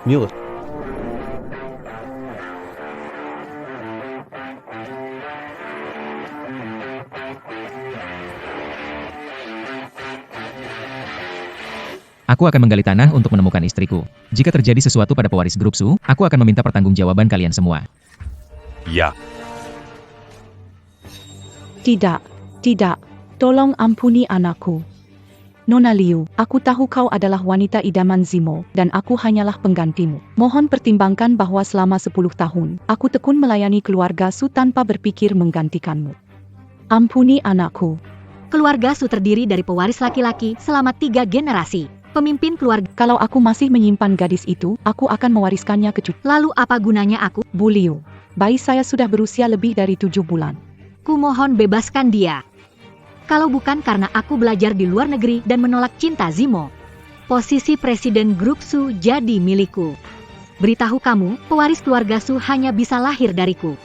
Mute. Aku akan menggali tanah untuk menemukan istriku. Jika terjadi sesuatu pada pewaris grup Su, aku akan meminta pertanggungjawaban kalian semua. Ya, Tidak, tidak. Tolong ampuni anakku. Nona Liu, aku tahu kau adalah wanita idaman Zimo, dan aku hanyalah penggantimu. Mohon pertimbangkan bahwa selama 10 tahun, aku tekun melayani keluarga Su tanpa berpikir menggantikanmu. Ampuni anakku. Keluarga Su terdiri dari pewaris laki-laki selama 3 generasi. Pemimpin keluarga. Kalau aku masih menyimpan gadis itu, aku akan mewariskannya ke cucu. Lalu apa gunanya aku? Bu Liu, bayi saya sudah berusia lebih dari 7 bulan. Kumohon bebaskan dia. Kalau bukan karena aku belajar di luar negeri dan menolak cinta Zimo, posisi presiden grup Su jadi milikku. Beritahu kamu, pewaris keluarga Su hanya bisa lahir dariku.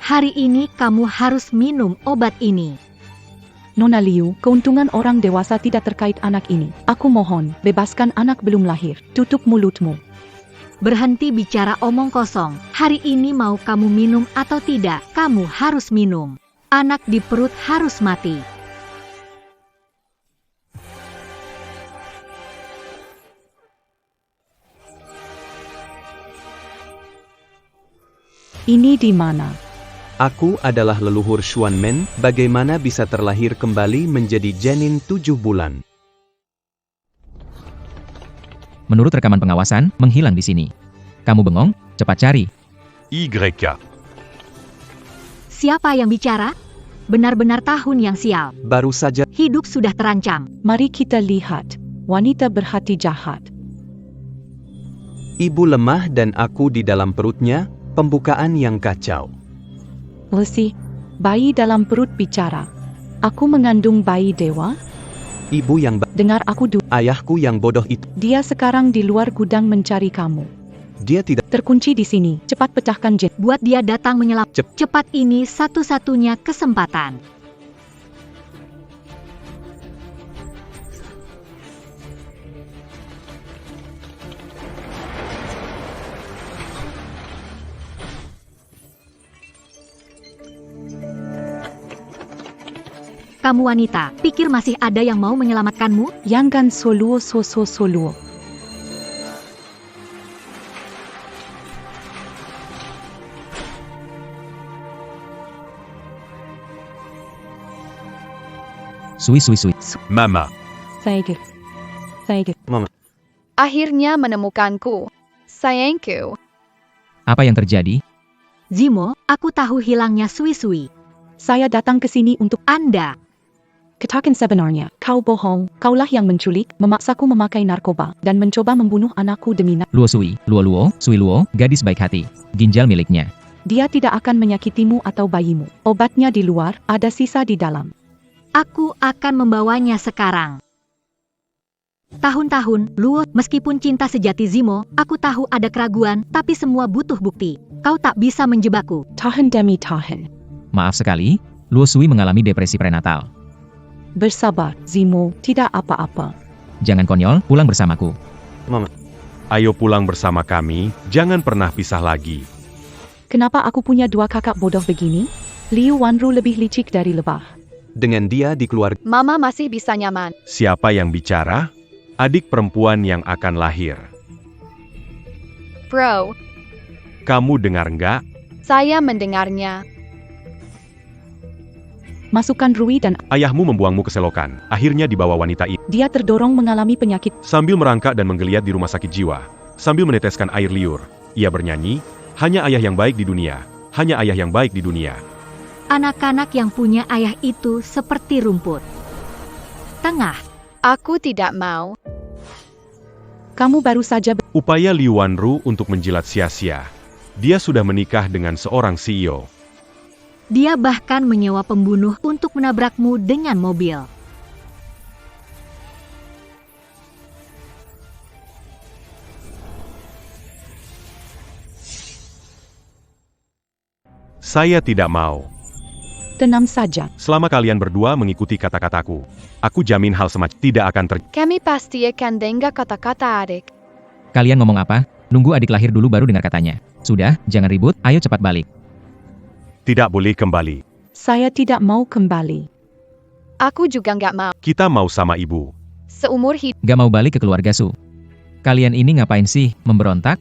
Hari ini kamu harus minum obat ini. Nona Liu, keuntungan orang dewasa tidak terkait anak ini. Aku mohon, bebaskan anak belum lahir. Tutup mulutmu. Berhenti bicara omong kosong. Hari ini mau kamu minum atau tidak, kamu harus minum. Anak di perut harus mati. Ini di mana? Aku adalah leluhur Xuanmen, bagaimana bisa terlahir kembali menjadi janin 7 bulan? Menurut rekaman pengawasan, menghilang di sini. Kamu bengong? Cepat cari. YK. Siapa yang bicara? Benar-benar tahun yang sial. Baru saja, Hidup sudah terancam. Mari kita lihat. Wanita berhati jahat. ibu lemah dan aku di dalam perutnya, pembukaan yang kacau. Lesi, bayi dalam perut bicara. Aku mengandung bayi dewa? Ibu yang Dengar aku dulu. ayahku yang bodoh itu, Dia sekarang di luar gudang mencari kamu. dia tidak Terkunci di sini. Cepat pecahkan jet. Buat dia datang menyelam. Cep- Cepat, ini satu-satunya kesempatan. Kamu wanita, pikir masih ada yang mau menyelamatkanmu? Yangan soluo soluo. Sui. Mama. Saya. Akhirnya menemukanku. Sayangku. Apa yang terjadi? Zimo, aku tahu hilangnya Sui. Saya datang ke sini untuk Anda. katakan sebenarnya. Kau bohong. Kaulah yang menculik, memaksaku memakai narkoba, dan mencoba membunuh anakku demi Luo Sui, Sui Luo, gadis baik hati. Ginjal miliknya. Dia tidak akan menyakitimu atau bayimu. Obatnya di luar, ada sisa di dalam. Aku akan membawanya sekarang. Tahun-tahun, Luo, meskipun cinta sejati Zimo, aku tahu ada keraguan, tapi semua butuh bukti. Kau tak bisa menjebakku. Tahan demi tahan. Maaf sekali, Luo Sui mengalami depresi prenatal. Bersabar, Zimo, tidak apa-apa. Jangan konyol, pulang bersamaku. Ayo pulang bersama kami, jangan pernah pisah lagi. Kenapa aku punya 2 kakak bodoh begini? Liu Wanru lebih licik dari lebah. dengan dia di keluarga. Mama masih bisa nyaman. Siapa yang bicara? Adik perempuan yang akan lahir. Bro, Kamu dengar nggak? saya mendengarnya. Masukkan Rui dan Ayahmu membuangmu ke selokan. Akhirnya dibawa wanita itu. dia terdorong mengalami penyakit. Sambil merangkak dan menggeliat di rumah sakit jiwa. Sambil meneteskan air liur. Ia bernyanyi, hanya ayah yang baik di dunia. Hanya ayah yang baik di dunia. Anak-anak yang punya ayah itu seperti rumput. Tengah. Aku tidak mau. Kamu baru saja Upaya Liu Wanru untuk menjilat sia-sia. Dia sudah menikah dengan seorang CEO. Dia bahkan menyewa pembunuh untuk menabrakmu dengan mobil. Saya tidak mau. tenang saja. Selama kalian berdua mengikuti kata-kataku, aku jamin hal semacam tidak akan terjadi. Kami pasti akan dengar kata-kata adik. Kalian ngomong apa? Nunggu adik lahir dulu baru dengar katanya. Sudah, jangan ribut, ayo cepat balik. Tidak boleh kembali. Saya tidak mau kembali. Aku juga nggak mau. Kita mau sama ibu. Seumur hidup. Gak mau balik ke keluarga Su. Kalian ini ngapain sih, memberontak?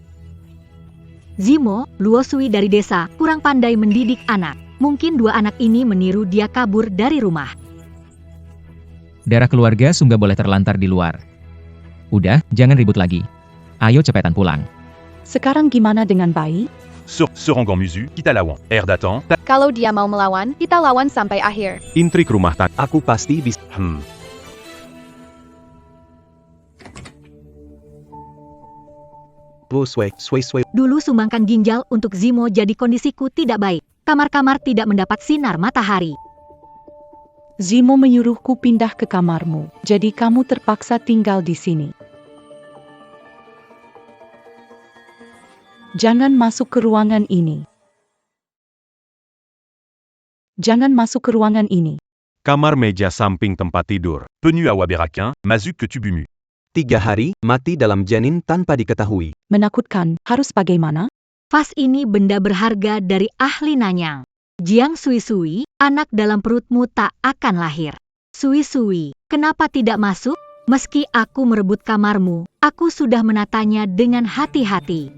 Zimo, Luo Sui dari desa, kurang pandai mendidik anak. Mungkin dua anak ini meniru dia kabur dari rumah. Darah keluarga Su nggak boleh terlantar di luar. Udah, jangan ribut lagi. Ayo cepetan pulang. Sekarang gimana dengan bayi? Serangan Musu, kita lawan. Air datang, Kalau dia mau melawan, kita lawan sampai akhir. Intrik rumah tangga. Aku pasti bisa. Sway. Dulu sumbangkan ginjal untuk Zimo jadi kondisiku tidak baik. Kamar-kamar tidak mendapat sinar matahari. Zimo menyuruhku pindah ke kamarmu, jadi kamu terpaksa tinggal di sini. Jangan masuk ke ruangan ini. Jangan masuk ke ruangan ini. Kamar meja samping tempat tidur. Penu à Waberakin, Mazuk que tu bumu. 3 hari, mati dalam janin tanpa diketahui. Menakutkan, harus bagaimana? Vas ini benda berharga dari ahli Nanyang. Jiang Sui, anak dalam perutmu tak akan lahir. Sui, kenapa tidak masuk? Meski aku merebut kamarmu, aku sudah menatanya dengan hati-hati.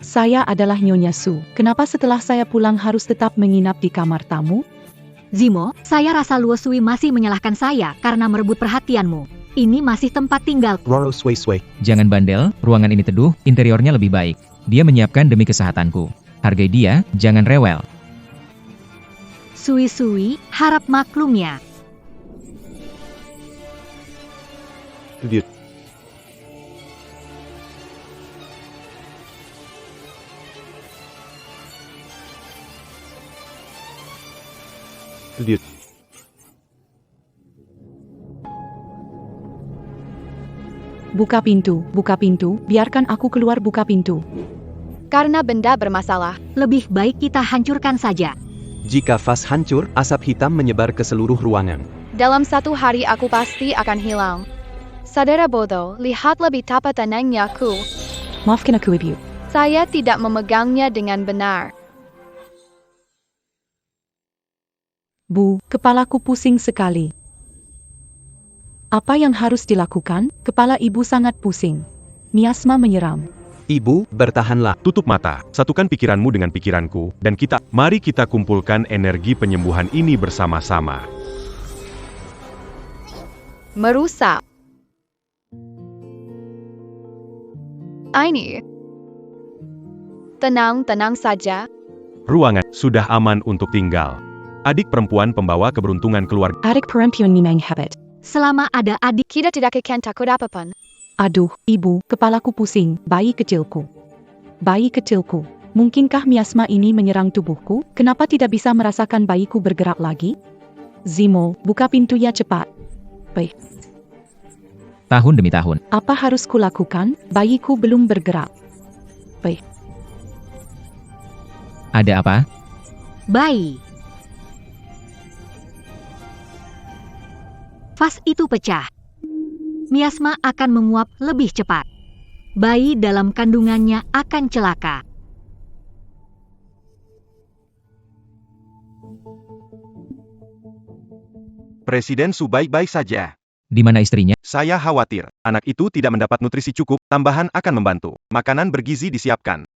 Saya adalah Nyonya Su. Kenapa setelah saya pulang harus tetap menginap di kamar tamu? Zimo, saya rasa Luo Sui masih menyalahkan saya karena merebut perhatianmu. Ini masih tempat tinggal. Roro Sway. Jangan bandel, ruangan ini teduh, interiornya lebih baik. Dia menyiapkan demi kesehatanku. Hargai dia, jangan rewel. Sui, harap maklumnya. Buka pintu, biarkan aku keluar, buka pintu. Karena benda bermasalah. Lebih baik kita hancurkan saja. Jika vas hancur, asap hitam menyebar ke seluruh ruangan. Dalam 1 hari aku pasti akan hilang. Saudara bodoh, lihat lebih tapat tenangnya aku. Maafkan aku, Ibu. Saya tidak memegangnya dengan benar. Bu, kepalaku pusing sekali. Apa yang harus dilakukan? Kepala ibu sangat pusing. Miasma menyeram. Ibu, bertahanlah. Tutup mata, satukan pikiranmu dengan pikiranku, dan mari kita kumpulkan energi penyembuhan ini bersama-sama. Merusak. Ini. Tenang saja. Ruangan sudah aman untuk tinggal. Adik perempuan pembawa keberuntungan keluarga. Adik perempuan memang hebat. Selama ada adik, Kita tidak akan takut apapun. Aduh, ibu, kepalaku pusing, bayi kecilku. Mungkinkah miasma ini menyerang tubuhku? Kenapa tidak bisa merasakan bayiku bergerak lagi? Zimo, buka pintunya cepat. Tahun demi tahun. Apa harus kulakukan? Bayiku belum bergerak. Ada apa? bayi. Vas itu pecah. Miasma akan menguap lebih cepat. Bayi dalam kandungannya akan celaka. Presiden Su baik-baik saja. Di mana istrinya? Saya khawatir, anak itu tidak mendapat nutrisi cukup, tambahan akan membantu. Makanan bergizi disiapkan.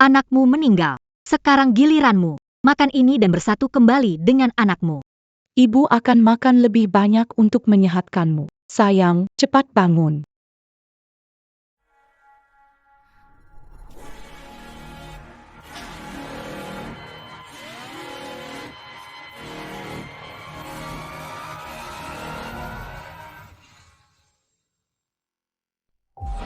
Anakmu meninggal. Sekarang giliranmu. Makan ini dan bersatu kembali dengan anakmu. Ibu akan makan lebih banyak untuk menyehatkanmu. Sayang, cepat bangun.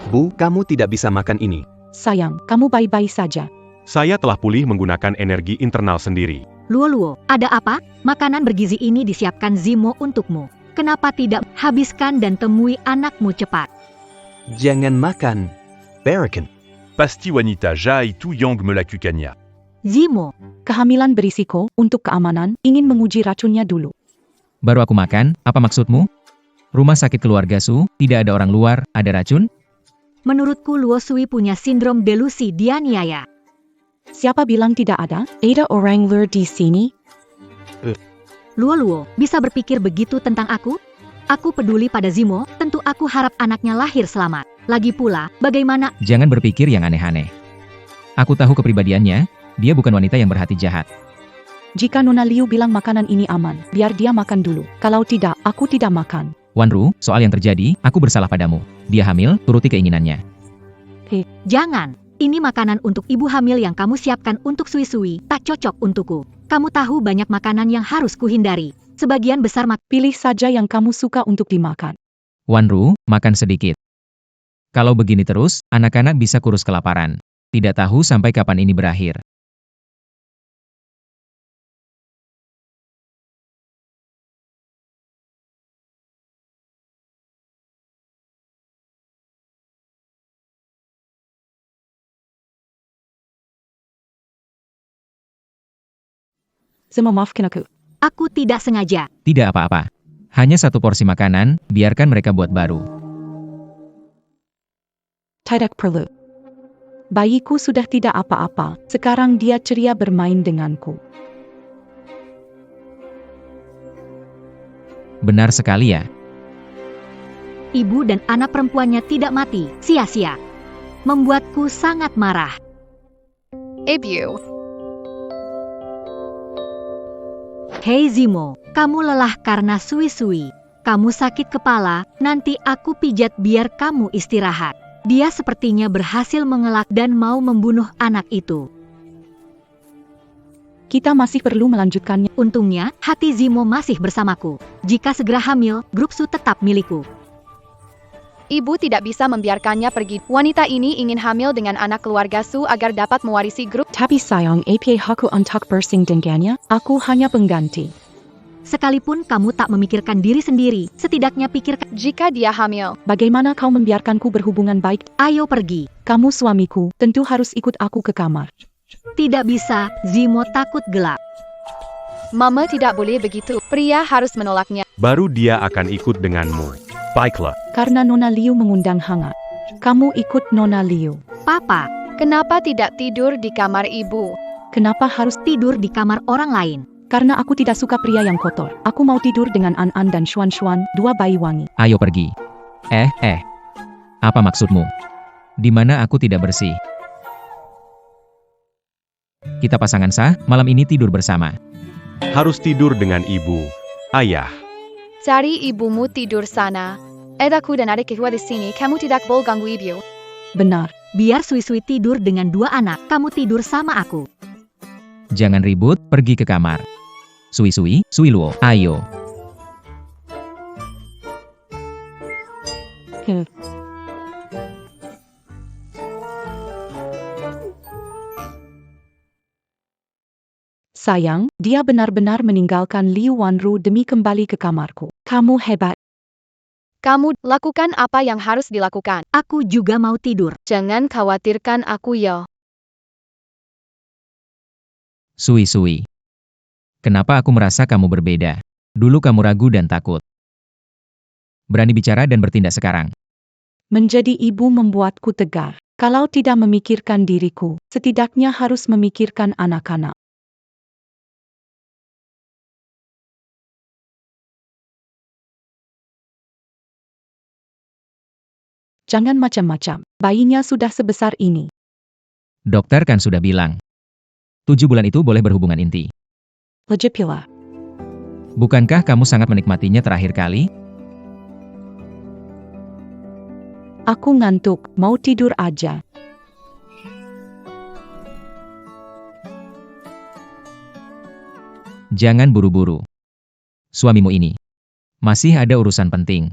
Bu, kamu tidak bisa makan ini. Sayang, kamu baik-baik saja. Saya telah pulih menggunakan energi internal sendiri. Luo, ada apa? Makanan bergizi ini disiapkan Zimo untukmu. Kenapa tidak habiskan dan temui anakmu cepat? Jangan makan. Barakan. Pasti wanita Jai Tu Yang Melakukanya. Zimo, Kehamilan berisiko, untuk keamanan, ingin menguji racunnya dulu. Baru aku makan, apa maksudmu? Rumah sakit keluarga Su, tidak ada orang luar, ada racun? Menurutku Luo Sui punya sindrom delusi dianiaya. Siapa bilang tidak ada? Ada orang luar di sini? Luo, bisa berpikir begitu tentang aku? Aku peduli pada Zimo, tentu aku harap anaknya lahir selamat. Lagi pula, bagaimana? Jangan berpikir yang aneh-aneh. Aku tahu kepribadiannya, dia bukan wanita yang berhati jahat. Jika Nona Liu bilang makanan ini aman, biar dia makan dulu. Kalau tidak, aku tidak makan. Wanru, soal yang terjadi, aku bersalah padamu. Dia hamil, turuti keinginannya. Jangan. Ini makanan untuk ibu hamil yang kamu siapkan untuk Sui-Sui, tak cocok untukku. Kamu tahu banyak makanan yang harus kuhindari. Sebagian besar Pilih saja yang kamu suka untuk dimakan. Wanru, makan sedikit. Kalau begini terus, anak-anak bisa kurus kelaparan. Tidak tahu sampai kapan ini berakhir. Maafkan aku. aku tidak sengaja. Tidak apa-apa. Hanya satu porsi makanan, biarkan mereka buat baru. Tidak perlu. Bayiku sudah tidak apa-apa. Sekarang dia ceria bermain denganku. Benar sekali ya. Ibu dan anak perempuannya tidak mati, sia-sia. Membuatku sangat marah. Ibu. Hei Zimo, kamu lelah karena Sui-Sui. Kamu sakit kepala, nanti aku pijat biar kamu istirahat. Dia sepertinya berhasil mengelak dan mau membunuh anak itu. Kita masih perlu melanjutkannya. Untungnya, hati Zimo masih bersamaku. Jika segera hamil, grup Su tetap milikku. Ibu tidak bisa membiarkannya pergi. Wanita ini ingin hamil dengan anak keluarga Su agar dapat mewarisi grup. Tapi sayang, apa aku untuk bersing dengannya? Aku hanya pengganti. Sekalipun kamu tak memikirkan diri sendiri, setidaknya pikirkan. Jika dia hamil, Bagaimana kau membiarkanku berhubungan baik? Ayo pergi. Kamu suamiku, tentu harus ikut aku ke kamar. Tidak bisa, Zimo takut gelap. Mama tidak boleh begitu. Pria harus menolaknya. Baru dia akan ikut denganmu. Baiklah. Karena Nona Liu mengundang hangat. Kamu ikut Nona Liu. Papa, Kenapa tidak tidur di kamar ibu? Kenapa harus? tidur di kamar orang lain. Karena aku tidak suka pria yang kotor. Aku mau tidur dengan An dan Xuan, dua bayi wangi. Ayo pergi. Apa maksudmu? Di mana aku tidak bersih? Kita pasangan sah, malam ini tidur bersama. Harus tidur dengan ibu. Ayah. Cari ibumu tidur sana. Edaku dan adik Kihua di sini. Kamu tidak boleh ganggu ibu. Benar. Biar Sui-Sui tidur dengan dua anak, kamu tidur sama aku. Jangan ribut, pergi ke kamar. Sui-Sui, Sui-Luo, ayo. Sayang, dia benar-benar meninggalkan Liu Wanru demi kembali ke kamarku. Kamu hebat. Kamu lakukan apa yang harus dilakukan. Aku juga mau tidur. Jangan khawatirkan aku ya. Sui-Sui. Kenapa aku merasa kamu berbeda? Dulu kamu ragu dan takut. Berani bicara dan bertindak sekarang. Menjadi ibu membuatku tegar. Kalau tidak memikirkan diriku, setidaknya harus memikirkan anak-anak. Jangan macam-macam. Bayinya sudah sebesar ini. Dokter kan sudah bilang. 7 bulan itu boleh berhubungan inti. Lejepila. Bukankah kamu sangat menikmatinya terakhir kali? Aku ngantuk, mau tidur aja. Jangan buru-buru. Suamimu ini masih ada urusan penting.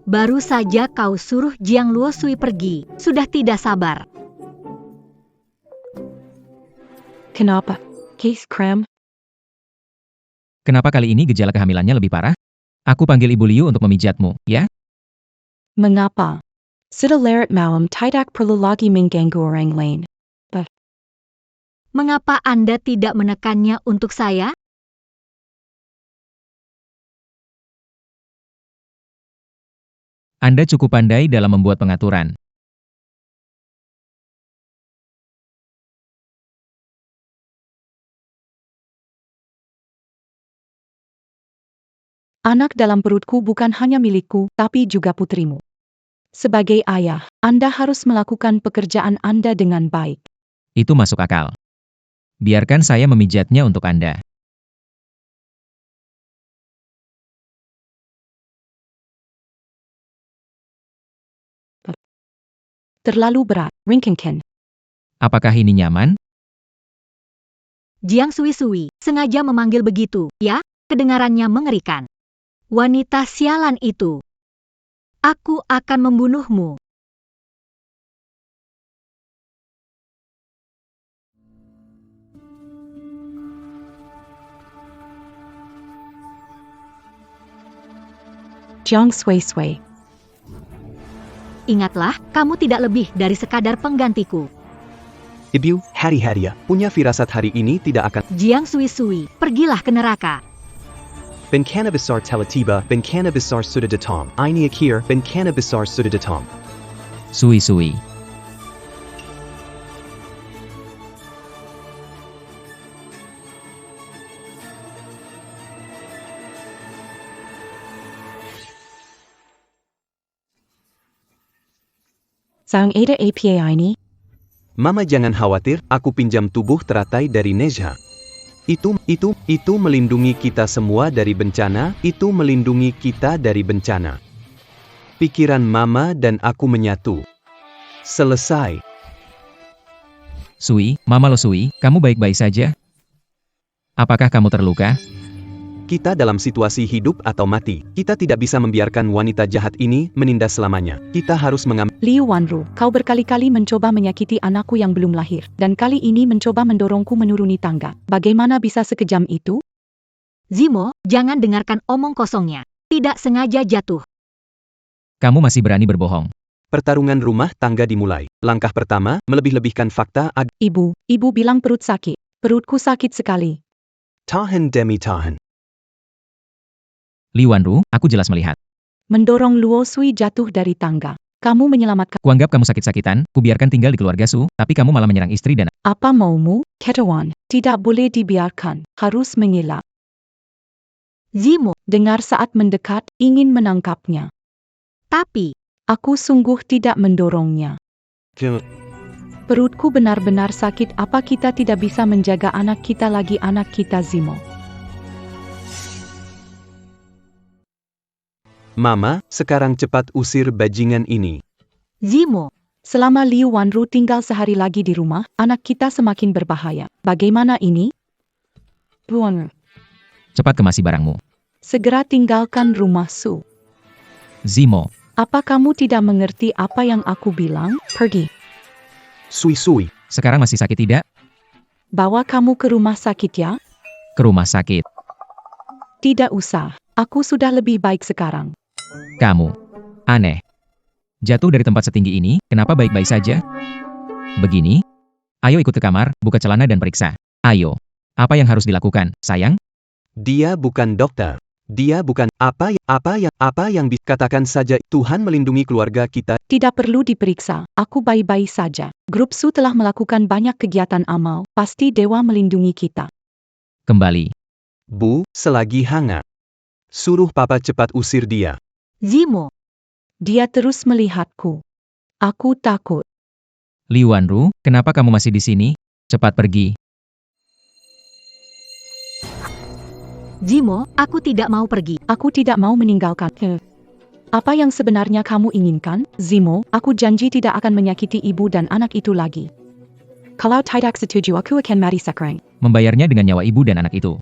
Baru saja kau suruh Jiang Luo Sui pergi, sudah tidak sabar. Kenapa? Case cram? Kenapa kali ini gejala kehamilannya lebih parah? Aku panggil Ibu Liu untuk memijatmu, ya? Mengapa? Sudah larut malam tidak perlu lagi mengganggu orang lain. Mengapa Anda tidak menekannya untuk saya? Anda cukup pandai dalam membuat pengaturan. Anak dalam perutku bukan hanya milikku, tapi juga putrimu. Sebagai ayah, Anda harus melakukan pekerjaan Anda dengan baik. Itu masuk akal. Biarkan saya memijatnya untuk Anda. Terlalu berat, Ringkenken. Apakah ini nyaman? Jiang Sui sengaja memanggil begitu, ya? Kedengarannya mengerikan. Wanita sialan itu. Aku akan membunuhmu. Jiang Sui. Ingatlah, kamu tidak lebih dari sekadar penggantiku. Ibu, hari-hari ya, punya firasat hari ini tidak akan. Jiang Sui, pergilah ke neraka. Bencana besar telah tiba, bencana besar sudah datang. Ini akhir, bencana besar sudah datang. Sui. Sang ada APA ini? Mama jangan khawatir, aku pinjam tubuh teratai dari Nezha. Itu melindungi kita semua dari bencana, itu melindungi kita dari bencana. Pikiran Mama dan aku menyatu. Selesai. Sui, Mama lo Sui, kamu baik-baik saja? Apakah kamu terluka? Kita dalam situasi hidup atau mati. Kita tidak bisa membiarkan wanita jahat ini menindas selamanya. Kita harus mengambil. Liu Wanru, kau berkali-kali mencoba menyakiti anakku yang belum lahir, dan kali ini mencoba mendorongku menuruni tangga. Bagaimana bisa sekejam itu? Zimo, jangan dengarkan omong kosongnya. Tidak sengaja jatuh. Kamu masih berani berbohong. Pertarungan rumah tangga dimulai. Langkah pertama, melebih-lebihkan fakta. Ibu bilang perut sakit. Perutku sakit sekali. Tahan demi tahan. Li Wanru, aku jelas melihat. Mendorong Luo Sui jatuh dari tangga. Kamu menyelamatkan. Kuanggap kamu sakit-sakitan, kubiarkan tinggal di keluarga Su, tapi kamu malah menyerang istri dan... Apa maumu, Ketawan? Tidak boleh dibiarkan. Harus mengelak. Zimo, Dengar saat mendekat, ingin menangkapnya. tapi, Aku sungguh tidak mendorongnya. Perutku benar-benar sakit. Apa kita tidak bisa menjaga anak kita lagi, anak kita Zimo? Mama, sekarang cepat usir bajingan ini. Zimo, Selama Liu Wanru tinggal sehari lagi di rumah, anak kita semakin berbahaya. Bagaimana ini? Wanru, Cepat kemasi barangmu. segera tinggalkan rumah Su. Zimo, Apa kamu tidak mengerti apa yang aku bilang? Pergi. Sui. sekarang masih sakit tidak? Bawa kamu ke rumah sakit ya? Ke rumah sakit. Tidak usah. Aku sudah lebih baik sekarang. Kamu. Aneh. Jatuh dari tempat setinggi ini, kenapa baik-baik saja? Begini? Ayo ikut ke kamar, buka celana dan periksa. Ayo. Apa yang harus dilakukan, sayang? Dia bukan dokter. Dia bukan apa yang bisa katakan saja. Tuhan melindungi keluarga kita. Tidak perlu diperiksa. Aku baik-baik saja. Grup Su telah melakukan banyak kegiatan amal. Pasti dewa melindungi kita. Kembali. Bu, selagi hangat. Suruh papa cepat usir dia. Zimo, Dia terus melihatku. Aku takut. Li Wanru, kenapa kamu masih di sini? Cepat pergi. Zimo, aku tidak mau pergi. Aku tidak mau meninggalkan. Apa yang sebenarnya kamu inginkan, Zimo? Aku janji tidak akan menyakiti ibu dan anak itu lagi. Kalau tidak setuju, aku akan mati sekarang. Membayarnya dengan nyawa ibu dan anak itu.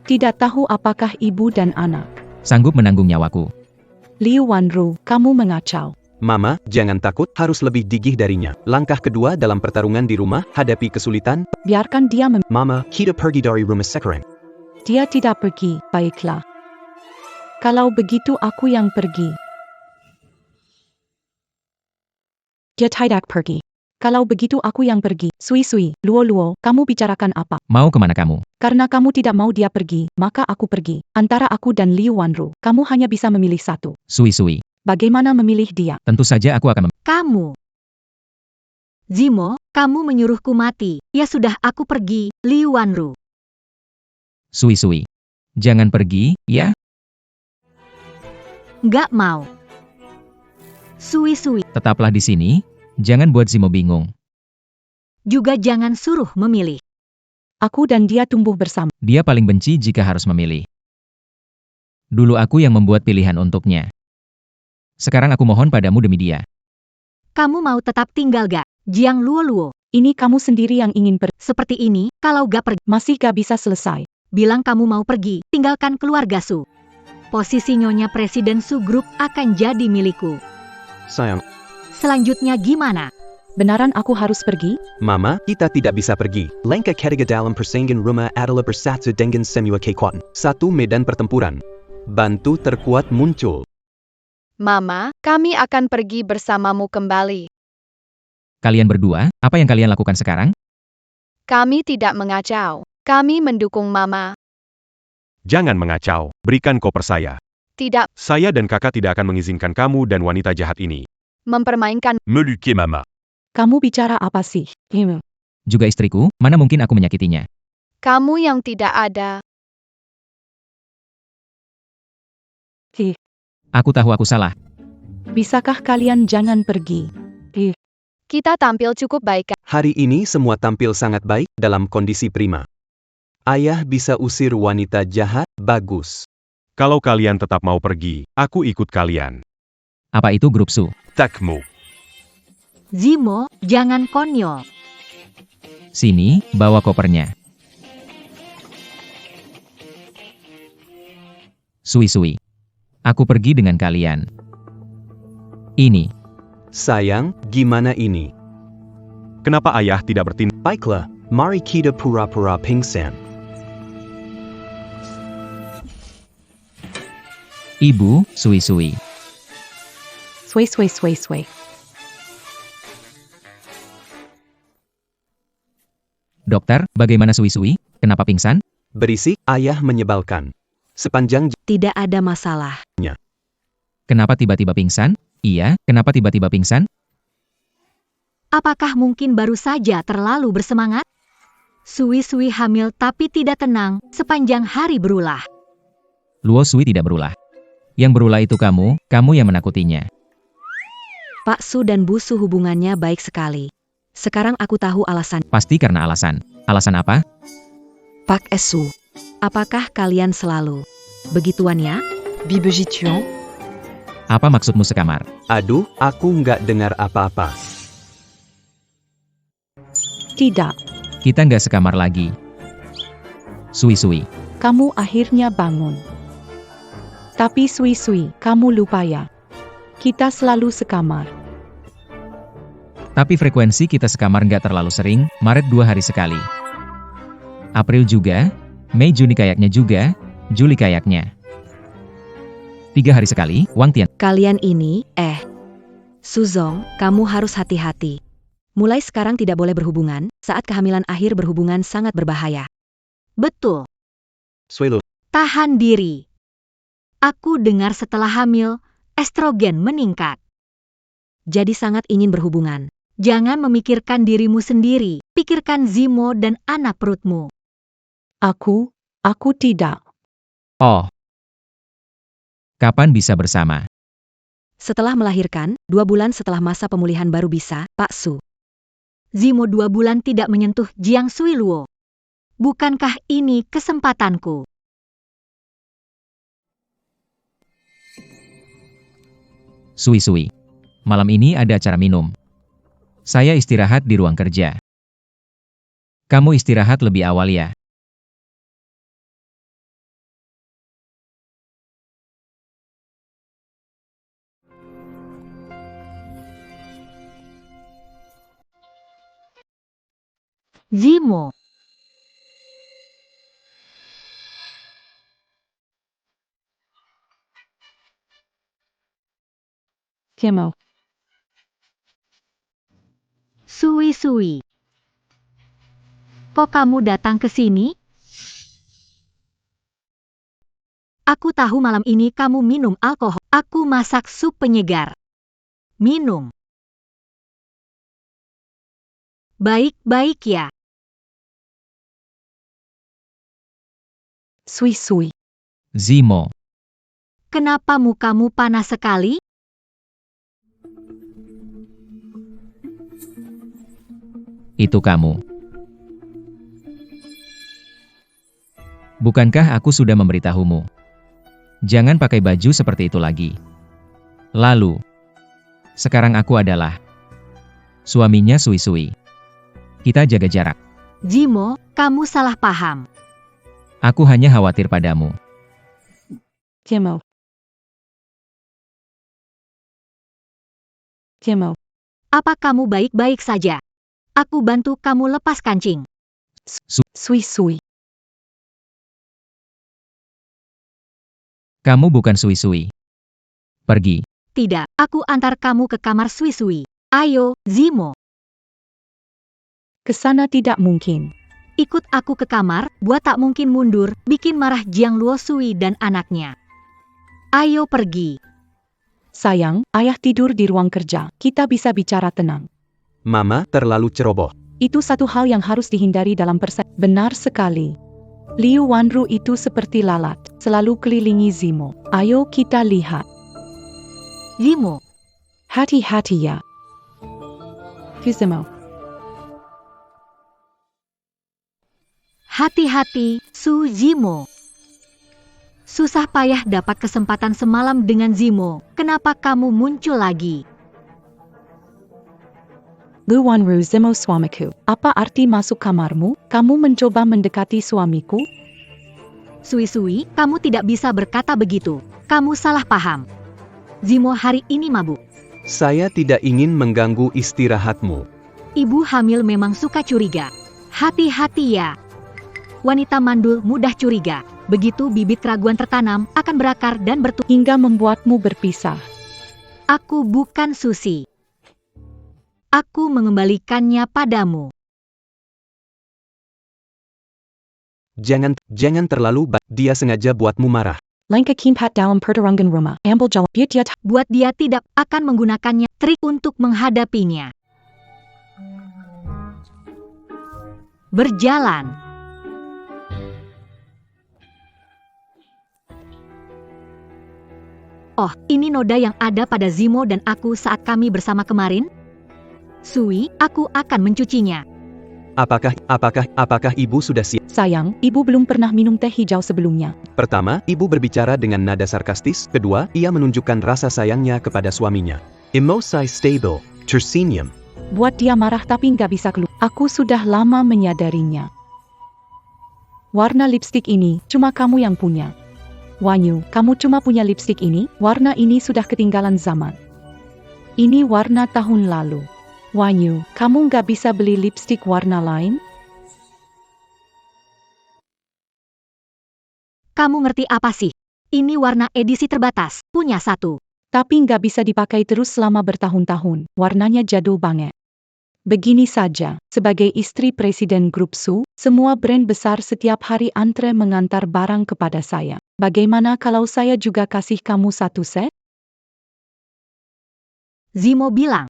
Tidak tahu apakah ibu dan anak. Sanggup menanggung nyawaku. Liu Wanru, kamu mengacau. Mama, jangan takut, harus lebih gigih darinya. Langkah kedua dalam pertarungan di rumah, hadapi kesulitan. Biarkan dia Mama, kita pergi dari rumah sekarang. Dia tidak pergi, baiklah. Kalau begitu aku yang pergi. Dia tidak pergi. Kalau begitu aku yang pergi. Sui, Luo, kamu bicarakan apa? Mau kemana kamu? Karena kamu tidak mau dia pergi, maka aku pergi. Antara aku dan Liu Wanru, kamu hanya bisa memilih satu. Sui. Bagaimana memilih dia? Tentu saja aku akan Kamu. Zimo, kamu menyuruhku mati. Ya sudah, aku pergi, Liu Wanru. Sui. Jangan pergi, ya? Nggak mau. Sui, Tetaplah di sini. Jangan buat Zimo bingung. juga jangan suruh memilih. Aku dan dia tumbuh bersama. Dia paling benci jika harus memilih. Dulu aku yang membuat pilihan untuknya. Sekarang aku mohon padamu demi dia. Kamu mau tetap tinggal gak? Jiang Luo. Ini kamu sendiri yang ingin pergi. Seperti ini, kalau gak pergi, Masih gak bisa selesai. bilang kamu mau pergi, tinggalkan keluarga Su. Posisi Nyonya Presiden Su Group akan jadi milikku. Sayang, Selanjutnya gimana? Benaran aku harus pergi? Mama, kita tidak bisa pergi. Lengka ketiga dalam persaingan rumah adalah bersatu dengan semua kekuatan. Satu medan pertempuran. Bantu terkuat muncul. Mama, kami akan pergi bersamamu kembali. Kalian berdua, apa yang kalian lakukan sekarang? Kami tidak mengacau. Kami mendukung Mama. Jangan mengacau, berikan koper saya. Tidak Saya dan kakak tidak akan mengizinkan kamu dan wanita jahat ini. mempermainkan. Meluquer Mama. Kamu bicara apa sih? Juga istriku, mana mungkin aku menyakitinya? Kamu yang tidak ada. Aku tahu aku salah. Bisakah kalian jangan pergi? Kita tampil cukup baik. Hari ini semua tampil sangat baik, dalam kondisi prima. Ayah bisa usir wanita jahat, bagus. Kalau kalian tetap mau pergi, aku ikut kalian. Apa itu grup Su? Takmo. Zimo, jangan konyol. Sini, bawa kopernya. Sui. Aku pergi dengan kalian. Ini. Sayang, gimana ini? Kenapa ayah tidak bertindak? Baiklah, mari kita pura-pura pingsan. Ibu, Sui. Sui. Dokter, bagaimana Sui? Kenapa pingsan? Berisik, ayah menyebalkan. Sepanjang Tidak ada masalah. Kenapa tiba-tiba pingsan? Iya, kenapa tiba-tiba pingsan? Apakah mungkin baru saja terlalu bersemangat? Sui hamil tapi tidak tenang, sepanjang hari berulah. Luo Sui tidak berulah. Yang berulah itu kamu yang menakutinya. Pak Su dan Bu Su hubungannya baik sekali. Sekarang aku tahu alasan. Pasti karena alasan. Alasan apa? Pak Su, apakah kalian selalu begituan ya? Bibejituan? Apa maksudmu sekamar? aduh, aku nggak dengar apa-apa. Tidak. Kita nggak sekamar lagi. Sui. Kamu akhirnya bangun. Tapi Sui, kamu lupa ya. Kita selalu sekamar. Tapi frekuensi kita sekamar nggak terlalu sering, Maret 2 hari sekali. April juga, Mei Juni kayaknya juga, Juli kayaknya. 3 hari sekali, Wang Tian. Kalian ini, Suzong, kamu harus hati-hati. Mulai sekarang tidak boleh berhubungan, saat kehamilan akhir berhubungan sangat berbahaya. Betul, Suelo, tahan diri. Aku dengar setelah hamil, estrogen meningkat. Jadi sangat ingin berhubungan. Jangan memikirkan dirimu sendiri, pikirkan Zimo dan anak perutmu. Aku tidak. Oh. Kapan bisa bersama? Setelah melahirkan, 2 bulan setelah masa pemulihan baru bisa, Pak Su. Zimo 2 bulan tidak menyentuh Jiang Sui Luo. Bukankah ini kesempatanku? Sui. Malam ini ada acara minum. Saya istirahat di ruang kerja. Kamu istirahat lebih awal ya. Zimo. Timo. Sui. Kok kamu datang ke sini? Aku tahu malam ini kamu minum alkohol. Aku masak sup penyegar. Minum. Baik-baik ya. Sui. Zimo. Kenapa mukamu panas sekali? Itu kamu. Bukankah aku sudah memberitahumu? Jangan pakai baju seperti itu lagi. Lalu, sekarang aku adalah suaminya Sui. Kita jaga jarak. Zimo, kamu salah paham. Aku hanya khawatir padamu. Timo. Apa kamu baik-baik saja? Aku bantu kamu lepas kancing. Sui. Kamu bukan Sui. Pergi. Tidak, aku antar kamu ke kamar Sui. Ayo, Zimo. Kesana tidak mungkin. Ikut aku ke kamar, buat tak mungkin mundur, bikin marah Jiang Luo Sui dan anaknya. Ayo pergi. Sayang, ayah tidur di ruang kerja. Kita bisa bicara tenang. Mama terlalu ceroboh. Itu satu hal yang harus dihindari dalam Benar sekali. Liu Wanru itu seperti lalat, selalu kelilingi Zimo. Ayo kita lihat. Zimo. Hati-hati ya. Zimo. Hati-hati, Su Zimo. Susah payah dapat kesempatan semalam dengan Zimo. Kenapa kamu muncul lagi? Liu Wanru Zimo suamiku. Apa arti masuk kamarmu? Kamu mencoba mendekati suamiku? Sui, kamu tidak bisa berkata begitu. Kamu salah paham. Zimo hari ini mabuk. Saya tidak ingin mengganggu istirahatmu. Ibu hamil memang suka curiga. Hati-hati ya. Wanita mandul mudah curiga. Begitu bibit keraguan tertanam, akan berakar dan bertumbuh Hingga membuatmu berpisah. Aku bukan Susi. Aku mengembalikannya padamu. Jangan terlalu dia sengaja buatmu marah. Langkah kimpat dalam pertarungan rumah. Ambil jalan. Buat dia tidak akan menggunakannya trik untuk menghadapinya. Berjalan. Oh, ini noda yang ada pada Zimo dan aku saat kami bersama kemarin? Sui, aku akan mencucinya. Apakah ibu sudah siap? Sayang, ibu belum pernah minum teh hijau sebelumnya. Pertama, ibu berbicara dengan nada sarkastis. Kedua, ia menunjukkan rasa sayangnya kepada suaminya. Emosi stable, tersenyum. Buat dia marah tapi nggak bisa keluar. Aku sudah lama menyadarinya. Warna lipstik ini, cuma kamu yang punya. Wanyu, kamu cuma punya lipstik ini, warna ini sudah ketinggalan zaman. Ini warna tahun lalu. Wanyu, kamu nggak bisa beli lipstik warna lain? Kamu ngerti apa sih? Ini warna edisi terbatas, punya satu. Tapi nggak bisa dipakai terus selama bertahun-tahun, warnanya jadul banget. Begini saja, sebagai istri Presiden Grup Su, semua brand besar setiap hari antre mengantar barang kepada saya. Bagaimana kalau saya juga kasih kamu satu set? Zimo bilang.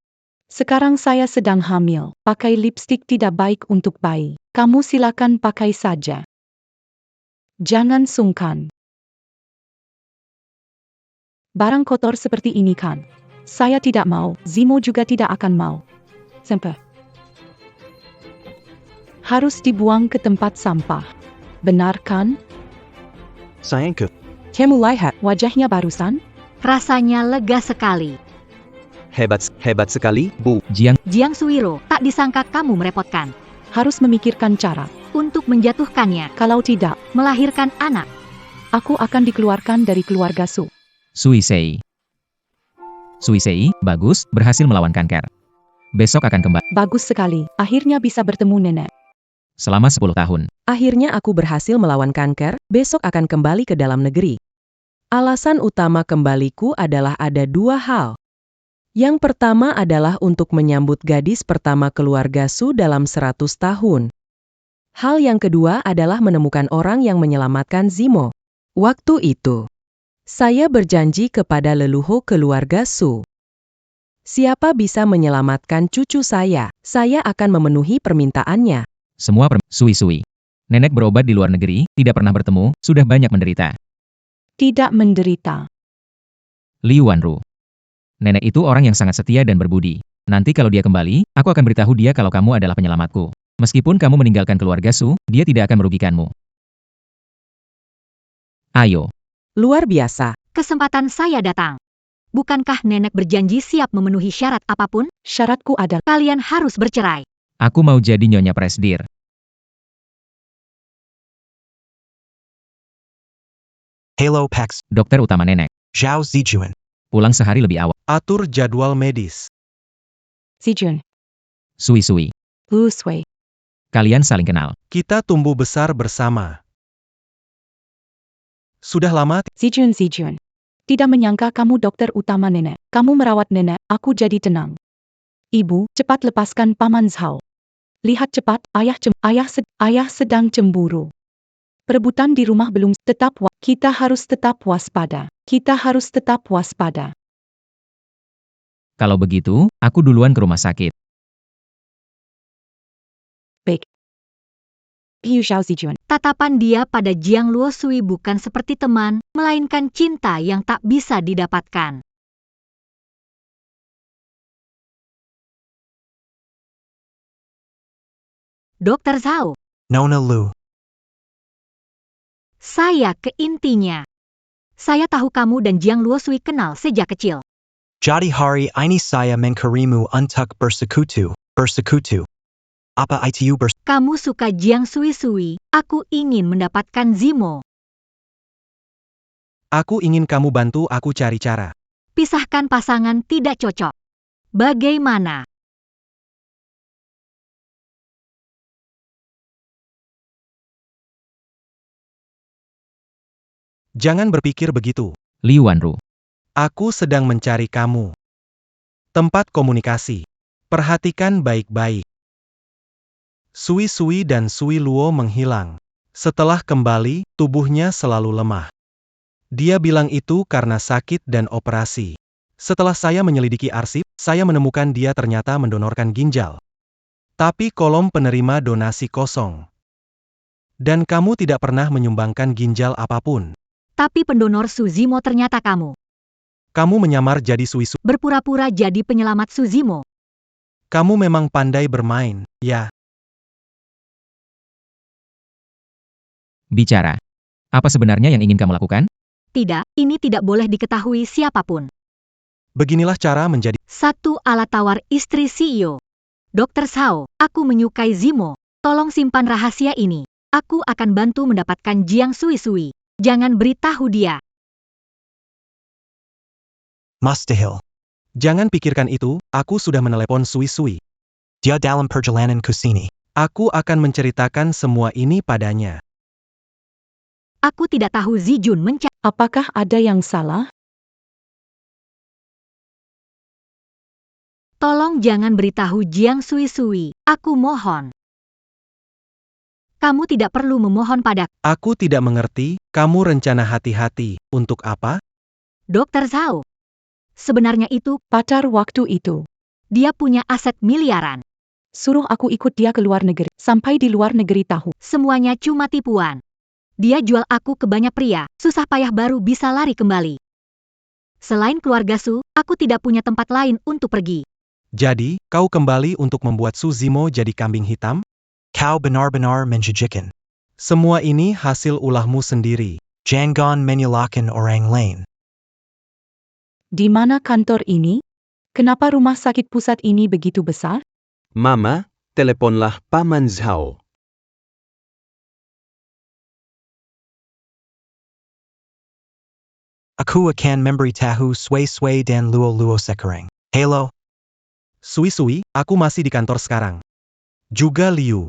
Sekarang saya sedang hamil, pakai lipstik tidak baik untuk bayi. Kamu silakan pakai saja. Jangan sungkan. Barang kotor seperti ini kan? Saya tidak mau, Zimo juga tidak akan mau. Sampai. Harus dibuang ke tempat sampah. Benar kan? Sayangku. Kamu lihat wajahnya barusan? Rasanya lega sekali. Hebat sekali, Bu. Jiang Suiro, tak disangka kamu merepotkan. Harus memikirkan cara. Untuk menjatuhkannya, Kalau tidak, melahirkan anak. aku akan dikeluarkan dari keluarga Su. Sui, bagus, berhasil melawan kanker. Besok akan kembali. Bagus sekali, akhirnya bisa bertemu nenek. Selama 10 tahun. Akhirnya aku berhasil melawan kanker, besok akan kembali ke dalam negeri. Alasan utama kembaliku adalah ada 2 hal. Yang pertama adalah untuk menyambut gadis pertama keluarga Su dalam 100 tahun. Hal yang kedua adalah menemukan orang yang menyelamatkan Zimo. Waktu itu, saya berjanji kepada leluhur keluarga Su. Siapa bisa menyelamatkan cucu saya akan memenuhi permintaannya. Semua Sui-sui. Nenek berobat di luar negeri, tidak pernah bertemu, sudah banyak menderita. Tidak menderita. Liu Wanru. Nenek itu orang yang sangat setia dan berbudi. Nanti kalau dia kembali, aku akan beritahu dia kalau kamu adalah penyelamatku. Meskipun kamu meninggalkan keluarga Su, dia tidak akan merugikanmu. Ayo. Luar biasa. Kesempatan saya datang. Bukankah nenek berjanji siap memenuhi syarat apapun? Syaratku adalah Kalian harus bercerai. Aku mau jadi Nyonya Presdir. Halo Pax, Dokter utama nenek. Zhao Zijuan. Pulang sehari lebih awal. Atur jadwal medis. Zijun, Sui-sui. Lu Sui. Kalian saling kenal. Kita tumbuh besar bersama. Sudah lama Zijun. Tidak menyangka kamu dokter utama nenek. Kamu merawat nenek, aku jadi tenang. Ibu, cepat lepaskan Paman Zhao. Lihat cepat, ayah sedang cemburu. Perebutan di rumah belum kita harus tetap waspada. Kalau begitu, aku duluan ke rumah sakit. Baik. Piu Zhao Zijun. Tatapan dia pada Jiang Luosui bukan seperti teman, melainkan cinta yang tak bisa didapatkan. Dokter Zhao, Nona Lu. saya ke intinya. Saya tahu kamu dan Jiang Luosui kenal sejak kecil. Jadi hari ini saya mencarimu untuk bersekutu. Apa itu Kamu suka Jiang Sui-sui, aku ingin mendapatkan Zimo. aku ingin kamu bantu aku cari cara. Pisahkan pasangan tidak cocok. Bagaimana? Jangan berpikir begitu. Liu Wanru. Aku sedang mencari kamu. Tempat komunikasi. Perhatikan baik-baik. Sui-sui dan Sui Luo menghilang. Setelah kembali, tubuhnya selalu lemah. Dia bilang itu karena sakit dan operasi. Setelah saya menyelidiki arsip, saya menemukan dia ternyata mendonorkan ginjal. Tapi kolom penerima donasi kosong. Dan kamu tidak pernah menyumbangkan ginjal apapun. Tapi pendonor Suzimo ternyata kamu. Kamu menyamar jadi Sui-sui. Berpura-pura jadi penyelamat Suzimo. Kamu memang pandai bermain, ya. Bicara. Apa sebenarnya yang ingin kamu lakukan? Tidak, ini tidak boleh diketahui siapapun. Beginilah cara menjadi. 1. Alat tawar istri CEO. Dokter Zhao, aku menyukai Zimo. Tolong simpan rahasia ini. Aku akan bantu mendapatkan Jiang Sui-sui. Jangan beritahu dia. Mustahil. Jangan pikirkan itu, aku sudah menelepon Sui-sui. Dia dalam perjalanan ke sini. Aku akan menceritakan semua ini padanya. Aku tidak tahu Zijun mencari. Apakah ada yang salah? Tolong jangan beritahu Jiang Sui-sui. Aku mohon. Kamu tidak perlu memohon pada Aku tidak mengerti, kamu rencana hati-hati, untuk apa? Dokter Zhao. Sebenarnya itu, Pacar waktu itu. dia punya aset miliaran. Suruh aku ikut dia ke luar negeri. Sampai di luar negeri tahu. Semuanya cuma tipuan. Dia jual aku ke banyak pria, susah payah baru bisa lari kembali. Selain keluarga Su, aku tidak punya tempat lain untuk pergi. Jadi, kau kembali untuk membuat Suzimo jadi kambing hitam? Kau benar-benar menjijikan. Semua ini hasil ulahmu sendiri. Jangan menyalahkan orang lain. Di mana kantor ini? Kenapa rumah sakit pusat ini begitu besar? Mama, teleponlah Paman Zhao. Aku akan memberitahu Sui-sui dan Luo sekarang. Halo. Sui-sui, aku masih di kantor sekarang. Juga Liu.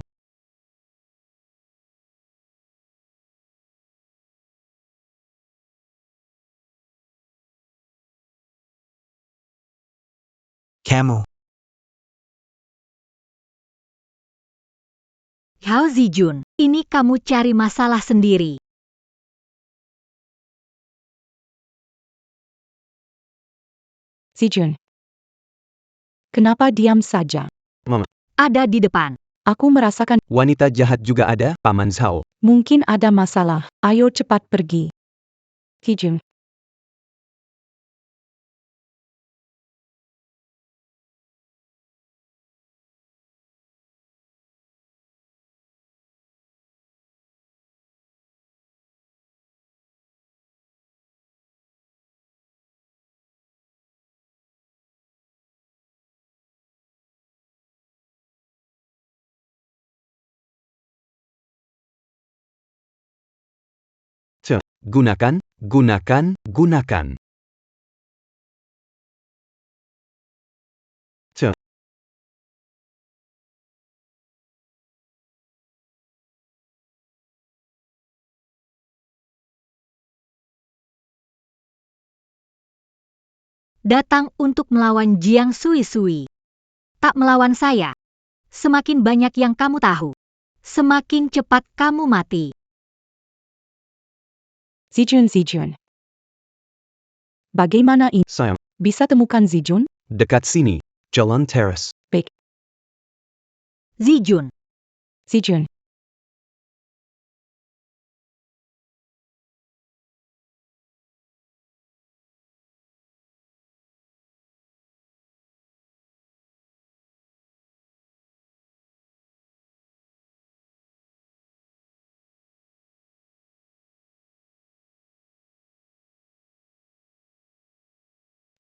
Kamu. Hao Zijun, ini kamu cari masalah sendiri. Zijun. Kenapa diam saja? Ada di depan. Aku merasakan Wanita jahat juga ada, Paman Zhao. mungkin ada masalah. Ayo cepat pergi. Zijun. Gunakan, gunakan, gunakan. Datang untuk melawan Jiang Sui. Tak melawan saya. Semakin banyak yang kamu tahu, semakin cepat kamu mati. Zijun. Bagaimana ini? Sayang, Bisa temukan Zijun? dekat sini. Jalan teras. Zijun, Zijun.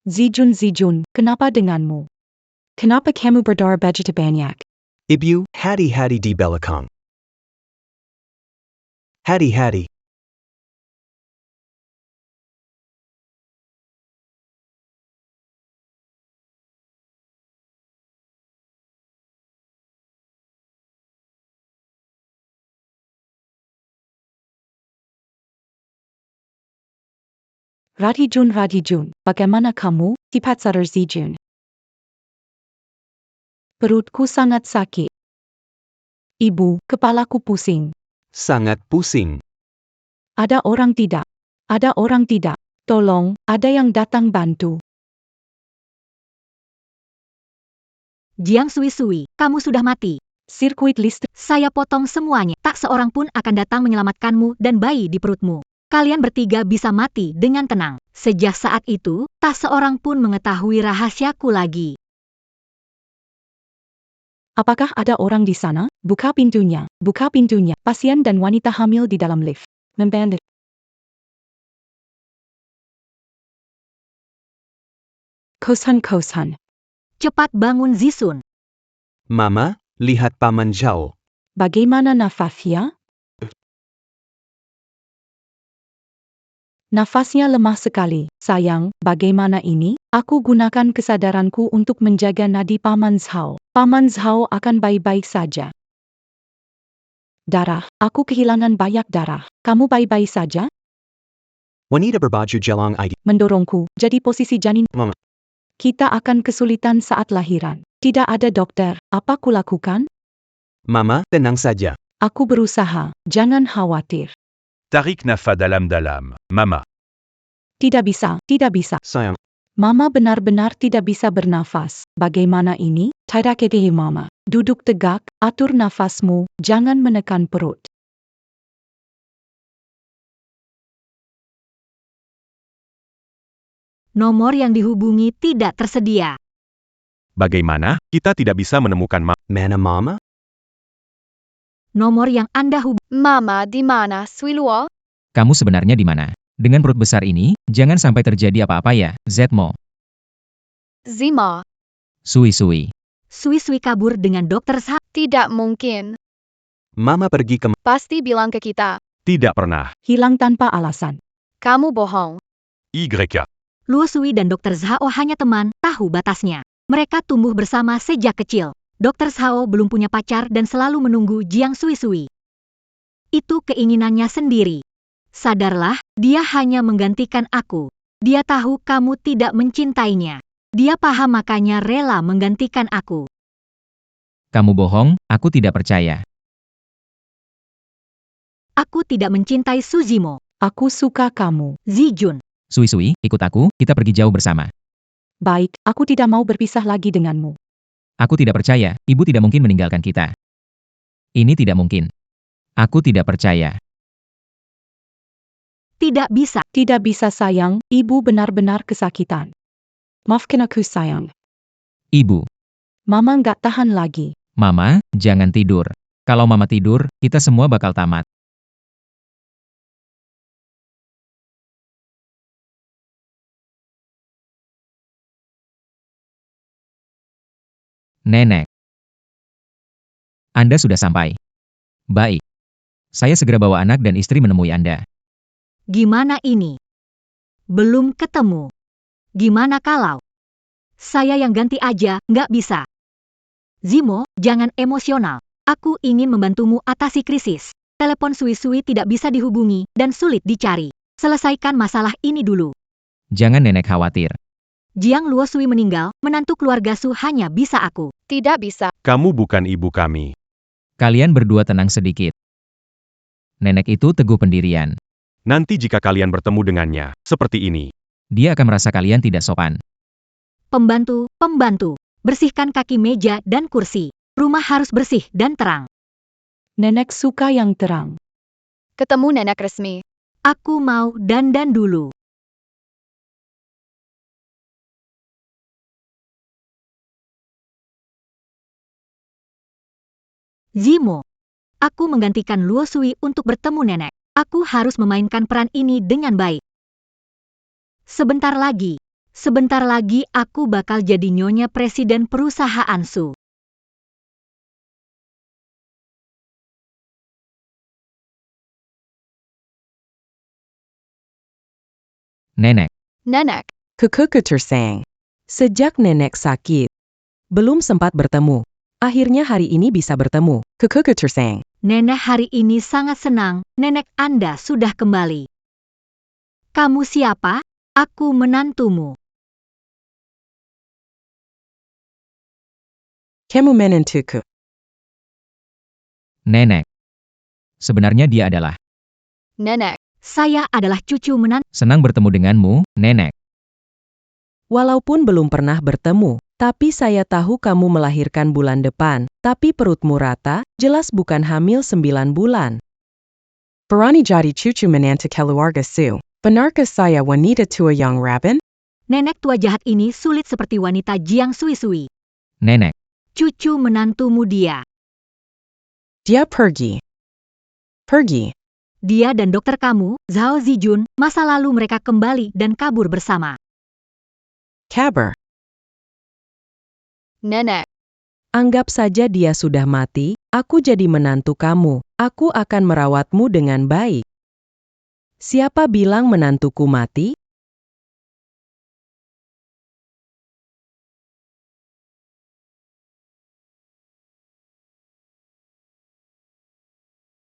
Zijun, kenapa denganmu? Kenapa kamu berdarah begitu banyak? Ibu, hati-hati di belakang. Hati-hati. Radijun, bagaimana kamu? Cepat sadar Zijun. Perutku sangat sakit. Ibu, kepalaku pusing. Sangat pusing. Ada orang tidak? Ada orang tidak? Tolong, ada yang datang bantu. Jiang Sui, kamu sudah mati. Sirkuit listrik. Saya potong semuanya. Tak seorang pun akan datang menyelamatkanmu dan bayi di perutmu. Kalian bertiga bisa mati dengan tenang. Sejak saat itu, tak seorang pun mengetahui rahasiaku lagi. Apakah ada orang di sana? Buka pintunya. Pasien dan wanita hamil di dalam lift. Membandit. Kosan. Cepat bangun Zisun. Mama, lihat Paman Zhao. Bagaimana nafasnya? Nafasnya lemah sekali. Sayang, bagaimana ini? Aku gunakan kesadaranku untuk menjaga nadi Paman Zhao. Paman Zhao akan baik-baik saja. Darah, aku kehilangan banyak darah. Kamu baik-baik saja? Wanita berbaju jelang ID. Mendorongku, jadi posisi janin. Mama. Kita akan kesulitan saat lahiran. Tidak ada dokter, apa kulakukan? Mama, tenang saja. Aku berusaha, jangan khawatir. Tariq Nafa Dalam. Mama. Tidak bisa. Sayang, Mama benar-benar tidak bisa bernafas. Bagaimana ini? Tidak kedehi Mama. Duduk tegak, atur nafasmu, jangan menekan perut. Nomor yang dihubungi tidak tersedia. Bagaimana? Kita tidak bisa menemukan mana Mama? Nomor yang Anda hubungi. Mama di mana, Sui Luo? Kamu sebenarnya di mana? Dengan perut besar ini, jangan sampai terjadi apa-apa ya, Zmo. Zima. Sui. Sui kabur dengan dokter Zhao. Tidak mungkin. Mama pergi ke Pasti bilang ke kita. Tidak pernah. Hilang tanpa alasan. Kamu bohong. YK. Luo Sui dan dokter Zhao hanya teman, tahu batasnya. Mereka tumbuh bersama sejak kecil. Dokter Zhao belum punya pacar dan selalu menunggu Jiang Sui. Itu keinginannya sendiri. Sadarlah, dia hanya menggantikan aku. Dia tahu kamu tidak mencintainya. Dia paham makanya rela menggantikan aku. Kamu bohong, aku tidak percaya. Aku tidak mencintai Suzimo. Aku suka kamu. Zijun. Sui-sui, ikut aku, kita pergi jauh bersama. Baik, aku tidak mau berpisah lagi denganmu. Aku tidak percaya, ibu tidak mungkin meninggalkan kita. Ini tidak mungkin. Aku tidak percaya. Tidak bisa. Tidak bisa sayang, ibu benar-benar kesakitan. Maafkan aku sayang. Ibu. Mama nggak tahan lagi. Mama, jangan tidur. Kalau mama tidur, kita semua bakal tamat. Nenek. Anda sudah sampai. Baik. Saya segera bawa anak dan istri menemui Anda. Gimana ini? Belum ketemu. Gimana kalau saya yang ganti aja, nggak bisa? Zimo, jangan emosional. Aku ingin membantumu atasi krisis. Telepon Sui-sui tidak bisa dihubungi dan sulit dicari. Selesaikan masalah ini dulu. Jangan nenek khawatir. Jiang Luosui meninggal, menantu keluarga Su hanya bisa aku. Tidak bisa. Kamu bukan ibu kami. Kalian berdua tenang sedikit. Nenek itu teguh pendirian. Nanti jika kalian bertemu dengannya, seperti ini. Dia akan merasa kalian tidak sopan. Pembantu, bersihkan kaki meja dan kursi. Rumah harus bersih dan terang. Nenek suka yang terang. Ketemu nenek resmi. Aku mau dandan dulu. Zimo. Aku menggantikan Luosui untuk bertemu nenek. Aku harus memainkan peran ini dengan baik. Sebentar lagi aku bakal jadi nyonya presiden perusahaan Su. Nenek. Nenek. Kekukutersang. Sejak nenek sakit, belum sempat bertemu. Akhirnya hari ini bisa bertemu. Kekukutersang. Nenek hari ini sangat senang, nenek Anda sudah kembali. Kamu siapa? Aku menantumu. Kamu menantuku. Nenek. Sebenarnya dia adalah. Nenek. Saya adalah cucu menantu. Senang bertemu denganmu, nenek. Walaupun belum pernah bertemu, tapi saya tahu kamu melahirkan bulan depan, tapi perutmu rata, jelas bukan hamil 9 bulan. Berani jadi cucu menantu keluarga Su. Benarkah saya wanita tua yang Rabin? Nenek tua jahat ini sulit seperti wanita Jiang Sui-sui. Nenek. Cucu menantumu dia. Dia pergi. Dia dan dokter kamu, Zhao Zijun, masa lalu mereka kembali dan kabur bersama. Kabar. Nenek. Anggap saja dia sudah mati, aku jadi menantu kamu. Aku akan merawatmu dengan baik. Siapa bilang menantuku mati?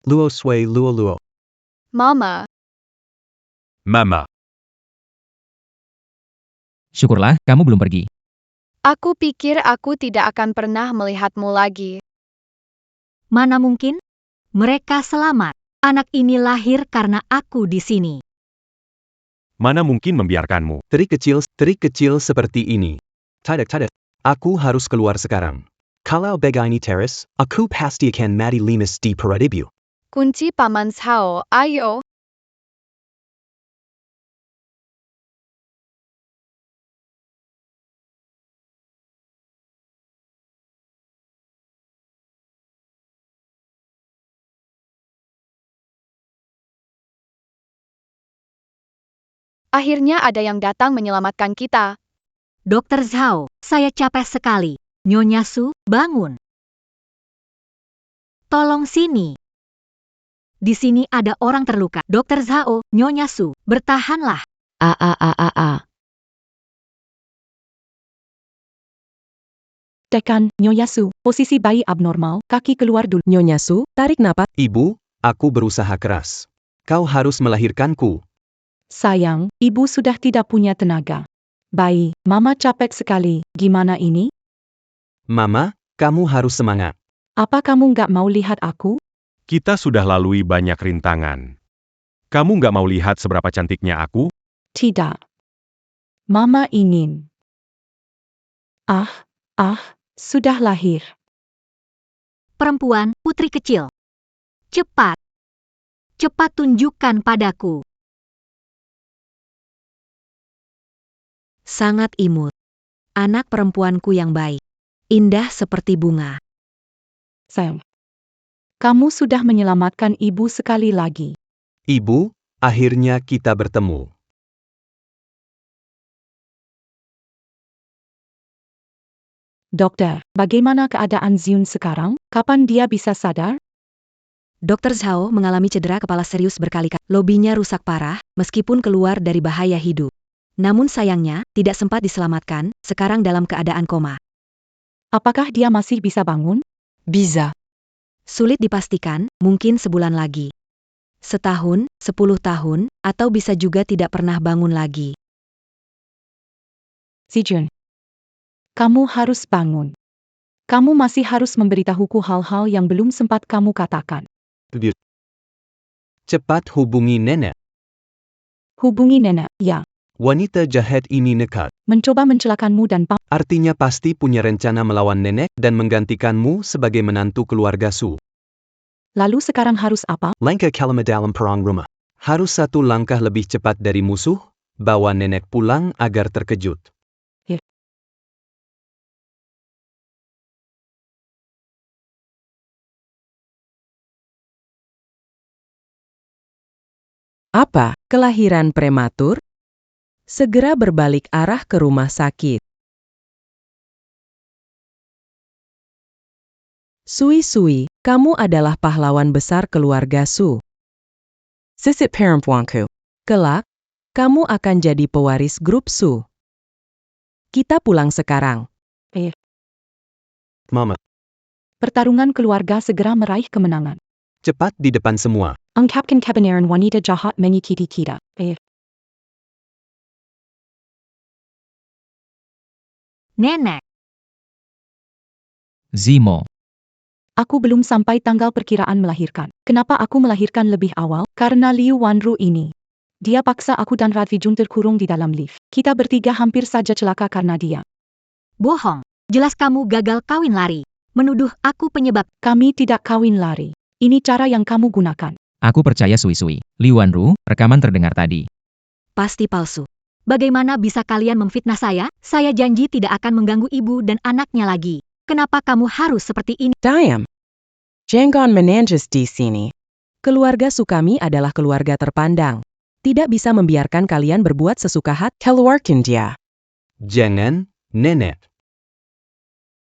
Luo sui luo luo. Mama. Mama. Syukurlah, kamu belum pergi. Aku pikir aku tidak akan pernah melihatmu lagi. Mana mungkin? Mereka selamat. Anak ini lahir karena aku di sini. Mana mungkin membiarkanmu? Trik kecil seperti ini. Tidak. Aku harus keluar sekarang. Kalau begini terus, aku pasti akan mati limas di peradibu. Kunci Paman Zhao, ayo. Akhirnya ada yang datang menyelamatkan kita. Dokter Zhao, saya capek sekali. Nyonya Su, bangun. Tolong sini. Di sini ada orang terluka. Dokter Zhao, Nyonya Su, bertahanlah. Dekan, Nyonya Su, posisi bayi abnormal, kaki keluar dulu. Nyonya Su, tarik napas. Ibu, aku berusaha keras. Kau harus melahirkanku. Sayang, ibu sudah tidak punya tenaga. Baik, Mama capek sekali. Gimana ini? Mama, kamu harus semangat. Apa kamu nggak mau lihat aku? Kita sudah lalui banyak rintangan. Kamu nggak mau lihat seberapa cantiknya aku? Tidak. Mama ingin. Sudah lahir. Perempuan, putri kecil. Cepat. Cepat tunjukkan padaku. Sangat imut. Anak perempuanku yang baik. Indah seperti bunga. Sayang. Kamu sudah menyelamatkan ibu sekali lagi. Ibu, akhirnya kita bertemu. Dokter, bagaimana keadaan Ziun sekarang? Kapan dia bisa sadar? Dr. Zhao mengalami cedera kepala serius berkali-kali. Lobinya rusak parah, meskipun keluar dari bahaya hidup. Namun sayangnya, tidak sempat diselamatkan, sekarang dalam keadaan koma. Apakah dia masih bisa bangun? Bisa. Sulit dipastikan, mungkin sebulan lagi. Setahun, 10 tahun, atau bisa juga tidak pernah bangun lagi. Zijun. Kamu harus bangun. Kamu masih harus memberitahuku hal-hal yang belum sempat kamu katakan. Cepat hubungi nenek. Hubungi nenek, ya. Wanita jahat ini nekat. Mencoba mencelakanmu dan Artinya pasti punya rencana melawan nenek dan menggantikanmu sebagai menantu keluarga Su. lalu sekarang harus apa? Langkah kalama dalam perang rumah. Harus satu langkah lebih cepat dari musuh, bawa nenek pulang agar terkejut. Apa? Kelahiran prematur? Segera berbalik arah ke rumah sakit. Sui, kamu adalah pahlawan besar keluarga Su. Sisit perempuanku. Kelak, kamu akan jadi pewaris grup Su. Kita pulang sekarang. Mama, Pertarungan keluarga segera meraih kemenangan. cepat di depan semua. Ungkapkan kebenaran wanita jahat menyakiti kita. Nenek. Zimo. Aku belum sampai tanggal perkiraan melahirkan. Kenapa aku melahirkan lebih awal? Karena Liu Wanru ini. Dia paksa aku dan Radvijun terkurung di dalam lift. Kita bertiga hampir saja celaka karena dia. Bohong. Jelas kamu gagal kawin lari. Menuduh aku penyebab. Kami tidak kawin lari. Ini cara yang kamu gunakan. Aku percaya Sui. Li Wanru, rekaman terdengar tadi. Pasti palsu. Bagaimana bisa kalian memfitnah saya? Saya janji tidak akan mengganggu ibu dan anaknya lagi. Kenapa kamu harus seperti ini? Diam. Jangan menangis di sini. Keluarga Sukami adalah keluarga terpandang. Tidak bisa membiarkan kalian berbuat sesuka hati. Keluarkan dia. Jangan, nenek.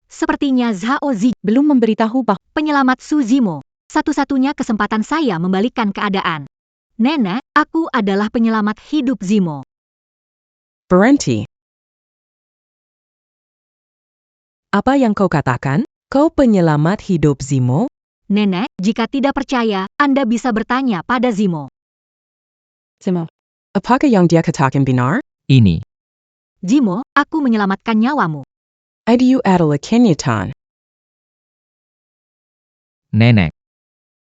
Sepertinya Zhao Zi Belum memberitahu bahwa penyelamat Su Zimo. Satu-satunya kesempatan saya membalikkan keadaan. Nenek, aku adalah penyelamat hidup Zimo. Berhenti. Apa yang kau katakan? Kau penyelamat hidup Zimo? Nenek, jika tidak percaya, Anda bisa bertanya pada Zimo. Zimo. Apakah yang dia katakan benar? Ini. Zimo, aku menyelamatkan nyawamu. Idu adalah kenyataan. Nenek.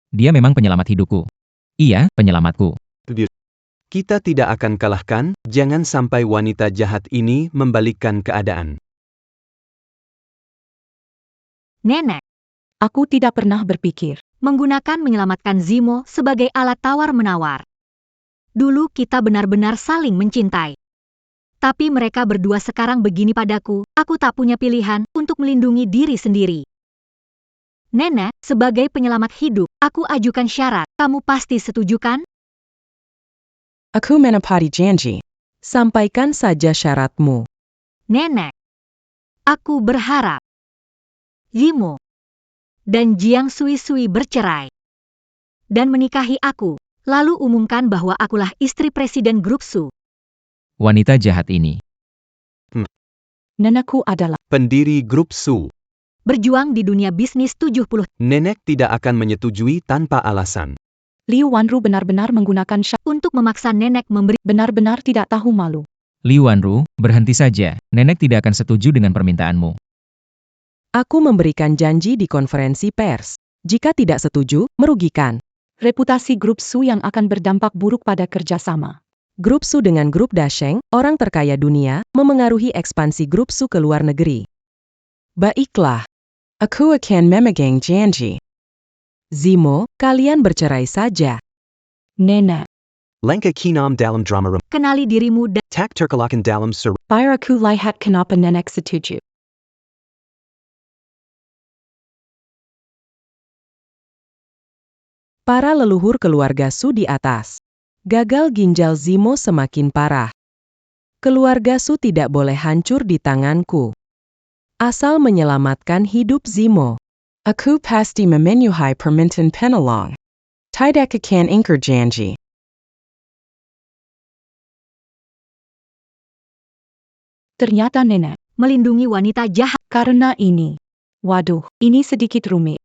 Dia memang penyelamat hidupku. Iya, penyelamatku. Kita tidak akan kalahkan, jangan sampai wanita jahat ini membalikkan keadaan. Nenek, Aku tidak pernah berpikir. menggunakan menyelamatkan Zimo sebagai alat tawar-menawar. Dulu kita benar-benar saling mencintai. Tapi mereka berdua sekarang begini padaku, aku tak punya pilihan untuk melindungi diri sendiri. Nenek, sebagai penyelamat hidup, aku ajukan syarat. Kamu pasti setuju kan? Aku menepati janji. Sampaikan saja syaratmu. Nenek, aku berharap Zimo dan Jiang Sui bercerai dan menikahi aku, lalu umumkan bahwa akulah istri Presiden Grup Su. Wanita jahat ini. Nenekku adalah Pendiri grup Su. Berjuang di dunia bisnis 70 Nenek tidak akan menyetujui tanpa alasan. Liu Wanru benar-benar menggunakan syarat untuk memaksa nenek memberi. benar-benar tidak tahu malu. Liu Wanru, berhenti saja. Nenek tidak akan setuju dengan permintaanmu. Aku memberikan janji di konferensi pers. Jika tidak setuju, merugikan. Reputasi grup Su yang akan berdampak buruk pada kerjasama. Grup Su dengan grup Dasheng, orang terkaya dunia, memengaruhi ekspansi grup Su ke luar negeri. Baiklah. Aku akan memegang janji. Zimo, kalian bercerai saja. Nenek, Langkah kinam dalam drama Kenali dirimu dan tak terkalahkan dalam biar aku lihat kenapa nenek setuju. Para leluhur keluarga Su di atas. Gagal ginjal Zimo semakin parah. Keluarga Su tidak boleh hancur di tanganku. Asal menyelamatkan hidup Zimo. Aku pasti memenuhi permintaan penolong. Tidak akan ingkar janji. Ternyata nenek, melindungi wanita jahat. karena ini. Waduh, ini sedikit rumit.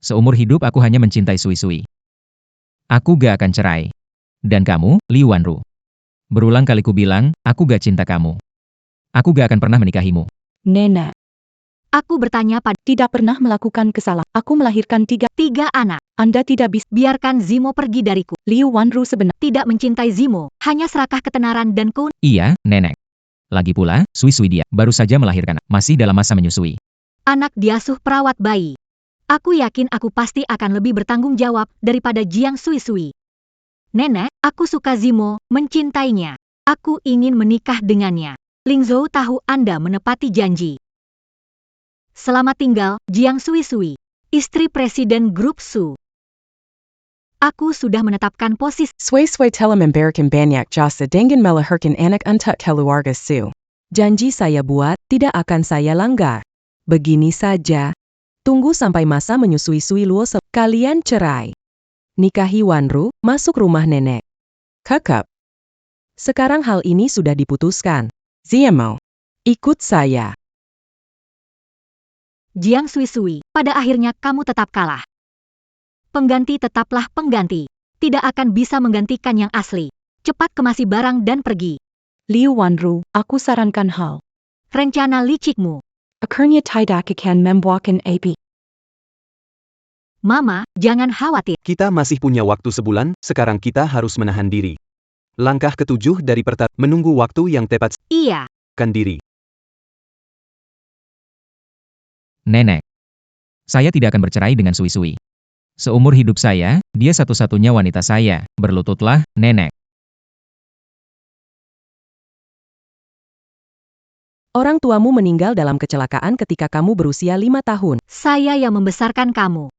Seumur hidup aku hanya mencintai Sui-Sui. Aku gak akan cerai. Dan kamu, Liu Wanru. Berulang kali ku bilang, aku gak cinta kamu. Aku gak akan pernah menikahimu. Nenek, Aku bertanya pada tidak pernah melakukan kesalahan. Aku melahirkan tiga anak. Anda tidak bisa. Biarkan Zimo pergi dariku. Liu Wanru sebenarnya. Tidak mencintai Zimo, hanya serakah ketenaran dan Iya, nenek. Lagi pula, Sui-Sui dia baru saja melahirkan, masih dalam masa menyusui. anak diasuh perawat bayi. Aku yakin aku pasti akan lebih bertanggung jawab daripada Jiang Sui-Sui. Nenek, aku suka Zimo, mencintainya. Aku ingin menikah dengannya. Ling Zhou tahu Anda menepati janji. Selamat tinggal, Jiang Sui-Sui, istri Presiden Grup Su. Aku sudah menetapkan posisi. Sway telah memberikan banyak jasa dengan melahirkan anak untuk keluarga Su. Janji saya buat, tidak akan saya langgar. Begini saja. Tunggu sampai masa menyusui Luo kalian cerai. Nikahi Wanru, masuk rumah nenek. Kakak. Sekarang hal ini sudah diputuskan. Zimo, ikut saya. Jiang Sui-Sui, pada akhirnya kamu tetap kalah. Pengganti tetaplah pengganti. Tidak akan bisa menggantikan yang asli. Cepat kemasi barang dan pergi. Liu Wanru, aku sarankan hal. Rencana licikmu. Akhirnya tidak akan membuahkan api. Mama, jangan khawatir. Kita masih punya waktu sebulan, sekarang kita harus menahan diri. Langkah ketujuh dari menunggu waktu yang tepat. Iya. Kan diri. Nenek. Saya tidak akan bercerai dengan Sui-Sui. Seumur hidup saya, dia satu-satunya wanita saya. Berlututlah, nenek. Orang tuamu meninggal dalam kecelakaan ketika kamu berusia 5 tahun. Saya yang membesarkan kamu.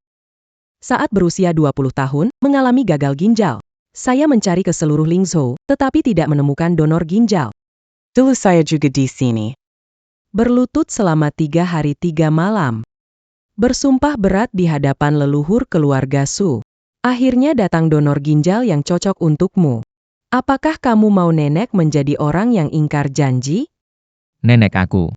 Saat berusia 20 tahun, mengalami gagal ginjal. Saya mencari ke seluruh Ling Zhou, tetapi tidak menemukan donor ginjal. Dulu saya juga di sini. Berlutut selama 3 hari 3 malam. Bersumpah berat di hadapan leluhur keluarga Su. Akhirnya datang donor ginjal yang cocok untukmu. Apakah kamu mau nenek menjadi orang yang ingkar janji? Nenek aku.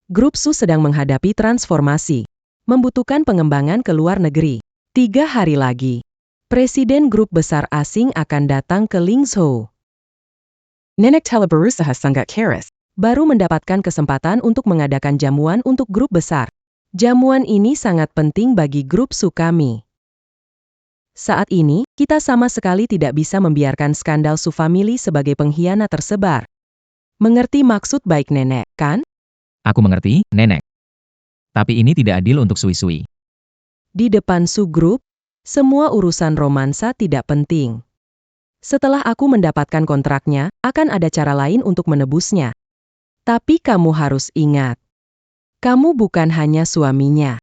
Grup Su sedang menghadapi transformasi. Membutuhkan pengembangan ke luar negeri. 3 hari lagi. Presiden grup besar asing akan datang ke Ling Zhou. Nenek telah berusaha sangat keras. Baru mendapatkan kesempatan untuk mengadakan jamuan untuk grup besar. Jamuan ini sangat penting bagi grup Su kami. Saat ini, kita sama sekali tidak bisa membiarkan skandal Su Family sebagai pengkhianat tersebar. Mengerti maksud baik nenek, kan? Aku mengerti, nenek. Tapi ini tidak adil untuk Sui-Sui. Di depan Su Group, semua urusan romansa tidak penting. Setelah aku mendapatkan kontraknya, akan ada cara lain untuk menebusnya. Tapi kamu harus ingat, kamu bukan hanya suaminya,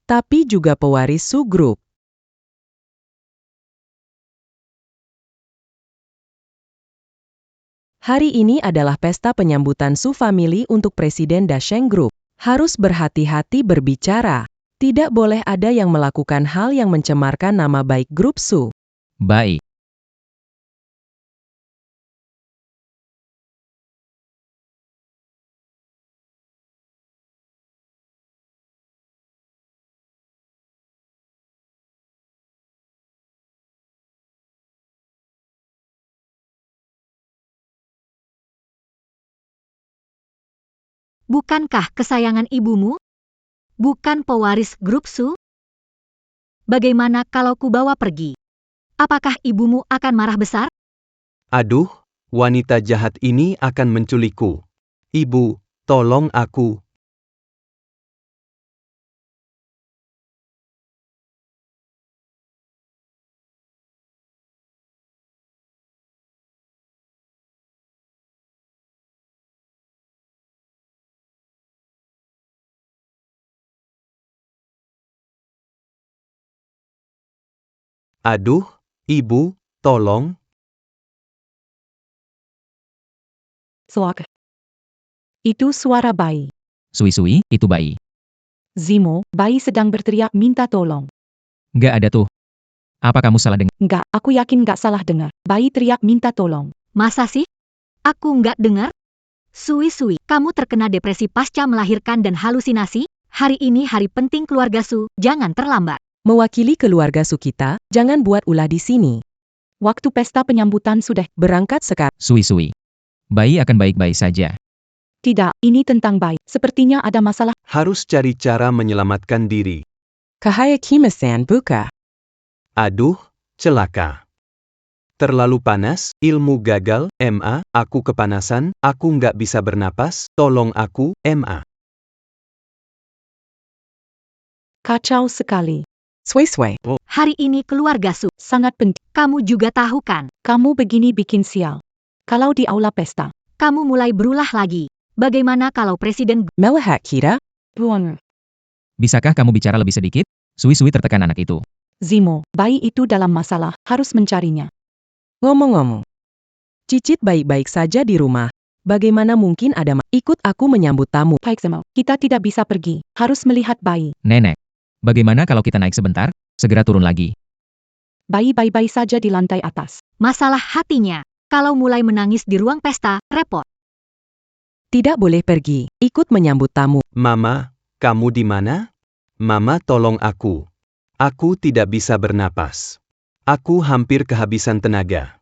tapi juga pewaris Su Group. Hari ini adalah pesta penyambutan Su Family untuk Presiden Dasheng Group. Harus berhati-hati berbicara. Tidak boleh ada yang melakukan hal yang mencemarkan nama baik grup Su. Baik. Bukankah kesayangan ibumu? Bukan pewaris grup Su? Bagaimana kalau ku bawa pergi? Apakah ibumu akan marah besar? Aduh, wanita jahat ini akan menculikku. Ibu, tolong aku. Aduh, ibu, tolong. Soak. Itu suara bayi. Sui-sui, itu bayi. Zimo, bayi sedang berteriak minta tolong. Nggak ada tuh. Apa kamu salah dengar? Enggak, aku yakin nggak salah dengar. Bayi teriak minta tolong. Masa sih? Aku nggak dengar? Sui-sui, kamu terkena depresi pasca melahirkan dan halusinasi? Hari ini hari penting keluarga Su, jangan terlambat. Mewakili keluarga Su kita, jangan buat ulah di sini. Waktu pesta penyambutan sudah. Berangkat sekarang. Sui-sui. Bayi akan baik-baik saja. Tidak, ini tentang bayi. Sepertinya ada masalah. Harus cari cara menyelamatkan diri. Kahaya Kimasan buka. Aduh, celaka. Terlalu panas, ilmu gagal, MA, aku kepanasan, aku nggak bisa bernapas, tolong aku, MA. Kacau sekali. Sway-sway. Hari ini keluarga Su, Sangat penting. kamu juga tahu kan? Kamu begini bikin sial. Kalau di aula pesta. Kamu mulai berulah lagi. Bagaimana kalau Presiden Melihat kita? Buang. Bisakah kamu bicara lebih sedikit? Sui-sui tertekan anak itu. Zimo, bayi itu dalam masalah. Harus mencarinya. Ngomong-ngomong. Cicit baik-baik saja di rumah. Bagaimana mungkin ada ikut aku menyambut tamu? Baik Zimo, kita tidak bisa pergi. Harus melihat bayi. Nenek. Bagaimana kalau kita naik sebentar? Segera turun lagi. Bayi bayi-bayi saja di lantai atas. masalah hatinya? Kalau mulai menangis di ruang pesta, repot. Tidak boleh pergi. Ikut menyambut tamu. Mama, kamu di mana? Mama tolong aku. Aku tidak bisa bernapas. Aku hampir kehabisan tenaga.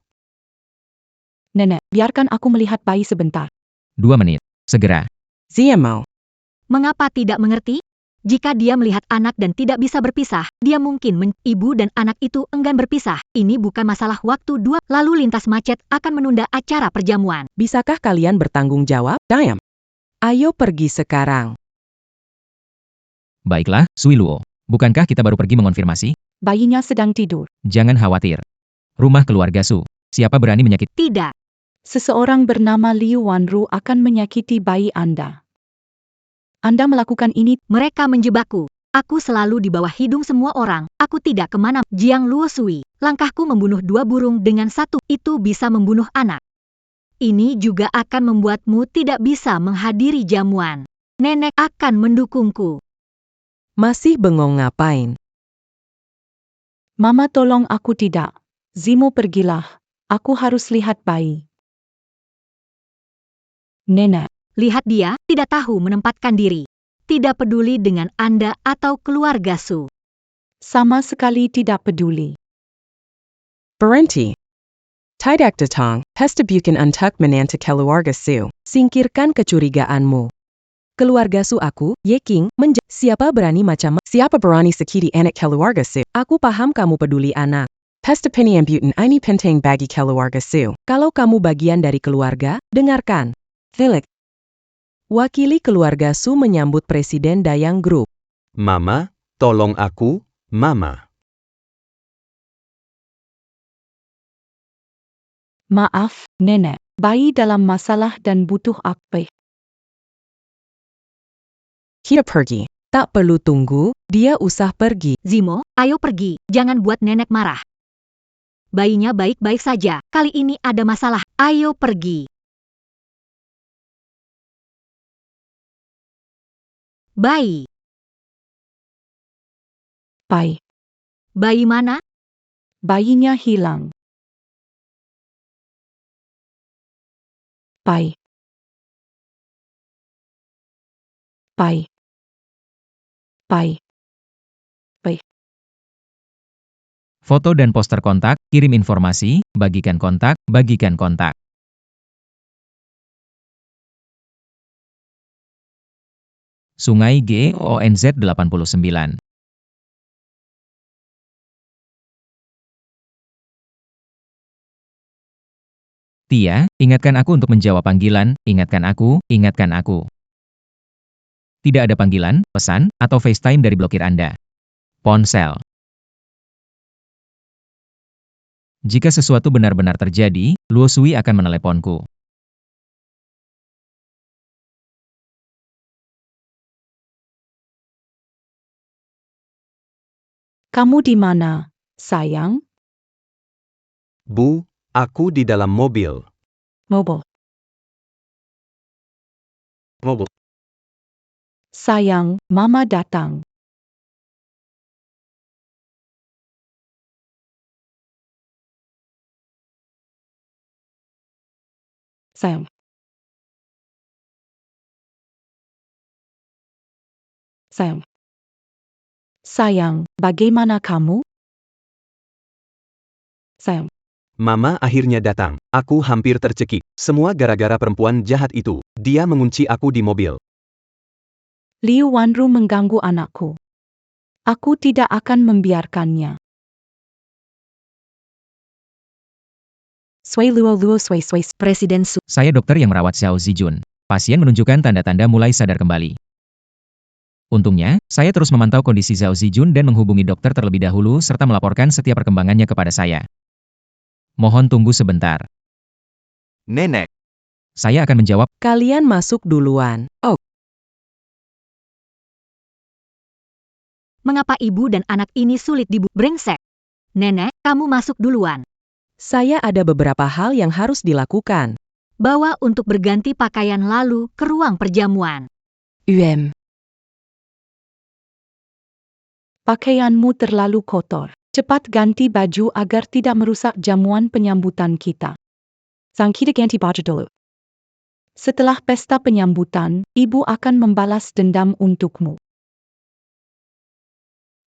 Nenek, biarkan aku melihat bayi sebentar. 2 menit. Segera. Zimo. Mengapa tidak mengerti? Jika dia melihat anak dan tidak bisa berpisah, dia mungkin ibu dan anak itu enggan berpisah. Ini bukan masalah waktu dua, lalu lintas macet akan menunda acara perjamuan. Bisakah kalian bertanggung jawab? Diam. Ayo pergi sekarang. Baiklah, Sui Luo. Bukankah kita baru pergi mengonfirmasi? Bayinya sedang tidur. Jangan khawatir. Rumah keluarga Su. Siapa berani menyakiti? Tidak. Seseorang bernama Liu Wanru akan menyakiti bayi Anda. Anda melakukan ini. Mereka menjebakku. Aku selalu di bawah hidung semua orang. Aku tidak kemana. Jiang Luo Sui. Langkahku membunuh 2 burung dengan 1. Itu bisa membunuh anak. Ini juga akan membuatmu tidak bisa menghadiri jamuan. Nenek akan mendukungku. Masih bengong ngapain? Mama tolong aku tidak. Zimo pergilah. Aku harus lihat bayi. Nenek. Lihat dia, tidak tahu menempatkan diri. Tidak peduli dengan Anda atau keluarga Su. Sama sekali tidak peduli. Berhenti. Tidak datang, pesta bukan untuk menantu keluarga Su. Singkirkan kecurigaanmu. Keluarga Su aku, Yeking, siapa berani siapa berani sakiti anak keluarga Su. Aku paham kamu peduli anak. Pesta penyambutan ini penting bagi keluarga Su. Kalau kamu bagian dari keluarga, dengarkan. Felix. Wakili keluarga Su menyambut Presiden Dayang Group. Mama, tolong aku, Mama. Maaf, Nenek. Bayi dalam masalah dan butuh akpe. Kita pergi. Tak perlu tunggu, dia usah pergi. Zimo, ayo pergi. Jangan buat nenek marah. Bayinya baik-baik saja. Kali ini ada masalah. Ayo pergi. Bayi. Bayi. Bayi mana? Bayinya hilang. Bayi. Bayi. Bayi. Bayi. Foto dan poster kontak, kirim informasi, bagikan kontak. Sungai GONZ 89. Tia, ingatkan aku untuk menjawab panggilan, ingatkan aku, ingatkan aku. Tidak ada panggilan, pesan, atau FaceTime dari blokir Anda. Ponsel. Jika sesuatu benar-benar terjadi, Luo Sui akan meneleponku. Kamu di mana, sayang? Bu, aku di dalam mobil. Mobil. Mobil. Sayang, Mama datang. Sayang. Sayang. Sayang, bagaimana kamu? Sayang. Mama akhirnya datang. Aku hampir tercekik. Semua gara-gara perempuan jahat itu. Dia mengunci aku di mobil. Liu Wanru mengganggu anakku. Aku tidak akan membiarkannya. Sui Luo Luo Sui Sui. Presiden Su. Saya dokter yang merawat Xiao Zijun. Pasien menunjukkan tanda-tanda mulai sadar kembali. Untungnya, saya terus memantau kondisi Xiao Zijun dan menghubungi dokter terlebih dahulu serta melaporkan setiap perkembangannya kepada saya. Mohon tunggu sebentar. Nenek. Saya akan menjawab. Kalian masuk duluan. Oh, Mengapa ibu dan anak ini sulit brengsek? Nenek, kamu masuk duluan. saya ada beberapa hal yang harus dilakukan. Bawa untuk berganti pakaian lalu ke ruang perjamuan. Pakaianmu terlalu kotor. Cepat ganti baju agar tidak merusak jamuan penyambutan kita. Sang kita ganti baju dulu. Setelah pesta penyambutan, ibu akan membalas dendam untukmu.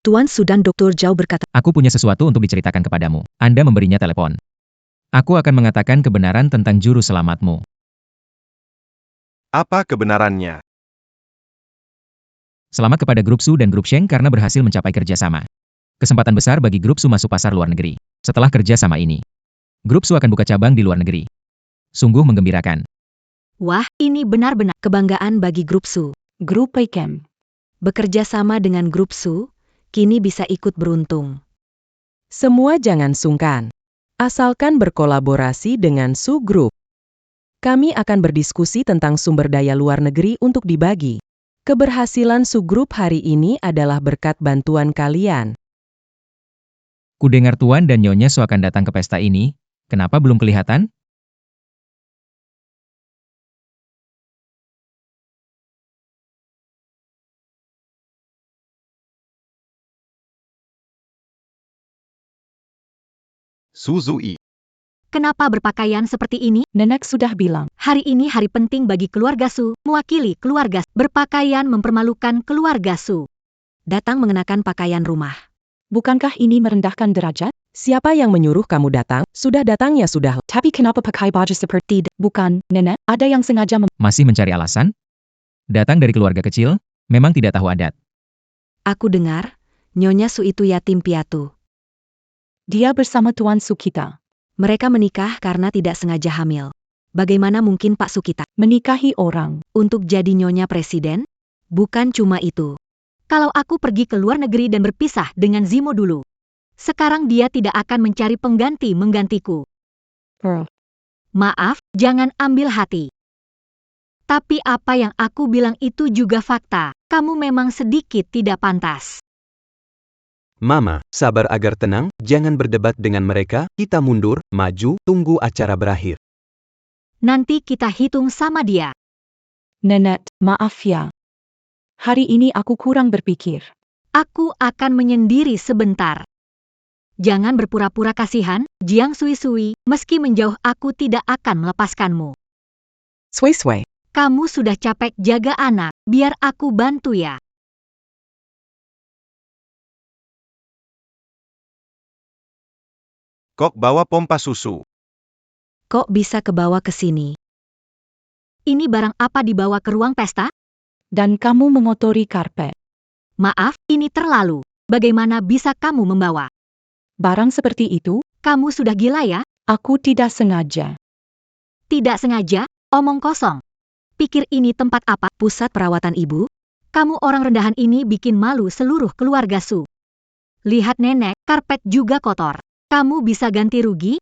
Tuan Sudan Dr. Zhao berkata, Aku punya sesuatu untuk diceritakan kepadamu. Anda memberinya telepon. Aku akan mengatakan kebenaran tentang juru selamatmu. Apa kebenarannya? Selamat kepada Grup Su dan Grup Sheng karena berhasil mencapai kerjasama. Kesempatan besar bagi Grup Su masuk pasar luar negeri. Setelah kerjasama ini, Grup Su akan buka cabang di luar negeri. Sungguh menggembirakan. Wah, ini benar-benar kebanggaan bagi Grup Su. Grup Peckem. Bekerja sama dengan Grup Su, kini bisa ikut beruntung. Semua jangan sungkan. Asalkan berkolaborasi dengan Su Group. Kami akan berdiskusi tentang sumber daya luar negeri untuk dibagi. Keberhasilan Su Group hari ini adalah berkat bantuan kalian. Kudengar Tuan dan Nyonya Su akan datang ke pesta ini. Kenapa belum kelihatan? Suzui. Kenapa berpakaian seperti ini? Nenek sudah bilang. Hari ini hari penting bagi keluarga Su, mewakili keluarga. Berpakaian mempermalukan keluarga Su. Datang mengenakan pakaian rumah. Bukankah ini merendahkan derajat? Siapa yang menyuruh kamu datang? Sudah datangnya sudah. Tapi kenapa pakai baju seperti itu? Bukan, Nenek, ada yang sengaja Masih mencari alasan? Datang dari keluarga kecil, memang tidak tahu adat. Aku dengar, Nyonya Su itu yatim piatu. Dia bersama Tuan Sukita. Mereka menikah karena tidak sengaja hamil. Bagaimana mungkin Pak Sukita Menikahi orang. untuk jadi Nyonya Presiden? Bukan cuma itu. Kalau aku pergi ke luar negeri dan berpisah dengan Zimo dulu. Sekarang dia tidak akan mencari pengganti menggantiku. Pearl. Maaf, jangan ambil hati. Tapi apa yang aku bilang itu juga fakta. Kamu memang sedikit tidak pantas. Mama, sabar agar tenang, jangan berdebat dengan mereka, kita mundur, maju, tunggu acara berakhir. Nanti kita hitung sama dia. Nenek, maaf ya. Hari ini aku kurang berpikir. Aku akan menyendiri sebentar. Jangan berpura-pura kasihan, Jiang Sui-Sui, meski menjauh aku tidak akan melepaskanmu. Sui. Kamu sudah capek jaga anak, biar aku bantu ya. Kok bawa pompa susu? Kok bisa kebawa ke sini? Ini barang apa dibawa ke ruang pesta? Dan kamu mengotori karpet. Maaf, ini terlalu. Bagaimana bisa kamu membawa? Barang seperti itu, Kamu sudah gila ya? aku tidak sengaja. Tidak sengaja? Omong kosong. Pikir ini tempat apa? Pusat perawatan ibu? Kamu orang rendahan ini bikin malu seluruh keluarga Su. Lihat nenek, karpet juga kotor. Kamu bisa ganti rugi?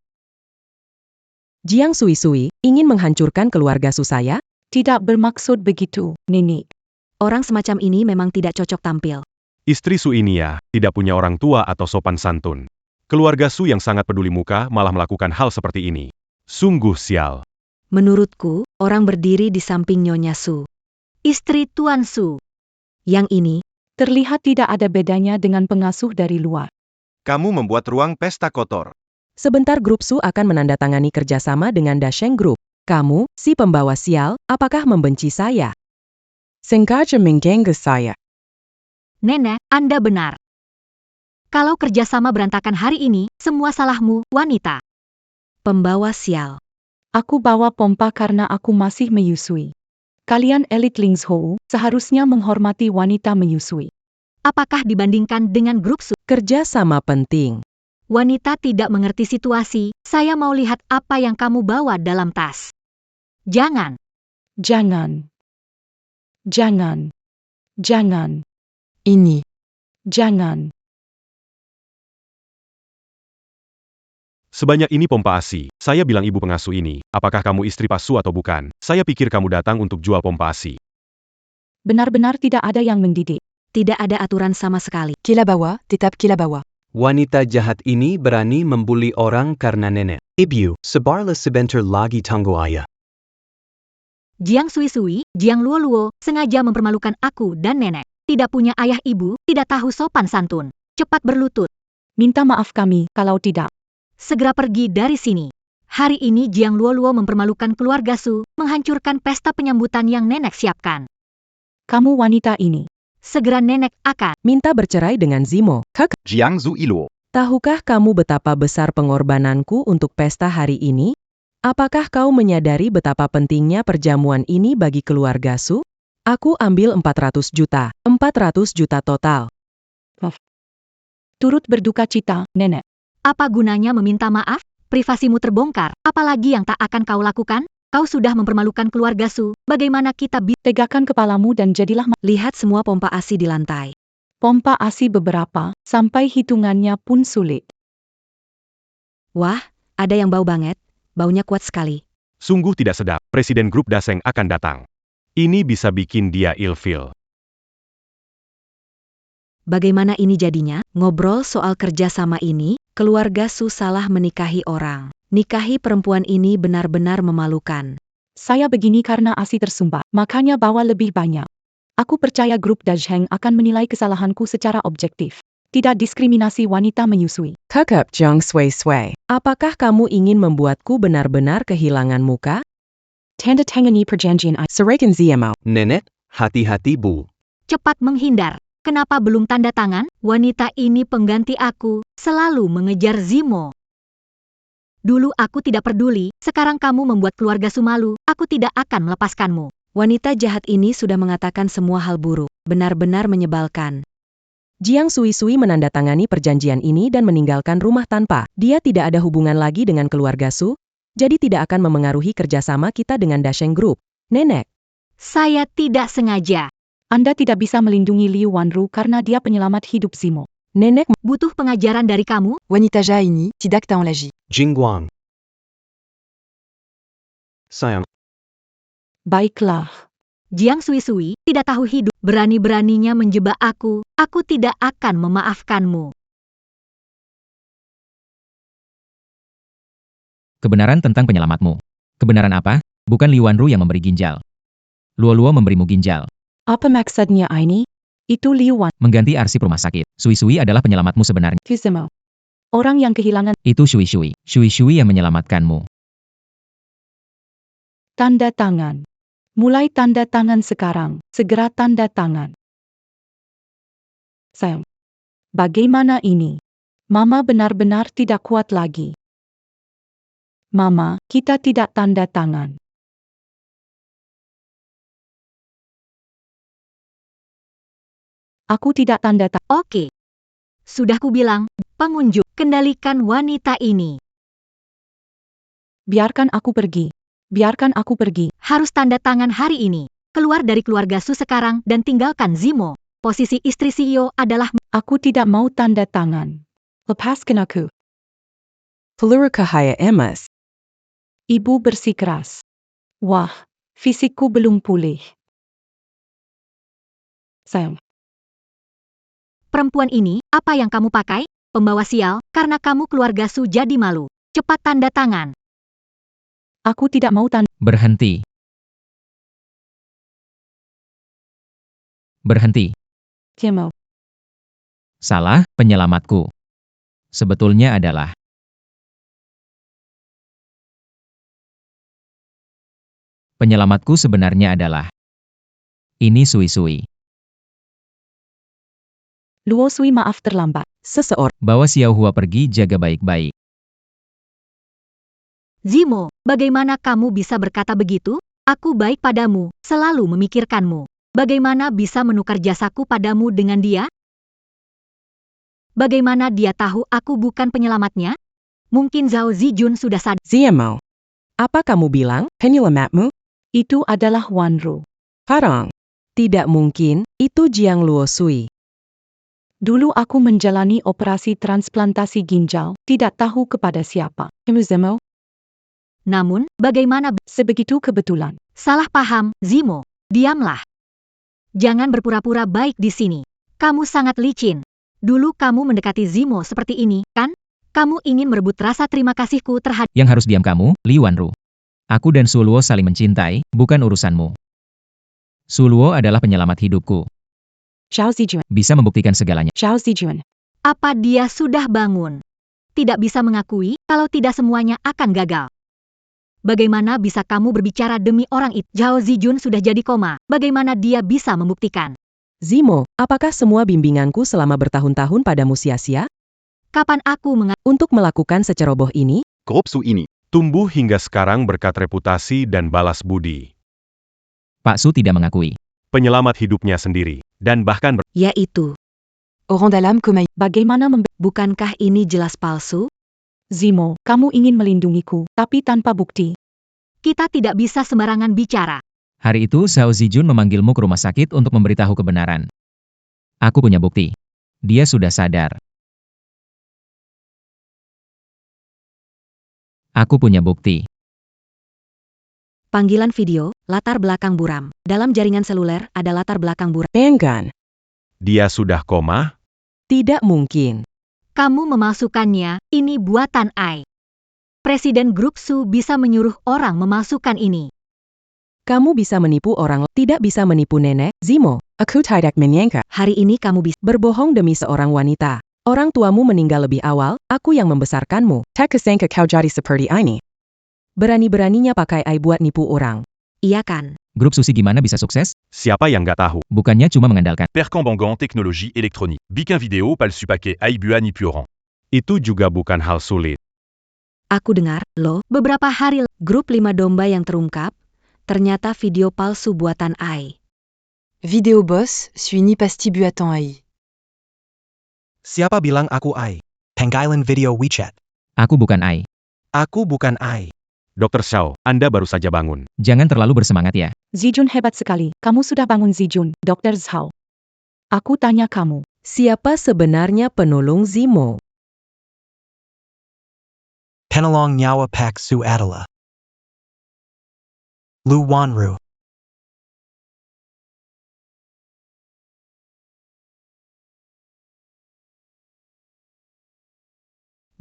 Jiang Sui ingin menghancurkan keluarga Su saya? Tidak bermaksud begitu, Nenek. Orang semacam ini memang tidak cocok tampil. Istri Su ini ya, tidak punya orang tua atau sopan santun. Keluarga Su yang sangat peduli muka malah melakukan hal seperti ini. Sungguh sial. Menurutku, orang berdiri di samping Nyonya Su. Istri Tuan Su. Yang ini, Terlihat tidak ada bedanya dengan pengasuh dari luar. Kamu membuat ruang pesta kotor. Sebentar grup Su akan menandatangani kerjasama dengan Dasheng Group. Kamu, si pembawa sial, apakah membenci saya? Sengaja mengganggu saya. Nenek, Anda benar. Kalau kerjasama berantakan hari ini, semua salahmu, wanita. pembawa sial. Aku bawa pompa karena aku masih menyusui. Kalian elit Lingzhou seharusnya menghormati wanita menyusui. Apakah dibandingkan dengan grup Su? Kerjasama penting. Wanita tidak mengerti situasi, saya mau lihat apa yang kamu bawa dalam tas. Jangan. Jangan. Jangan. Jangan. Ini. Jangan. Sebanyak ini pompa ASI. Saya bilang ibu pengasuh ini, apakah kamu istri Pak Su atau bukan? Saya pikir kamu datang untuk jual pompa ASI. Benar-benar tidak ada yang mendidik. Tidak ada aturan sama sekali. Kilabawa, tetap kilabawa. Wanita jahat ini berani membuli orang karena nenek. Ibu, sebarlah sebentar lagi tangguh ayah. Jiang Sui, Jiang Luo, sengaja mempermalukan aku dan nenek. Tidak punya ayah ibu, tidak tahu sopan santun. Cepat berlutut. Minta maaf kami, kalau tidak. Segera pergi dari sini. Hari ini Jiang Luo mempermalukan keluarga Su, menghancurkan pesta penyambutan yang nenek siapkan. Kamu wanita ini. Segera nenek akan Minta bercerai dengan Zimo. Kak, Jiang Zuilo. tahukah kamu betapa besar pengorbananku untuk pesta hari ini? Apakah kau menyadari betapa pentingnya perjamuan ini bagi keluarga Su? Aku ambil 400 juta. 400 juta total. Turut berduka cita, nenek. Apa gunanya meminta maaf? Privasimu terbongkar, apalagi yang tak akan kau lakukan? Kau sudah mempermalukan keluarga Su, bagaimana kita bisa... Tegakkan kepalamu dan jadilah Lihat semua pompa ASI di lantai. pompa ASI beberapa, sampai hitungannya pun sulit. Wah, ada yang bau banget. Baunya kuat sekali. Sungguh tidak sedap, Presiden Grup Daseng akan datang. Ini bisa bikin dia ilfil. Bagaimana ini jadinya? Ngobrol soal kerjasama ini, keluarga Su salah menikahi orang. Nikahi perempuan ini benar-benar memalukan. Saya begini karena ASI tersumbat, makanya bawa lebih banyak. Aku percaya grup Dasheng akan menilai kesalahanku secara objektif. Tidak diskriminasi wanita menyusui. Kakak Jiang Sui. Apakah kamu ingin membuatku benar-benar kehilangan muka? Tanda tangani perjanjian Serahkan Zimo. Nenek, hati-hati bu. Cepat menghindar. Kenapa belum tanda tangan? Wanita ini pengganti aku, selalu mengejar Zimo. Dulu aku tidak peduli, sekarang kamu membuat keluarga Su malu, aku tidak akan melepaskanmu. Wanita jahat ini sudah mengatakan semua hal buruk. Benar-benar menyebalkan. Jiang Sui menandatangani perjanjian ini dan meninggalkan rumah tanpa. Dia tidak ada hubungan lagi dengan keluarga Su, jadi tidak akan memengaruhi kerjasama kita dengan Dasheng Group. Nenek. Saya tidak sengaja. Anda tidak bisa melindungi Liu Wanru karena dia penyelamat hidup Zimo. Nenek Butuh pengajaran dari kamu? wanita jahat ini tidak tahu lagi. Jingguang. Sayang. Baiklah. Jiang Sui tidak tahu hidup, berani-beraninya menjebak aku tidak akan memaafkanmu. Kebenaran tentang penyelamatmu. Kebenaran apa? Bukan Li Wanru yang memberi ginjal. Luo memberimu ginjal. Apa maksudnya ini? Itu Liu Wan. Mengganti arsip rumah sakit. Sui adalah penyelamatmu sebenarnya. Zimo. Orang yang kehilangan Itu Shui. Shui yang menyelamatkanmu. tanda tangan. Mulai tanda tangan sekarang. Segera tanda tangan. Sayang. Bagaimana ini? Mama benar-benar tidak kuat lagi. Mama, kita tidak tanda tangan. Aku tidak tanda tangan. Oke. Sudah kubilang, pengunjung, kendalikan wanita ini. Biarkan aku pergi. Biarkan aku pergi. Harus tanda tangan hari ini. Keluar dari keluarga Su sekarang dan tinggalkan Zimo. Posisi istri CEO adalah... Aku tidak mau tanda tangan. Lepaskan aku. Keluar Cahaya Emas. Ibu bersikeras. Wah, fisikku belum pulih. Sayang. Perempuan ini, apa yang kamu pakai? Pembawa sial, karena kamu keluarga Su jadi malu. Cepat tanda tangan. Aku tidak mau tanda. Berhenti. Berhenti. Mau. Salah, penyelamatku. Sebetulnya adalah... Penyelamatku sebenarnya adalah... Ini Sui-Sui. Luo Sui, maaf terlambat. Seseorang. Bawa Xiao Hua pergi, jaga baik-baik. Zimo, bagaimana kamu bisa berkata begitu? Aku baik padamu, selalu memikirkanmu. Bagaimana bisa menukar jasaku padamu dengan dia? Bagaimana dia tahu aku bukan penyelamatnya? Mungkin Zhao Zijun sudah sadar. Zimo. Apa kamu bilang? Penyelamatmu? Itu adalah Wanru. Parang. Tidak mungkin, itu Jiang Luo Sui. Dulu aku menjalani operasi transplantasi ginjal, tidak tahu kepada siapa. Zimo. Namun, bagaimana... Sebegitu kebetulan. Salah paham, Zimo. Diamlah. Jangan berpura-pura baik di sini. Kamu sangat licin. Dulu kamu mendekati Zimo seperti ini, kan? Kamu ingin merebut rasa terima kasihku terhadap... Yang harus diam kamu, Li Wanru. Aku dan Su Luo saling mencintai, bukan urusanmu. Su Luo adalah penyelamat hidupku. Zhao Zijun. Bisa membuktikan segalanya. Zhao Zijun. Apa dia sudah bangun? Tidak bisa mengakui kalau tidak semuanya akan gagal. Bagaimana bisa kamu berbicara demi orang itu? Zhao Zijun sudah jadi koma. Bagaimana dia bisa membuktikan? Zimo, apakah semua bimbinganku selama bertahun-tahun padamu sia-sia? Kapan aku Untuk melakukan seceroboh ini? Grup Su ini Tumbuh hingga sekarang berkat reputasi dan balas budi. Pak Su tidak mengakui. Penyelamat hidupnya sendiri. Dan bahkan Yaitu. Orang dalam kemai. Bagaimana Bukankah ini jelas palsu? Zimo, kamu ingin melindungiku, tapi tanpa bukti. Kita tidak bisa sembarangan bicara. Hari itu Zhao Zijun memanggilmu ke rumah sakit untuk memberitahu kebenaran. Aku punya bukti. Dia sudah sadar. Aku punya bukti. Panggilan video, latar belakang buram. Dalam jaringan seluler ada latar belakang buram. Enggan. dia sudah koma, Tidak mungkin. Kamu memalsukannya, ini buatan Ai. Presiden Grup Su bisa menyuruh orang memalsukan ini. Kamu bisa menipu orang, tidak bisa menipu nenek. Zimo, aku tidak menyangka. Hari ini kamu bisa Berbohong demi seorang wanita. Orang tuamu meninggal lebih awal, aku yang membesarkanmu. Tak kesangka kau jadi seperti ini. Berani-beraninya pakai ai buat nipu orang. Iya kan? Grup Susi gimana bisa sukses? siapa yang nggak tahu? Bukannya cuma mengandalkan. Percambangan technologie électronique. Bikin video pal supake Aibua ni Pioran. Itu juga bukan hal sulit. Aku dengar, loh, Beberapa hari grup 5 domba yang terungkap, ternyata video palsu buatan Ai. Vidéo boss, suis ni pasti buatan AI. Siapa bilang aku Ai? Pangailan video WeChat. Aku bukan Ai. Aku bukan Ai. Dr. Xiao, Anda baru saja bangun. Jangan terlalu bersemangat ya. Zijun hebat sekali. Kamu sudah bangun Zijun, Dr. Zhao. Aku tanya kamu. Siapa sebenarnya penolong Zimo? Penalong Nyawa Pak Su adalah Lu Wanru.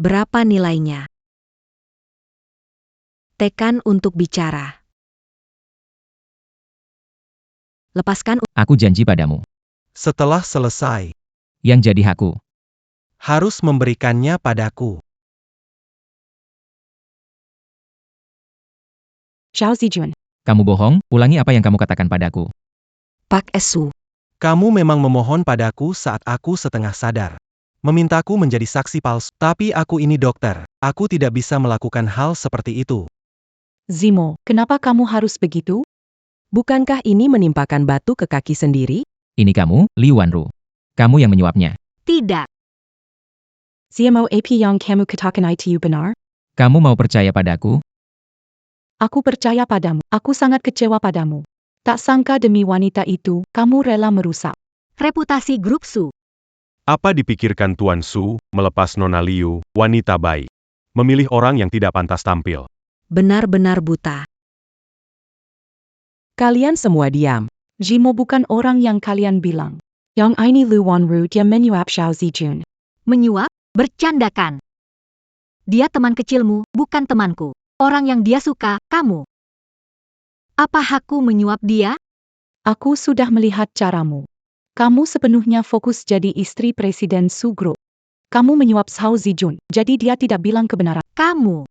Berapa nilainya? Tekan untuk bicara. Lepaskan. Aku janji padamu. Setelah selesai, Yang jadi hakku. harus memberikannya padaku. Zhao Zijun. Kamu bohong, ulangi apa yang kamu katakan padaku. Pak Su. Kamu memang memohon padaku saat aku setengah sadar. Memintaku menjadi saksi palsu. Tapi aku ini dokter. Aku tidak bisa melakukan hal seperti itu. Zimo, kenapa kamu harus begitu? Bukankah ini menimpakan batu ke kaki sendiri? Ini kamu, Li Wanru. Kamu yang menyuapnya. Tidak. Zimo apa yang kamu katakan itu benar? Kamu mau percaya padaku? Aku percaya padamu. Aku sangat kecewa padamu. Tak sangka demi wanita itu, kamu rela merusak Reputasi Grup Su. Apa dipikirkan Tuan Su, melepas Nona Liu, wanita baik. Memilih orang yang tidak pantas tampil. Benar-benar buta. Kalian semua diam. Zimo bukan orang yang kalian bilang. Yang ini Luan Ru dia menyuap Xiao Zijun. Menyuap? Bercandakan. Dia teman kecilmu, bukan temanku. Orang yang dia suka, kamu. Apa hakku menyuap dia? Aku sudah melihat caramu. Kamu sepenuhnya fokus jadi istri Presiden Su Group. Kamu menyuap Xiao Zijun, jadi dia tidak bilang kebenaran. Kamu.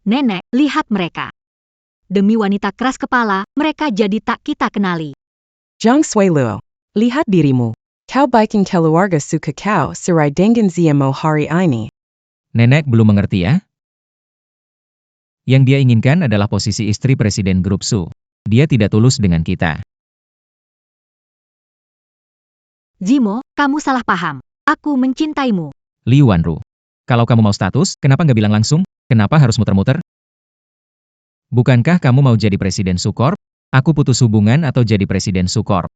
Nenek, lihat mereka. Demi wanita keras kepala, mereka jadi tak kita kenali. Zhang Suiluo, lihat dirimu. Kau bikin keluarga suka kau serai dengan Zimo hari ini. Nenek belum mengerti ya? Yang dia inginkan adalah posisi istri Presiden Grup Su. Dia tidak tulus dengan kita. Zimo, kamu salah paham. Aku mencintaimu. Liu Wanru. Kalau kamu mau status, kenapa nggak bilang langsung? Kenapa harus muter-muter? Bukankah kamu mau jadi Presiden Sukorp? Aku putus hubungan atau jadi Presiden Sukorp?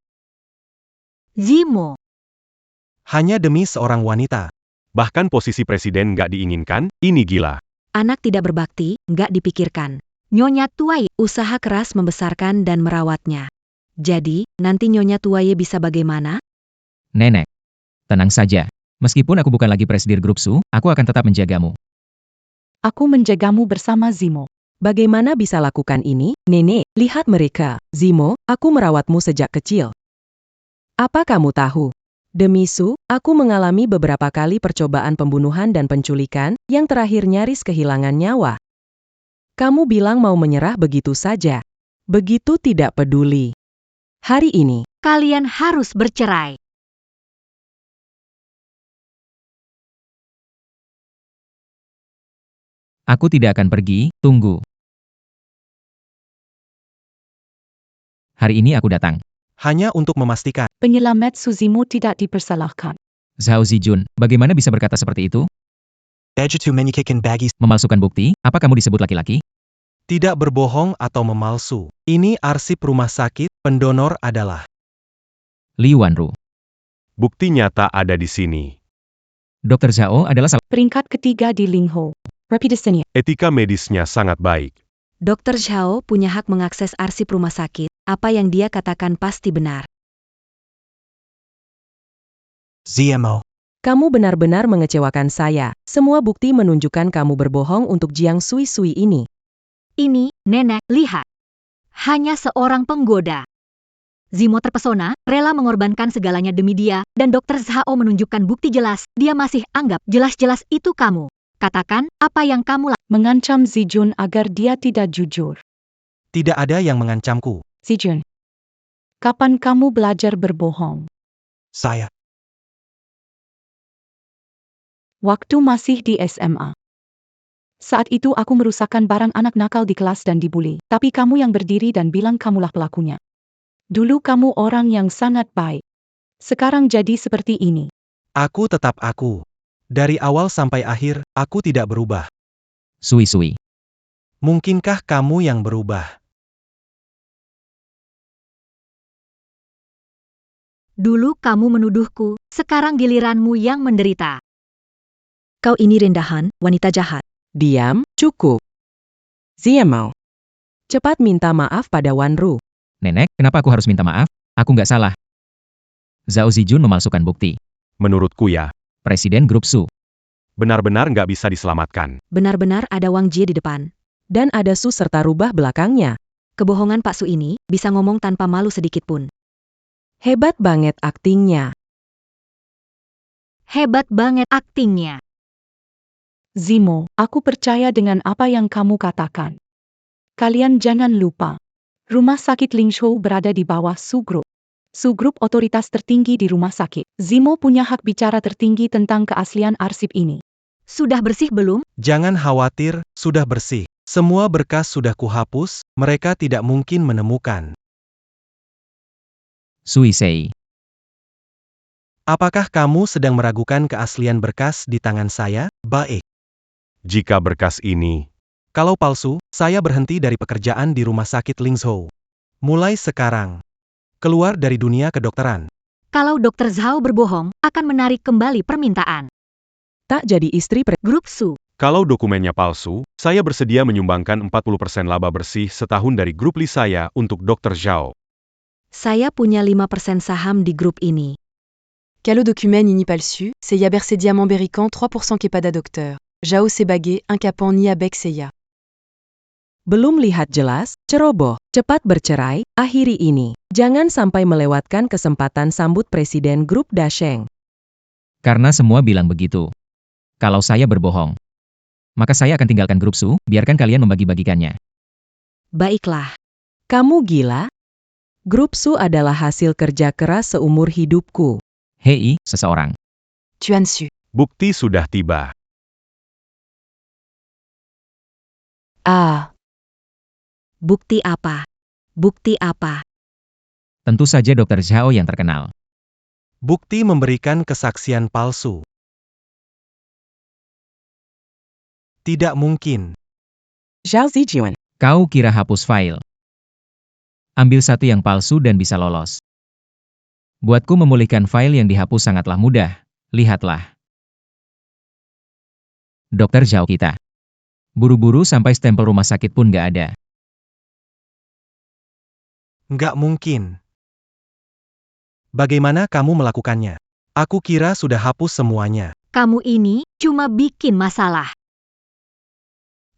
Zimo. Hanya demi seorang wanita. Bahkan posisi presiden nggak diinginkan, ini gila. Anak tidak berbakti, nggak dipikirkan. Nyonya Tuai. Usaha keras membesarkan dan merawatnya. Jadi, nanti Nyonya Tuaye bisa bagaimana? Nenek. Tenang saja. Meskipun aku bukan lagi Presiden Grup Su, aku akan tetap menjagamu. Aku menjagamu bersama Zimo. Bagaimana bisa lakukan ini? Nenek, lihat mereka. Zimo, aku merawatmu sejak kecil. Apa kamu tahu? Demi Su, aku mengalami beberapa kali percobaan pembunuhan dan penculikan, yang terakhir nyaris kehilangan nyawa. Kamu bilang mau menyerah begitu saja. Begitu tidak peduli. Hari ini, Kalian harus bercerai. Aku tidak akan pergi, tunggu. Hari ini aku datang. Hanya untuk memastikan. Penyelamat Suzimo tidak dipersalahkan. Zhao Zijun, bagaimana bisa berkata seperti itu? Begitu menyikikan bagi Memalsukan bukti, apa kamu disebut laki-laki? Tidak berbohong atau memalsu. Ini arsip rumah sakit, pendonor adalah. Liu Wanru. Bukti nyata ada di sini. Dr. Zhao adalah salah. Peringkat ketiga di Lingho. Reputasinya. Etika medisnya sangat baik. Dr. Zhao punya hak mengakses arsip rumah sakit. Apa yang dia katakan pasti benar. Zimo. kamu benar-benar mengecewakan saya. Semua bukti menunjukkan kamu berbohong untuk Jiang Sui-Sui ini. Ini, nenek, lihat. Hanya seorang penggoda. Zimo terpesona, rela mengorbankan segalanya demi dia, dan Dr. Zhao menunjukkan bukti jelas, dia masih anggap jelas-jelas itu kamu. Katakan, apa yang kamu lakukan? Mengancam Zijun agar dia tidak jujur. Tidak ada yang mengancamku. Zijun, kapan kamu belajar berbohong? Saya. Waktu masih di SMA. Saat itu aku merusakkan barang anak nakal di kelas dan dibully, tapi kamu yang berdiri dan bilang kamulah pelakunya. Dulu kamu orang yang sangat baik. Sekarang jadi seperti ini. Aku tetap aku. Dari awal sampai akhir, aku tidak berubah. Sui-Sui. Mungkinkah kamu yang berubah? Dulu kamu menuduhku, sekarang giliranmu yang menderita. Kau ini rendahan, wanita jahat. Diam, cukup. Zimo. Cepat minta maaf pada Wanru. Nenek, kenapa aku harus minta maaf? Aku nggak salah. Zhao Zijun memalsukan bukti. Menurutku ya, Presiden Grup Su. benar-benar nggak bisa diselamatkan. Benar-benar ada Wang Jie di depan. Dan ada Su serta rubah belakangnya. Kebohongan Pak Su ini bisa ngomong tanpa malu sedikit pun. Hebat banget aktingnya. Hebat banget aktingnya. Zimo, aku percaya dengan apa yang kamu katakan. Kalian jangan lupa. Rumah sakit Lingshou berada di bawah Su Group. Su Group otoritas tertinggi di rumah sakit. Zimo punya hak bicara tertinggi tentang keaslian arsip ini. Sudah bersih belum? Jangan khawatir, sudah bersih. Semua berkas sudah kuhapus, mereka tidak mungkin menemukan. Suisei. Apakah kamu sedang meragukan keaslian berkas di tangan saya? Baik. Jika berkas ini, Kalau palsu, saya berhenti dari pekerjaan di rumah sakit Lingzhou. Mulai sekarang, keluar dari dunia kedokteran. Kalau Dr. Zhao berbohong, akan menarik kembali permintaan. Tak jadi istri Grup Su. kalau dokumennya palsu, saya bersedia menyumbangkan 40% laba bersih setahun dari grup Li saya untuk Dr. Zhao. Saya punya 5% saham di grup ini. Calo document ini palsu, Seya berse diamant berican 3% kepada dokter. Zhao sebagai incapan ni avec Seya. belum lihat jelas, ceroboh, cepat bercerai, akhiri ini. Jangan sampai melewatkan kesempatan sambut Presiden Grup Dasheng. Karena semua bilang begitu. Kalau saya berbohong, maka saya akan tinggalkan grup Su, biarkan kalian membagi-bagikannya. Baiklah. Kamu gila? Grup Su adalah hasil kerja keras seumur hidupku. Hei, seseorang. Tuan Su. Bukti sudah tiba. Ah. Bukti apa? Bukti apa? Tentu saja Dr. Zhao yang terkenal. Bukti memberikan kesaksian palsu. Tidak mungkin. Zhao Zijuan. Kau kira hapus file. Ambil satu yang palsu dan bisa lolos. Buatku memulihkan file yang dihapus sangatlah mudah. Lihatlah. Dr. Zhao kita. Buru-buru sampai stempel rumah sakit pun gak ada. Nggak mungkin. Bagaimana kamu melakukannya? Aku kira sudah hapus semuanya. Kamu ini cuma bikin masalah.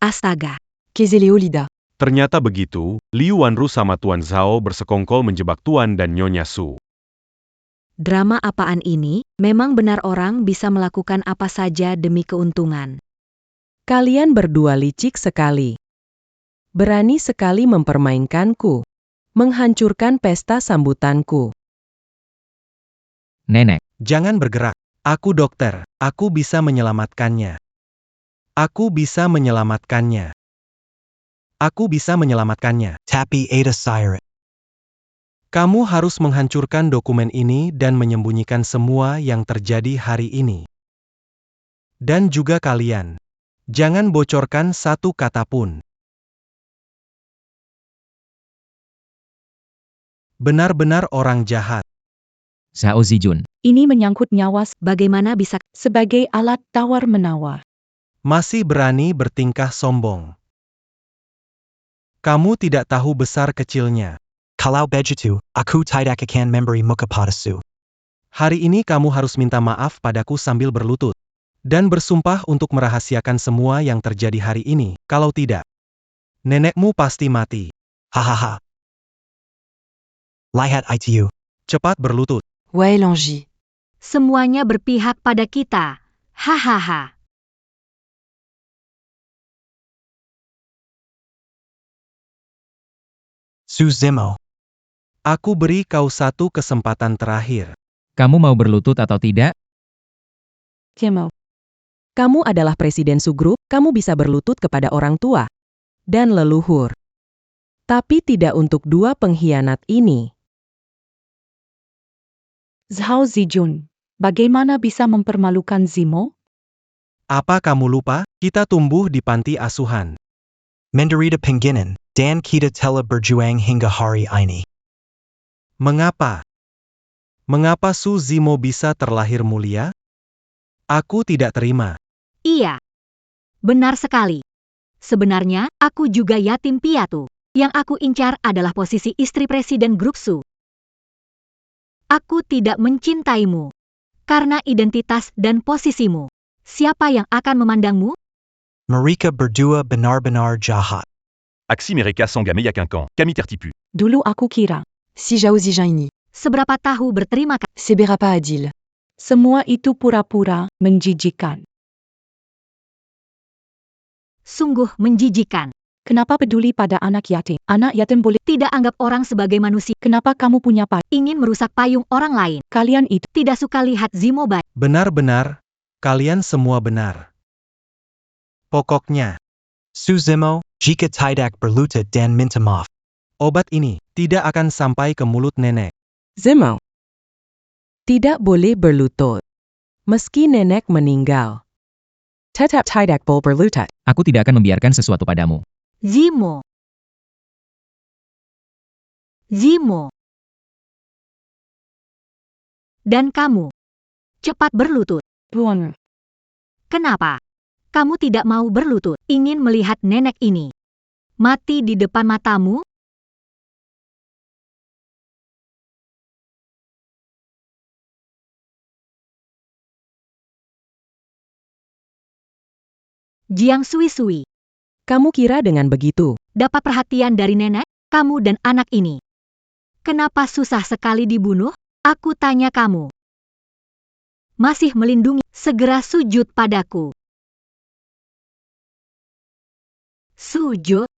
Astaga. Kezeleo Lida. Ternyata begitu, Liu Wanru sama Tuan Zhao bersekongkol menjebak Tuan dan Nyonya Su. Drama apaan ini? Memang benar orang bisa melakukan apa saja demi keuntungan. Kalian berdua licik sekali. Berani sekali mempermainkanku. Menghancurkan pesta sambutanku. Nenek. Jangan bergerak. Aku dokter. Aku bisa menyelamatkannya. Aku bisa menyelamatkannya. Aku bisa menyelamatkannya. Tapi Ada Siret. Kamu harus menghancurkan dokumen ini dan menyembunyikan semua yang terjadi hari ini. Dan juga kalian. Jangan bocorkan satu kata pun. Benar-benar orang jahat. Zhao Zijun. Ini menyangkut nyawa Bagaimana bisa sebagai alat tawar-menawar. Masih berani bertingkah sombong. Kamu tidak tahu besar kecilnya. Kalau begitu, aku tidak akan memberi muka padasu. Hari ini kamu harus minta maaf padaku sambil berlutut. Dan bersumpah untuk merahasiakan semua yang terjadi hari ini. Kalau tidak, nenekmu pasti mati. Hahaha. Lihat itu. Cepat berlutut. Ouais Langi. Semuanya berpihak pada kita. Hahaha. Su Zimo. Aku beri kau satu kesempatan terakhir. Kamu mau berlutut atau tidak? Kemo. Kamu adalah presiden Su-grup, kamu bisa berlutut kepada orang tua dan leluhur. Tapi tidak untuk dua pengkhianat ini. Zhao Zijun. Bagaimana bisa mempermalukan Zimo? Apa kamu lupa? Kita tumbuh di panti asuhan. Menderita Pengginan, dan kita telah berjuang hingga hari ini. Mengapa? Mengapa Su Zimo bisa terlahir mulia? Aku tidak terima. Iya. Benar sekali. Sebenarnya, aku juga yatim piatu. Yang aku incar adalah posisi istri Presiden Grup Su. Aku tidak mencintaimu. Karena identitas dan posisimu. Siapa yang akan memandangmu? Mereka berdua benar-benar jahat. Axi Mereka Sangameya Quincan, Kami Tertipu. Dulu aku kira. Si Zhao Zijan ini. Seberapa tahu berterima kasih. Seberapa adil. Semua itu pura-pura menjijikan. Sungguh menjijikan. Kenapa peduli pada anak yatim? Anak yatim boleh. Tidak anggap orang sebagai manusia. Kenapa kamu punya payung? Ingin merusak payung orang lain. Kalian itu. Tidak suka lihat Zimo baik. Benar-benar, kalian semua benar. Pokoknya, Su Zimo, jika tidak berlutut dan minta maaf. obat ini tidak akan sampai ke mulut nenek. Zimo. Tidak boleh berlutut. Meski nenek meninggal. Tetap tidak boleh berlutut. Aku tidak akan membiarkan sesuatu padamu. Zimo. Zimo. Dan kamu. Cepat berlutut. Buang. Kenapa? Kamu tidak mau berlutut, ingin melihat nenek ini mati di depan matamu? Jiang Sui-Sui, Kamu kira dengan begitu? dapat perhatian dari nenek, kamu dan anak ini. Kenapa susah sekali dibunuh? Aku tanya kamu. Masih melindungi, segera sujud padaku. Sujud?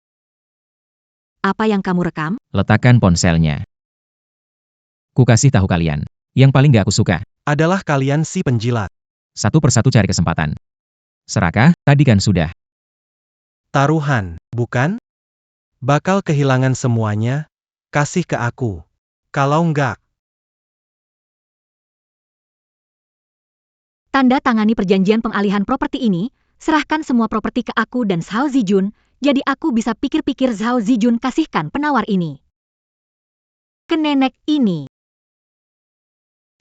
Apa yang kamu rekam? Letakkan ponselnya. Ku kasih tahu kalian. Yang paling gak aku suka. Adalah kalian si penjilat. Satu persatu cari kesempatan. Serakah, tadi kan sudah. Taruhan, bukan? Bakal kehilangan semuanya. Kasih ke aku. Kalau enggak, Tanda tangani perjanjian pengalihan properti ini, serahkan semua properti ke aku dan Zhao Zijun, jadi aku bisa pikir-pikir Zhao Zijun kasihkan penawar ini. Ke nenek ini.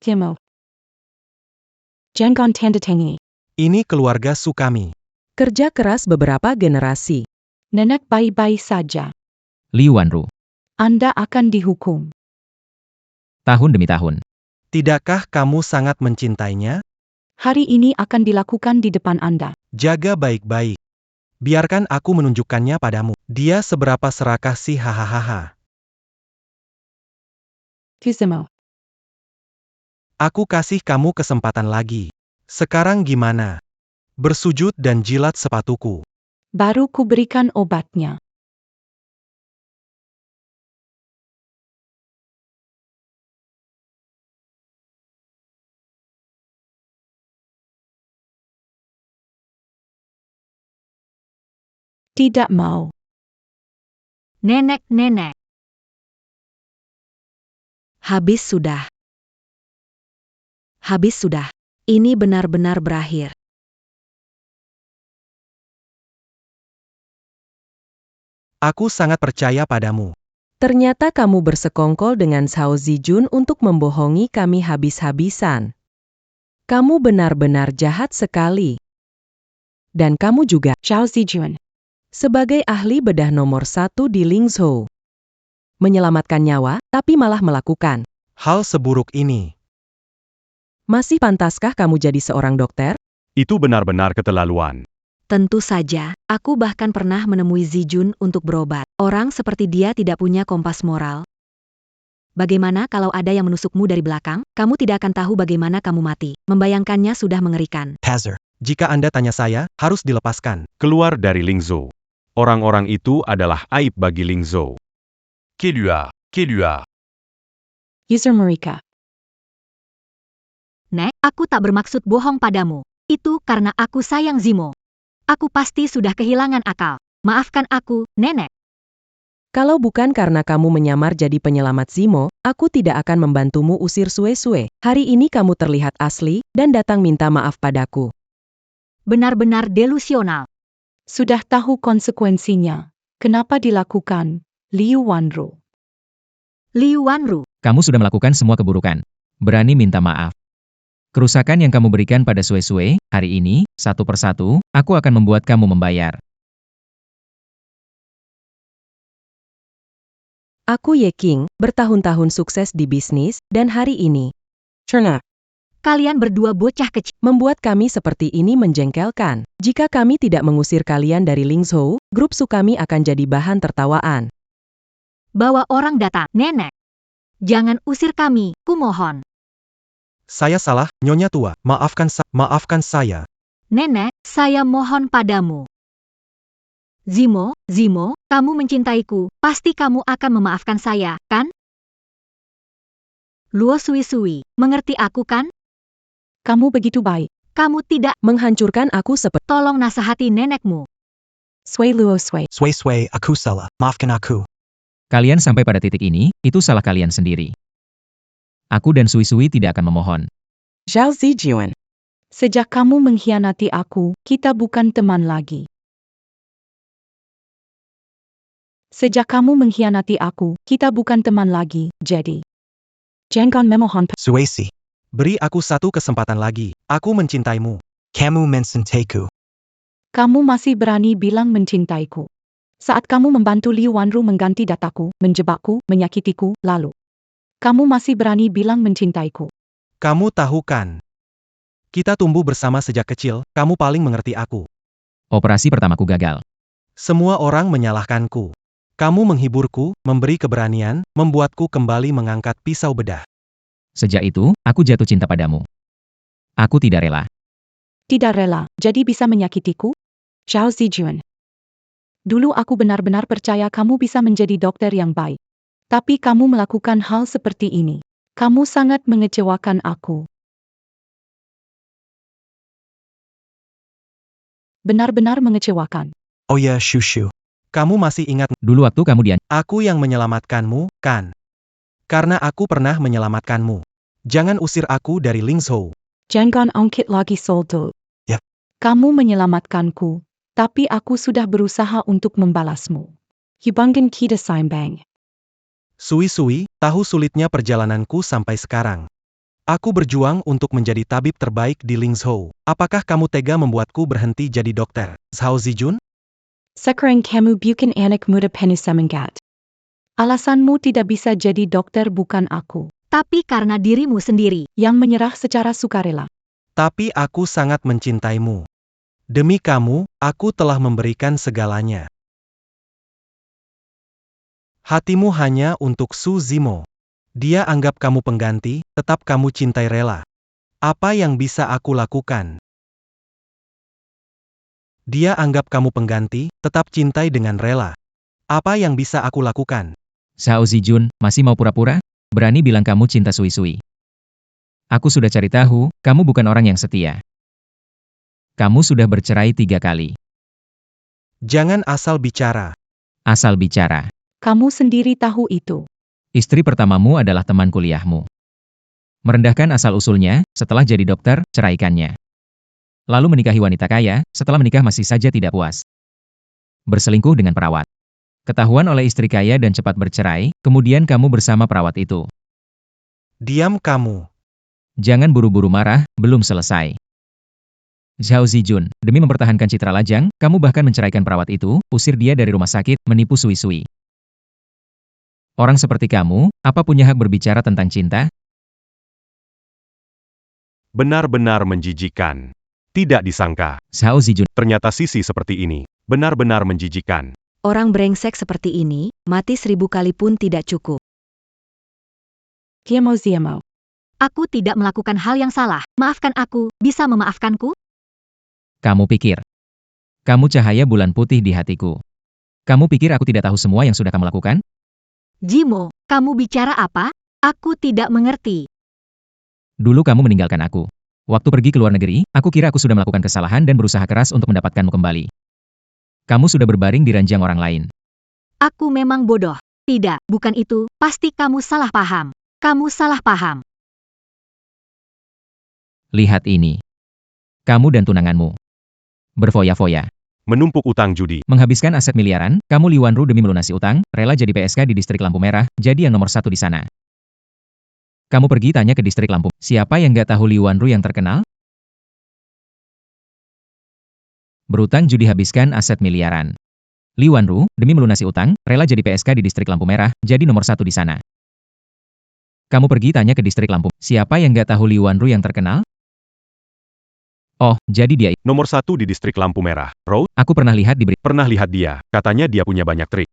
Zimo. Jangan tanda tangi. ini keluarga Su kami. Kerja keras beberapa generasi. Nenek baik-baik saja. Liu Wanru. Anda akan dihukum. Tahun demi tahun. Tidakkah kamu sangat mencintainya? Hari ini akan dilakukan di depan Anda. Jaga baik-baik. Biarkan aku menunjukkannya padamu. Dia seberapa serakah sih hahaha. Zimo. Aku kasih kamu kesempatan lagi. Sekarang gimana? Bersujud dan jilat sepatuku. Baru ku berikan obatnya. Tidak mau. Nenek-nenek. Habis sudah. Habis sudah. Ini benar-benar berakhir. Aku sangat percaya padamu. Ternyata kamu bersekongkol dengan Zhao Zijun untuk membohongi kami habis-habisan. Kamu benar-benar jahat sekali. Dan kamu juga, Zhao Zijun. sebagai ahli bedah nomor 1 di Lingzhou. Menyelamatkan nyawa, tapi malah melakukan. Hal seburuk ini. Masih pantaskah kamu jadi seorang dokter? Itu benar-benar keterlaluan. Tentu saja, aku bahkan pernah menemui Zijun untuk berobat. Orang seperti dia tidak punya kompas moral. Bagaimana kalau ada yang menusukmu dari belakang? Kamu tidak akan tahu bagaimana kamu mati. Membayangkannya sudah mengerikan. Hazard. Jika Anda tanya saya, harus dilepaskan. Keluar dari Lingzhou. Orang-orang itu adalah aib bagi Lingzhou. Kelua. User Marika. Nek, aku tak bermaksud bohong padamu. Itu karena aku sayang Zimo. Aku pasti sudah kehilangan akal. Maafkan aku, nenek. Kalau bukan karena kamu menyamar jadi penyelamat Zimo, aku tidak akan membantumu usir Sue-Sue. Hari ini kamu terlihat asli, dan datang minta maaf padaku. Benar-benar delusional. Sudah tahu konsekuensinya. Kenapa dilakukan? Liu Wanru. Liu Wanru. Kamu sudah melakukan semua keburukan. Berani minta maaf. Kerusakan yang kamu berikan pada Sue-Sue, hari ini, satu persatu, aku akan membuat kamu membayar. Aku Ye King, bertahun-tahun sukses di bisnis, dan hari ini, Cerna, Kalian berdua bocah kecil. membuat kami seperti ini menjengkelkan. Jika kami tidak mengusir kalian dari Lingzhou, grup Su kami akan jadi bahan tertawaan. Bawa orang datang. Nenek. Jangan usir kami, kumohon. Saya salah, Nyonya Tua. Maafkan saya. Nenek, saya mohon padamu. Zimo, kamu mencintaiku, pasti kamu akan memaafkan saya, kan? Luo Sui-Sui, mengerti aku kan? Kamu begitu baik. Kamu tidak Menghancurkan aku seperti tolong nasihati nenekmu. Sui Luo Sui. Sway, aku salah. Maafkan aku. Kalian sampai pada titik ini, itu salah kalian sendiri. Aku dan Sui Sui tidak akan memohon. Zhao Zijuan. Sejak kamu mengkhianati aku, kita bukan teman lagi. Sejak kamu mengkhianati aku, kita bukan teman lagi, jadi. Jangan memohon. Suesi. Beri aku satu kesempatan lagi. Aku mencintaimu. Kamu mencintaku. Kamu masih berani bilang mencintaiku. Saat kamu membantu Liu Wanru mengganti dataku, menjebakku, menyakitiku, lalu. Kamu masih berani bilang mencintaiku. Kamu tahu kan? Kita tumbuh bersama sejak kecil, kamu paling mengerti aku. Operasi pertamaku gagal. Semua orang menyalahkanku. Kamu menghiburku, memberi keberanian, membuatku kembali mengangkat pisau bedah. Sejak itu, aku jatuh cinta padamu. Aku tidak rela. Tidak rela, jadi bisa menyakitiku? Zhao Zijuan. Dulu aku benar-benar percaya kamu bisa menjadi dokter yang baik. Tapi kamu melakukan hal seperti ini. Kamu sangat mengecewakan aku. Benar-benar mengecewakan. Oh ya, Shushu. Kamu masih ingat, Dulu waktu kamu aku yang menyelamatkanmu, kan? Karena aku pernah menyelamatkanmu. Jangan usir aku dari Lingzhou. Jangan angkit lagi soldo. Yap. Kamu menyelamatkanku, tapi aku sudah berusaha untuk membalasmu. Hubungan kita seimbang. Sui Sui, tahu sulitnya perjalananku sampai sekarang. Aku berjuang untuk menjadi tabib terbaik di Lingzhou. Apakah kamu tega membuatku berhenti jadi dokter? Zhao Zijun? Sekarang kamu bukan anak muda penuh semangat. Alasanmu tidak bisa jadi dokter bukan aku, Tapi karena dirimu sendiri. yang menyerah secara sukarela. Tapi aku sangat mencintaimu. Demi kamu, aku telah memberikan segalanya. Hatimu hanya untuk Su Zimo. Dia anggap kamu pengganti, tetap kamu cintai rela. Apa yang bisa aku lakukan? Dia anggap kamu pengganti, tetap cintai dengan rela. Apa yang bisa aku lakukan? Zhao Zijun, masih mau pura-pura? Berani bilang kamu cinta Sui Sui. Aku sudah cari tahu, kamu bukan orang yang setia. Kamu sudah bercerai 3 kali. Jangan asal bicara. Asal bicara. Kamu sendiri tahu itu. Istri pertamamu adalah teman kuliahmu. Merendahkan asal-usulnya, setelah jadi dokter, ceraikannya. Lalu menikahi wanita kaya, setelah menikah masih saja tidak puas. Berselingkuh dengan perawat. Ketahuan oleh istri kaya dan cepat bercerai, kemudian kamu bersama perawat itu. Diam kamu. Jangan buru-buru marah, belum selesai. Zhao Zijun, demi mempertahankan citra lajang, kamu bahkan menceraikan perawat itu, usir dia dari rumah sakit, menipu Sui Sui. Orang seperti kamu, apa punya hak berbicara tentang cinta? Benar-benar menjijikan. Tidak disangka, Zhao Zijun, ternyata sisi seperti ini. Benar-benar menjijikan. Orang brengsek seperti ini, mati 1000 kali pun tidak cukup. Ziemo. Aku tidak melakukan hal yang salah. Maafkan aku, bisa memaafkanku? kamu pikir. Kamu cahaya bulan putih di hatiku. Kamu pikir aku tidak tahu semua yang sudah kamu lakukan? Jimo, kamu bicara apa? Aku tidak mengerti. Dulu kamu meninggalkan aku. Waktu pergi ke luar negeri, aku kira aku sudah melakukan kesalahan dan berusaha keras untuk mendapatkanmu kembali. Kamu sudah berbaring di ranjang orang lain. Aku memang bodoh. Tidak, bukan itu. Pasti kamu salah paham. Kamu salah paham. Lihat ini. Kamu dan tunanganmu. Berfoya-foya. Menumpuk utang judi. Menghabiskan aset miliaran, kamu Liu Wanru demi melunasi utang, rela jadi PSK di distrik lampu merah, jadi yang nomor 1 di sana. Kamu pergi tanya ke distrik lampu, siapa yang gak tahu Liu Wanru yang terkenal? Berutang judi habiskan aset miliaran. Liu Wanru, demi melunasi utang, rela jadi PSK di distrik lampu merah, jadi nomor 1 di sana. Kamu pergi tanya ke distrik lampu, siapa yang gak tahu Liu Wanru yang terkenal? Oh, jadi dia. Nomor 1 di distrik lampu merah. Rose, Aku pernah lihat di berita. pernah lihat dia. Katanya dia punya banyak trik.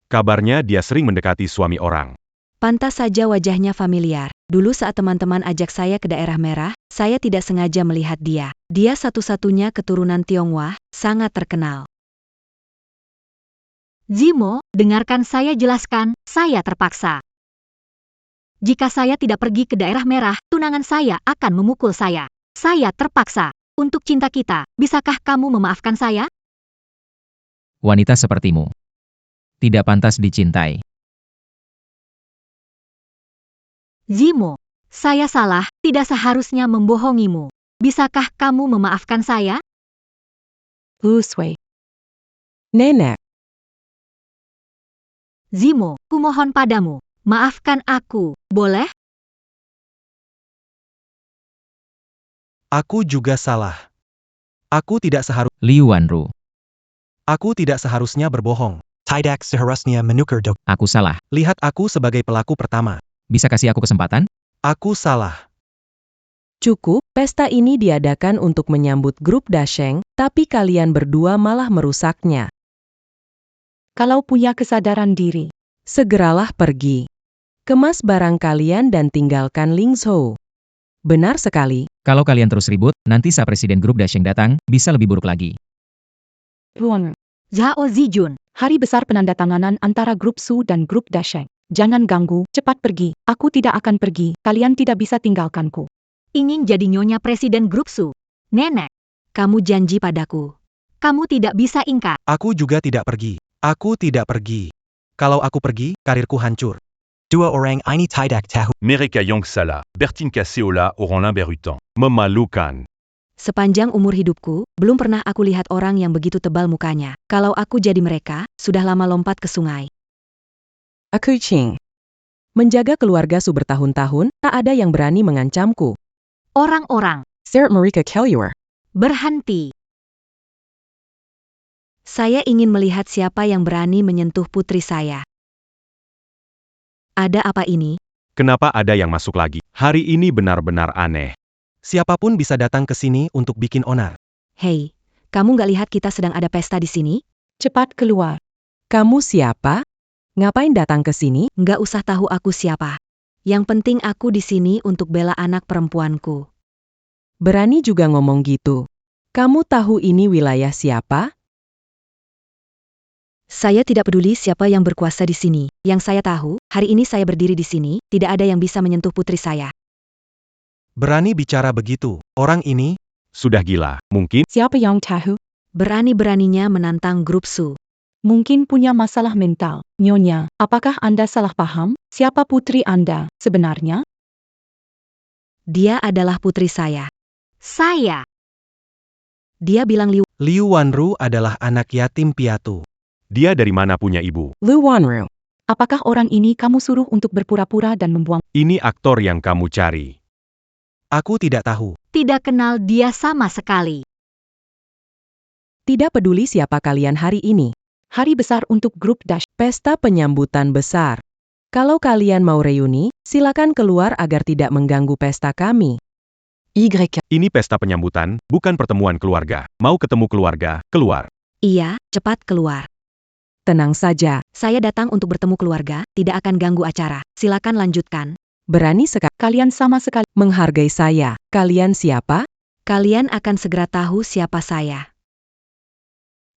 Kabarnya dia sering mendekati suami orang. Pantas saja wajahnya familiar. Dulu saat teman-teman ajak saya ke daerah merah, saya tidak sengaja melihat dia. Dia satu-satunya keturunan Tionghoa, sangat terkenal. Jimo, dengarkan saya jelaskan, saya terpaksa. Jika saya tidak pergi ke daerah merah, tunangan saya akan memukul saya. Saya terpaksa. Untuk cinta kita, bisakah kamu memaafkan saya? Wanita sepertimu. Tidak pantas dicintai. Jimo, Saya salah, tidak seharusnya membohongimu. Bisakah kamu memaafkan saya? Lu Sui. Nenek, Zimo, kumohon padamu, maafkan aku, boleh? Aku juga salah. Aku tidak Liu Wanru, seharusnya berbohong. Tidak seharusnya menukar dok. aku salah. Lihat aku sebagai pelaku pertama. Bisa kasih aku kesempatan? Aku salah. cukup, pesta ini diadakan untuk menyambut grup Dasheng, tapi kalian berdua malah merusaknya. Kalau punya kesadaran diri, Segeralah pergi. Kemas barang kalian dan tinggalkan Lingzhou. Benar sekali. Kalau kalian terus ribut, nanti saat Presiden Grup Dasheng datang, bisa lebih buruk lagi. Luan. Zhao Zijun, Hari besar penandatanganan antara grup Su dan grup Dasheng. Jangan ganggu, cepat pergi. Aku tidak akan pergi, kalian tidak bisa tinggalkanku. ingin jadi nyonya Presiden Grup Su. Nenek, Kamu janji padaku. kamu tidak bisa ingkar. Aku juga tidak pergi. Aku tidak pergi. Kalau aku pergi, karirku hancur. Dua orang ini tidak tahu. Mereka yang salah. Bertin Caseola Orlin Berutan. Memalukan. Sepanjang umur hidupku, belum pernah aku lihat orang yang begitu tebal mukanya. Kalau aku jadi mereka, sudah lama lompat ke sungai. Aku Ching. Menjaga keluarga Su bertahun-tahun, tak ada yang berani mengancamku. Orang-orang, Sarah Marika Kellier. berhenti. Saya ingin melihat siapa yang berani menyentuh putri saya. Ada apa ini? Kenapa ada yang masuk lagi? Hari ini benar-benar aneh. Siapapun bisa datang ke sini untuk bikin onar. Hei, kamu nggak lihat kita sedang ada pesta di sini? Cepat keluar. Kamu siapa? Ngapain datang ke sini? Nggak usah tahu aku siapa. Yang penting aku di sini untuk bela anak perempuanku. Berani juga ngomong gitu. Kamu tahu ini wilayah siapa? Saya tidak peduli siapa yang berkuasa di sini. Yang saya tahu, hari ini saya berdiri di sini, tidak ada yang bisa menyentuh putri saya. Berani bicara begitu. Orang ini, Sudah gila. Mungkin Siapa yang tahu? Berani-beraninya menantang grup Su. Mungkin punya masalah mental. Nyonya, apakah Anda salah paham? Siapa putri Anda sebenarnya? Dia adalah putri saya. Saya, Dia bilang Liu Wanru adalah anak yatim piatu. dia dari mana punya ibu? Lu Wanru. Apakah orang ini kamu suruh untuk berpura-pura dan membuang? Ini aktor yang kamu cari. Aku tidak tahu. tidak kenal dia sama sekali. Tidak peduli siapa kalian hari ini. Hari besar untuk grup Dash. Pesta penyambutan besar. Kalau kalian mau reuni, silakan keluar agar tidak mengganggu pesta kami. Y. Ini pesta penyambutan, bukan pertemuan keluarga. Mau ketemu keluarga, keluar. Iya, cepat keluar. Tenang saja. Saya datang untuk bertemu keluarga, tidak akan ganggu acara. Silakan lanjutkan. Berani sekali Kalian sama sekali. menghargai saya. Kalian siapa? Kalian akan segera tahu siapa saya.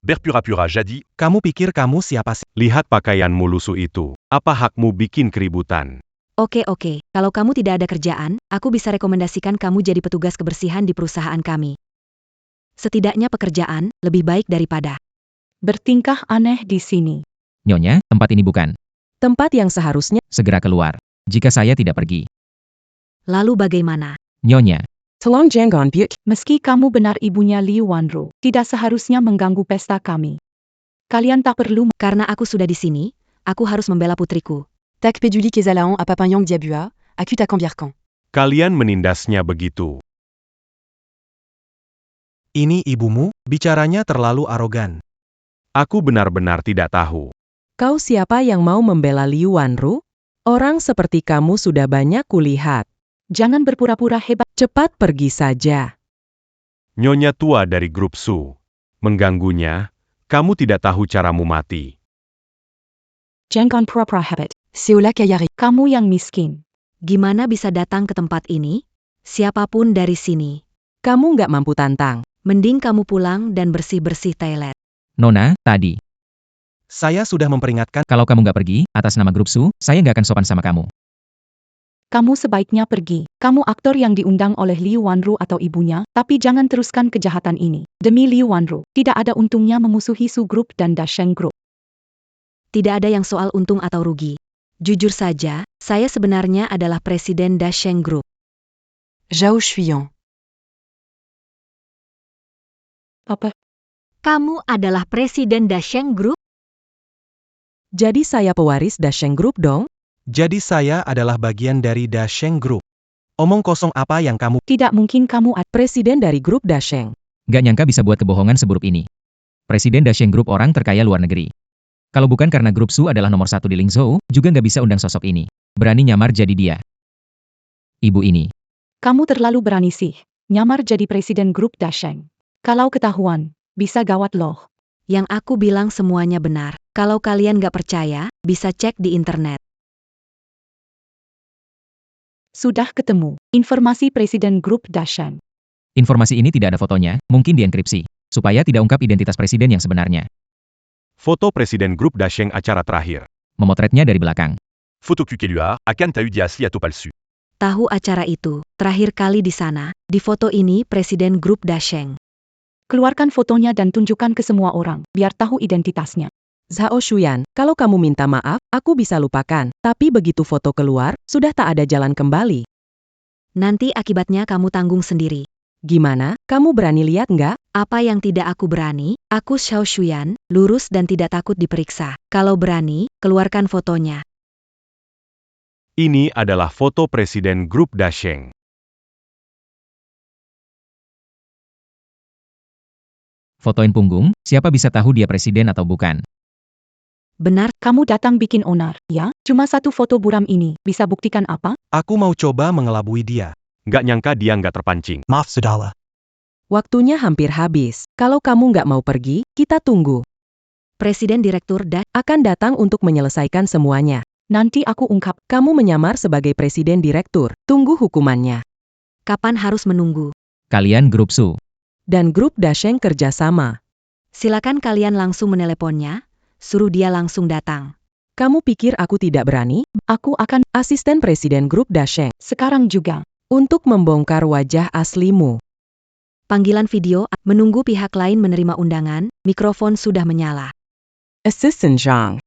Berpura-pura jadi. Kamu pikir kamu siapa sih? Lihat pakaianmu lusuh itu. Apa hakmu bikin keributan? Oke, kalau kamu tidak ada kerjaan, aku bisa rekomendasikan kamu jadi petugas kebersihan di perusahaan kami. Setidaknya pekerjaan, lebih baik daripada. Bertingkah aneh di sini. Nyonya, tempat ini bukan. Tempat yang seharusnya Segera keluar. Jika saya tidak pergi. Lalu bagaimana? Nyonya, Tolong Janggon Buik. Meski kamu benar ibunya Liu Wanru, tidak seharusnya mengganggu pesta kami. Kalian tak perlu. Karena aku sudah di sini, aku harus membela putriku. Tak Peduli Kezalaon à Papanyang Diabua, Akut à Cambiercan. Kalian menindasnya begitu. Ini ibumu, bicaranya terlalu arogan. Aku benar-benar tidak tahu. Kau siapa yang mau membela Liu Wanru? Orang seperti kamu sudah banyak kulihat. Jangan berpura-pura hebat. Cepat pergi saja. Nyonya tua dari grup Su. Mengganggunya, kamu tidak tahu caramu mati. Jangan pura-pura hebat. Seola Kayari. Kamu yang miskin. Gimana bisa datang ke tempat ini? Siapapun dari sini. Kamu nggak mampu tantang. Mending kamu pulang dan bersih-bersih toilet. Nona, tadi. Saya sudah memperingatkan. Kalau kamu nggak pergi, atas nama grup Su, saya nggak akan sopan sama kamu. Kamu sebaiknya pergi. Kamu aktor yang diundang oleh Liu Wanru atau ibunya, tapi jangan teruskan kejahatan ini. Demi Liu Wanru, tidak ada untungnya memusuhi Su Group dan Dasheng Group. Tidak ada yang soal untung atau rugi. Jujur saja, Saya sebenarnya adalah Presiden Dasheng Group. Zhao Shuyan. Apa? Kamu adalah Presiden Dasheng Group? Jadi saya pewaris Dasheng Group dong? Jadi saya adalah bagian dari Dasheng Group. Omong kosong apa yang kamu... Tidak mungkin kamu Presiden dari grup Dasheng. Gak nyangka bisa buat kebohongan seburuk ini. Presiden Dasheng Group orang terkaya luar negeri. Kalau bukan karena grup Su adalah nomor 1 di Lingzhou, juga nggak bisa undang sosok ini. Berani nyamar jadi dia. Ibu ini. Kamu terlalu berani sih. Nyamar jadi presiden grup Dasheng. Kalau ketahuan, bisa gawat loh. Yang aku bilang semuanya benar. Kalau kalian gak percaya, bisa cek di internet. Sudah ketemu. Informasi presiden grup Dasheng. Informasi ini tidak ada fotonya, mungkin dienkripsi. Supaya tidak ungkap identitas presiden yang sebenarnya. Foto Presiden Grup Dasheng acara terakhir. Memotretnya dari belakang. Photo Kukelua, akan tahu dia asli atau palsu. Tahu acara itu, terakhir kali di sana, di foto ini Presiden Grup Dasheng. Keluarkan fotonya dan tunjukkan ke semua orang, biar tahu identitasnya. Zhao Shuyan, kalau kamu minta maaf, aku bisa lupakan. Tapi begitu foto keluar, sudah tak ada jalan kembali. Nanti akibatnya kamu tanggung sendiri. Gimana, kamu berani lihat nggak? Apa yang tidak aku berani, aku Zhao Shuyan, lurus dan tidak takut diperiksa. Kalau berani, keluarkan fotonya. Ini adalah foto Presiden Grup Dasheng. Fotoin punggung, siapa bisa tahu dia presiden atau bukan? Benar, Kamu datang bikin onar, ya? Cuma satu foto buram ini, bisa buktikan apa? Aku mau coba mengelabui dia. Nggak nyangka dia nggak terpancing. Maaf Sudala. Waktunya hampir habis. Kalau kamu nggak mau pergi, kita tunggu. Presiden Direktur Akan datang untuk menyelesaikan semuanya. Nanti aku ungkap. Kamu menyamar sebagai presiden direktur. Tunggu hukumannya. kapan harus menunggu? Kalian grup Su. Dan grup Dasheng kerjasama. Silakan kalian langsung meneleponnya, suruh dia langsung datang. Kamu pikir aku tidak berani? Aku akan Asisten Presiden Grup Dasheng. sekarang juga. Untuk membongkar wajah aslimu. Panggilan video, menunggu pihak lain menerima undangan, mikrofon sudah menyala. Assistant Zhang.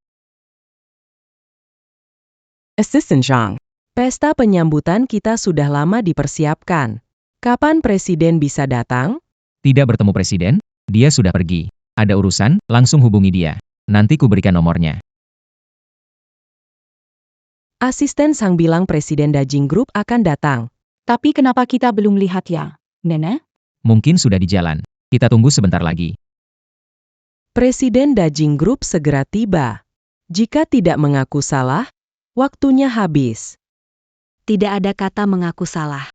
Assistant Zhang. Pesta penyambutan kita sudah lama dipersiapkan. Kapan presiden bisa datang? Tidak bertemu presiden, dia sudah pergi. Ada urusan, langsung hubungi dia. Nanti ku berikan nomornya. Asisten Sang bilang presiden Dajing Group akan datang. Tapi kenapa kita belum lihat ya, Nenek? Mungkin sudah di jalan. Kita tunggu sebentar lagi. Presiden Dajing Group segera tiba. Jika tidak mengaku salah, waktunya habis. Tidak ada kata mengaku salah.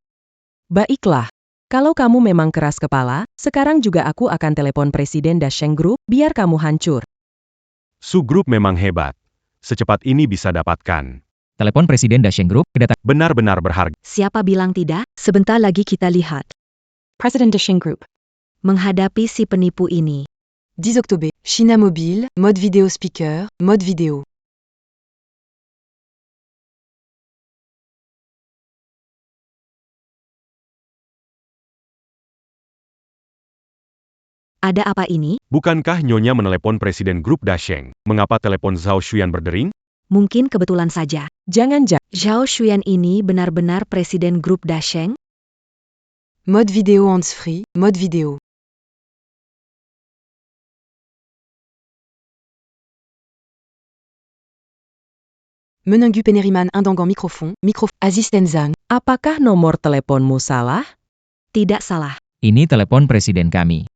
Baiklah. Kalau kamu memang keras kepala, sekarang juga aku akan telepon Presiden Dasheng Group, biar kamu hancur. Su Group memang hebat. Secepat ini bisa dapatkan. Telepon Presiden Dasheng Group, kedatangan. Benar-benar berharga. Siapa bilang tidak? Sebentar lagi kita lihat. President Dasheng Group. Menghadapi si penipu ini. 10 October. China Mobile, mode vidéo speaker, mode vidéo. Ada apa ini? Bukankah Nyonya menelepon Presiden Grup Dasheng? Mengapa telepon Zhao Shuyan berdering? Mungkin kebetulan saja. Jangan-jangan. Zhao Shuyan ini benar-benar Presiden Grup Dasheng? Mode vidéo hands-free, mode vidéo. Menunggu penerimaan undangan mikrofon, Asisten Zhang. Apakah nomor teleponmu salah? Tidak salah. Ini telepon presiden kami.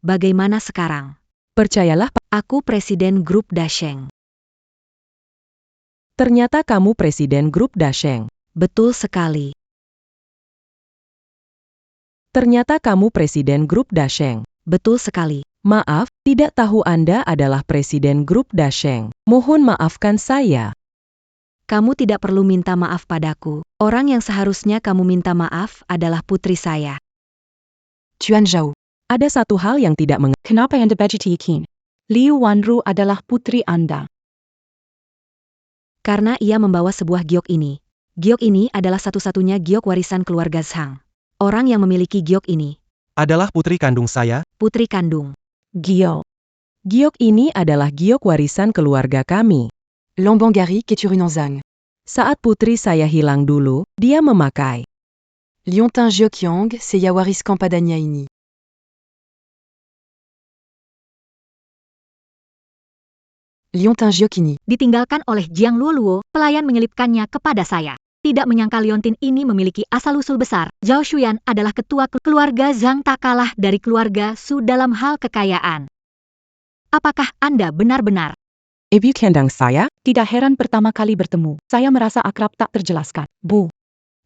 Bagaimana sekarang? Percayalah, Aku Presiden Grup Dasheng. ternyata kamu Presiden Grup Dasheng. Betul sekali. Ternyata kamu Presiden Grup Dasheng. Betul sekali. Maaf, tidak tahu Anda adalah Presiden Grup Dasheng. Mohon maafkan saya. Kamu tidak perlu minta maaf padaku. Orang yang seharusnya kamu minta maaf adalah putri saya. Tuan Zhao. Ada satu hal yang tidak Kenapa Anda begitu yakin? Liu Wanru adalah putri Anda. Karena ia membawa sebuah giok ini. Giok ini adalah satu-satunya giok warisan keluarga Zhang. Orang yang memiliki giok ini Adalah putri kandung saya. Putri kandung. Giok. Giok ini adalah giok warisan keluarga kami. Lambangari Keturunanzang. Saat putri saya hilang dulu, dia memakai. Liontin Giokyang, Seyawaris Kampadanya ini. Liontin Giokini. Ditinggalkan oleh Jiang Luoluo, pelayan menyelipkannya kepada saya. Tidak menyangka Liontin ini memiliki asal-usul besar. Zhao Shuyan adalah ketua keluarga Zhang tak kalah dari keluarga Su dalam hal kekayaan. Apakah Anda benar-benar? Ibu kandung saya? Tidak heran pertama kali bertemu. Saya merasa akrab tak terjelaskan. Bu.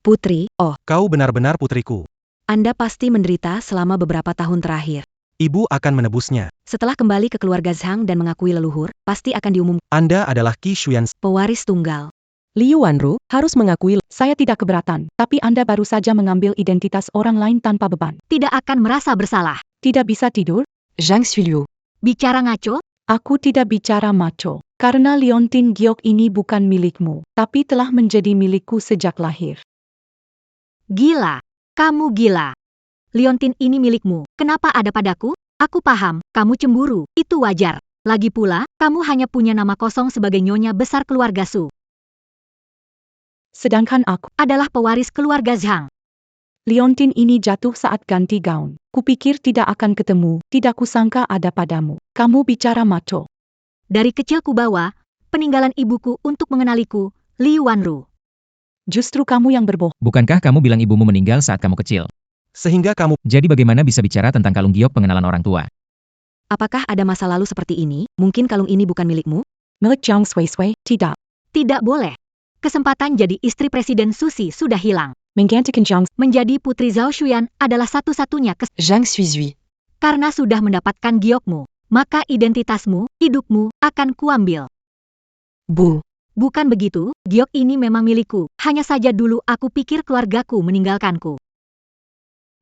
Putri, oh, Kau benar-benar putriku. Anda pasti menderita selama beberapa tahun terakhir. Ibu akan menebusnya. Setelah kembali ke keluarga Zhang dan mengakui leluhur, pasti akan diumumkan Anda adalah Qi Shuyan. pewaris tunggal. Liu Wanru harus mengakui. Saya tidak keberatan, tapi Anda baru saja mengambil identitas orang lain tanpa beban. Tidak akan merasa bersalah. Tidak bisa tidur? Zhang Suiliu. Bicara ngaco? Aku tidak bicara maco. Karena Liontin Giok ini bukan milikmu, tapi telah menjadi milikku sejak lahir. Gila. Kamu gila. Liontin ini milikmu. Kenapa ada padaku? Aku paham, kamu cemburu. Itu wajar. Lagi pula, kamu hanya punya nama kosong sebagai nyonya besar keluarga Su. Sedangkan aku Adalah pewaris keluarga Zhang. Liontin ini jatuh saat ganti gaun. Kupikir tidak akan ketemu, tidak kusangka ada padamu. Kamu bicara maco. Dari kecil kubawa peninggalan ibuku untuk mengenaliku, Li Wanru. Justru kamu yang berbohong. Bukankah kamu bilang ibumu meninggal saat kamu kecil? Sehingga kamu Jadi bagaimana bisa bicara tentang kalung giok pengenalan orang tua? Apakah ada masa lalu seperti ini? Mungkin kalung ini bukan milikmu? Milik Jiang Sui, tidak. Tidak boleh. Kesempatan jadi istri Presiden Susi sudah hilang. Menggantikan Jiang Menjadi putri Zhao Shuyan adalah satu-satunya Zhang Suizui. karena sudah mendapatkan giokmu, maka identitasmu, hidupmu, akan kuambil. Bu. Bukan begitu, giok ini memang milikku, hanya saja dulu aku pikir keluargaku meninggalkanku.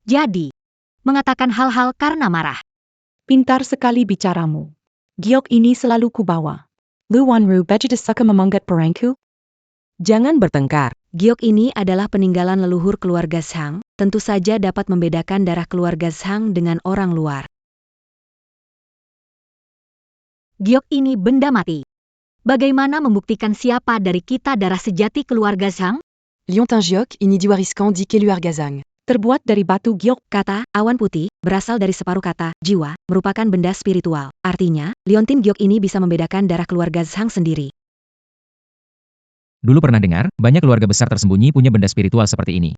Jadi, mengatakan hal-hal karena marah. Pintar sekali bicaramu. Giok ini selalu kubawa. Lu Wanru baju suka memanggat perangku? Jangan bertengkar. Giok ini adalah peninggalan leluhur keluarga Zhang, tentu saja dapat membedakan darah keluarga Zhang dengan orang luar. Giok ini benda mati. Bagaimana membuktikan siapa dari kita darah sejati keluarga Zhang? Liontin Giok, ini diwariskan di keluarga Zhang. Terbuat dari batu giok. Kata awan putih berasal dari separuh kata jiwa, merupakan benda spiritual. Artinya, Liontin Giok ini bisa membedakan darah keluarga Zhang sendiri. Dulu pernah dengar, banyak keluarga besar tersembunyi punya benda spiritual seperti ini.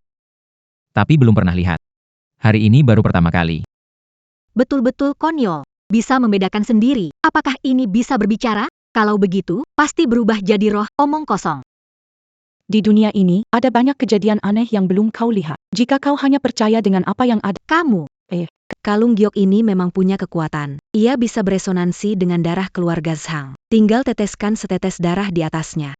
Tapi belum pernah lihat. Hari ini baru pertama kali. Betul-betul konyol. Bisa membedakan sendiri. Apakah ini bisa berbicara? Kalau begitu, pasti berubah jadi roh, omong kosong. Di dunia ini, ada banyak kejadian aneh yang belum kau lihat. Jika kau hanya percaya dengan apa yang ada, Kamu, Kalung giok ini memang punya kekuatan. Ia bisa beresonansi dengan darah keluarga Zhang. Tinggal teteskan setetes darah di atasnya.